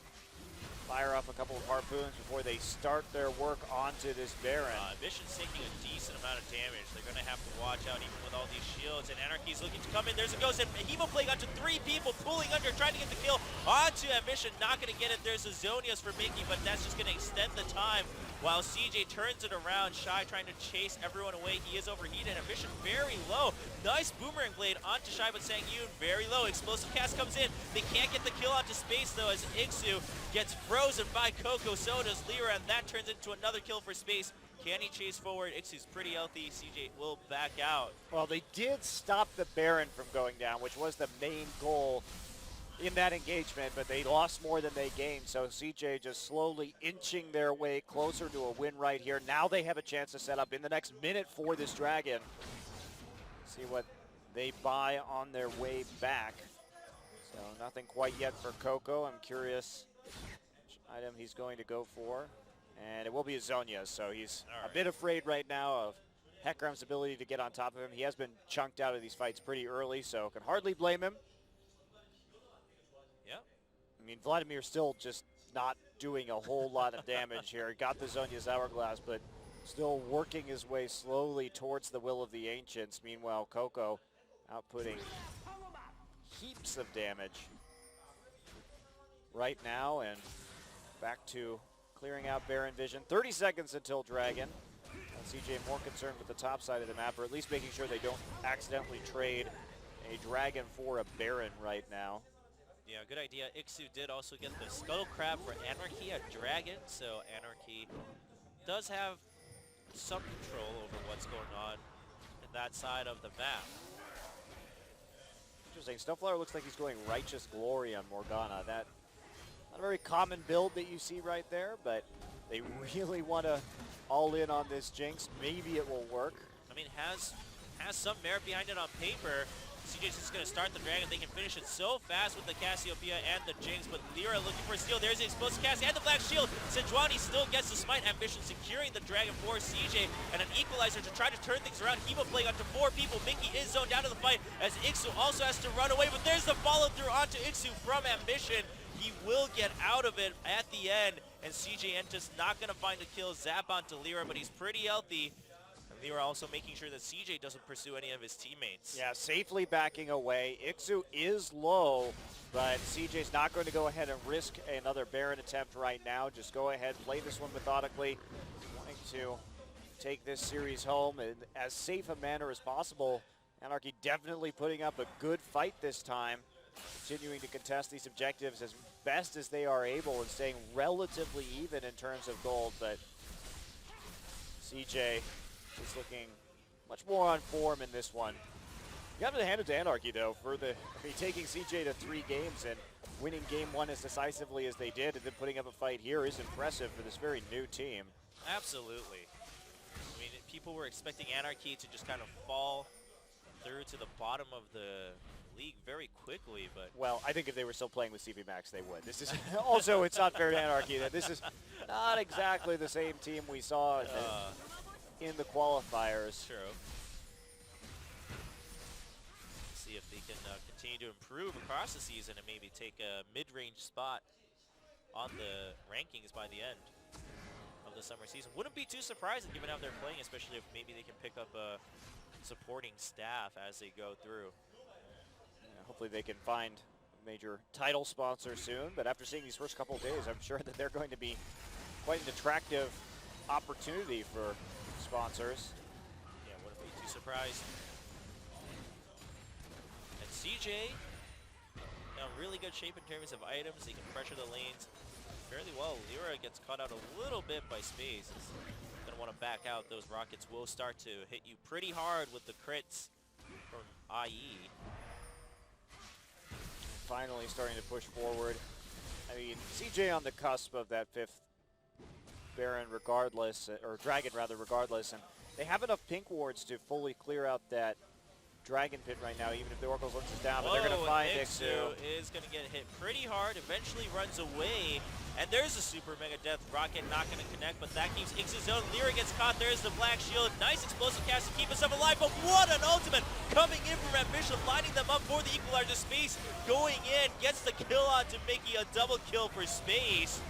fire off a couple of harpoons before they start their work onto this Baron. Ambition's taking a decent amount of damage. They're going to have to watch out even with all these shields, and Anarchy's looking to come in. There's a ghost, and Hebo Plague onto 3 people, pulling under, trying to get the kill onto Ambition. Not going to get it. There's a Zonias for Mickey, but that's just going to extend the time while CJ turns it around. Shy trying to chase everyone away. He is overheated. Ambition very low. Nice Boomerang Blade onto Shy, but Sangyun very low. Explosive Cast comes in. They can't get the kill onto Space, though, as Ixu gets frozen by Coco. So does Lyra, and that turns into another kill for Space. Can he chase forward? Ixu's pretty healthy. CJ will back out. Well, they did stop the Baron from going down, which was the main goal in that engagement, but they lost more than they gained. So CJ just slowly inching their way closer to a win right here. Now they have a chance to set up in the next minute for this Dragon. See what they buy on their way back. So nothing quite yet for Coco. I'm curious which item he's going to go for. And it will be a Zonia, so he's a bit afraid right now of Hecarim's ability to get on top of him. He has been chunked out of these fights pretty early, so can hardly blame him. Yep. I mean, Vladimir's still just not doing a whole lot of damage here. He got the Zonia's Hourglass, but still working his way slowly towards the Will of the Ancients. Meanwhile, Coco outputting heaps of damage right now, and back to clearing out Baron Vision. 30 seconds until Dragon. And CJ more concerned with the top side of the map, or at least making sure they don't accidentally trade a Dragon for a Baron right now. Yeah, good idea. Ixu did also get the Scuttle Crab for Anarchy, a Dragon, so Anarchy does have some control over what's going on in that side of the map. Interesting. Snowflower looks like he's going Righteous Glory on Morgana. That not a very common build that you see right there, but they really want to all in on this Jinx. Maybe it will work. I mean, has some merit behind it on paper. CJ's just going to start the Dragon. They can finish it so fast with the Cassiopeia and the Jinx, but Lyra looking for a steal. There's the explosive Cassie and the Black Shield. Sejuani still gets the smite. Ambition securing the Dragon for CJ, and an equalizer to try to turn things around. Hebo playing onto 4 people. Mickey is zoned down to the fight as Ixu also has to run away, but there's the follow through onto Ixu from Ambition. He will get out of it at the end, and CJ Entus not going to find a kill. Zap onto Lyra, but he's pretty healthy. Lyra also making sure that CJ doesn't pursue any of his teammates. Yeah, safely backing away. Ixu is low, but CJ's not going to go ahead and risk another Baron attempt right now. Just go ahead, play this one methodically, wanting to take this series home in as safe a manner as possible. Anarchy definitely putting up a good fight this time, continuing to contest these objectives as best as they are able and staying relatively even in terms of gold, but CJ is looking much more on form in this one. You have to hand it to Anarchy though for taking CJ to 3 games and winning game 1 as decisively as they did, and then putting up a fight here is impressive for this very new team. Absolutely. I mean, people were expecting Anarchy to just kind of fall through to the bottom of the league very quickly, but well, I think if they were still playing with CV Max, they would. This is also, it's not fair to Anarchy that this is not exactly the same team we saw in the qualifiers. True. See if they can continue to improve across the season and maybe take a mid-range spot on the rankings by the end of the summer season. Wouldn't be too surprising given how they're playing, especially if maybe they can pick up a supporting staff as they go through. Yeah, hopefully they can find a major title sponsor soon, but after seeing these first couple of days, I'm sure that they're going to be quite an attractive opportunity for sponsors. Yeah, wouldn't be too surprised. And CJ, really good shape in terms of items. He can pressure the lanes fairly well. Lyra gets caught out a little bit by Space. He's going to want to back out. Those rockets will start to hit you pretty hard with the crits from IE. Finally starting to push forward. I mean, CJ on the cusp of that 5th Baron regardless, or Dragon rather regardless, and they have enough pink wards to fully clear out that Dragon pit right now, even if the Oracle's looks is down, but they're going to find Ixu. Is going to get hit pretty hard, eventually runs away, and there's a super mega death. Rocket not going to connect, but that keeps Ixu's zone. Lyra gets caught, there's the Black Shield. Nice explosive cast to keep himself alive, but what an ultimate coming in from Ambition, lining them up for the equalizer. Space going in, gets the kill on to Mickey, a double kill for Space.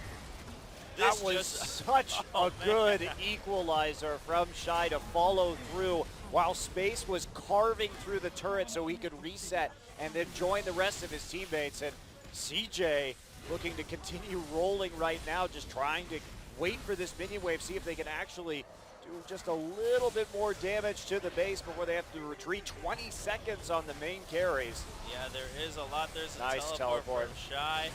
That was such a good equalizer from Shy to follow through while Space was carving through the turret so he could reset and then join the rest of his teammates. And CJ looking to continue rolling right now, just trying to wait for this minion wave, see if they can actually do just a little bit more damage to the base before they have to retreat. 20 seconds on the main carries. Yeah, there is a lot. There's a nice teleport from Shy.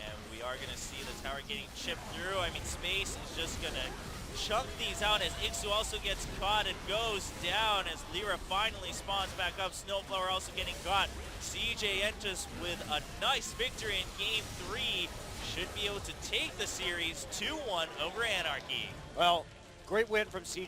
And we are going to see the tower getting chipped through. I mean, Space is just going to chunk these out as Ixu also gets caught and goes down as Lyra finally spawns back up. Snowflower also getting caught. CJ Entus with a nice victory in Game 3. Should be able to take the series 2-1 over Anarchy. Well, great win from CJ.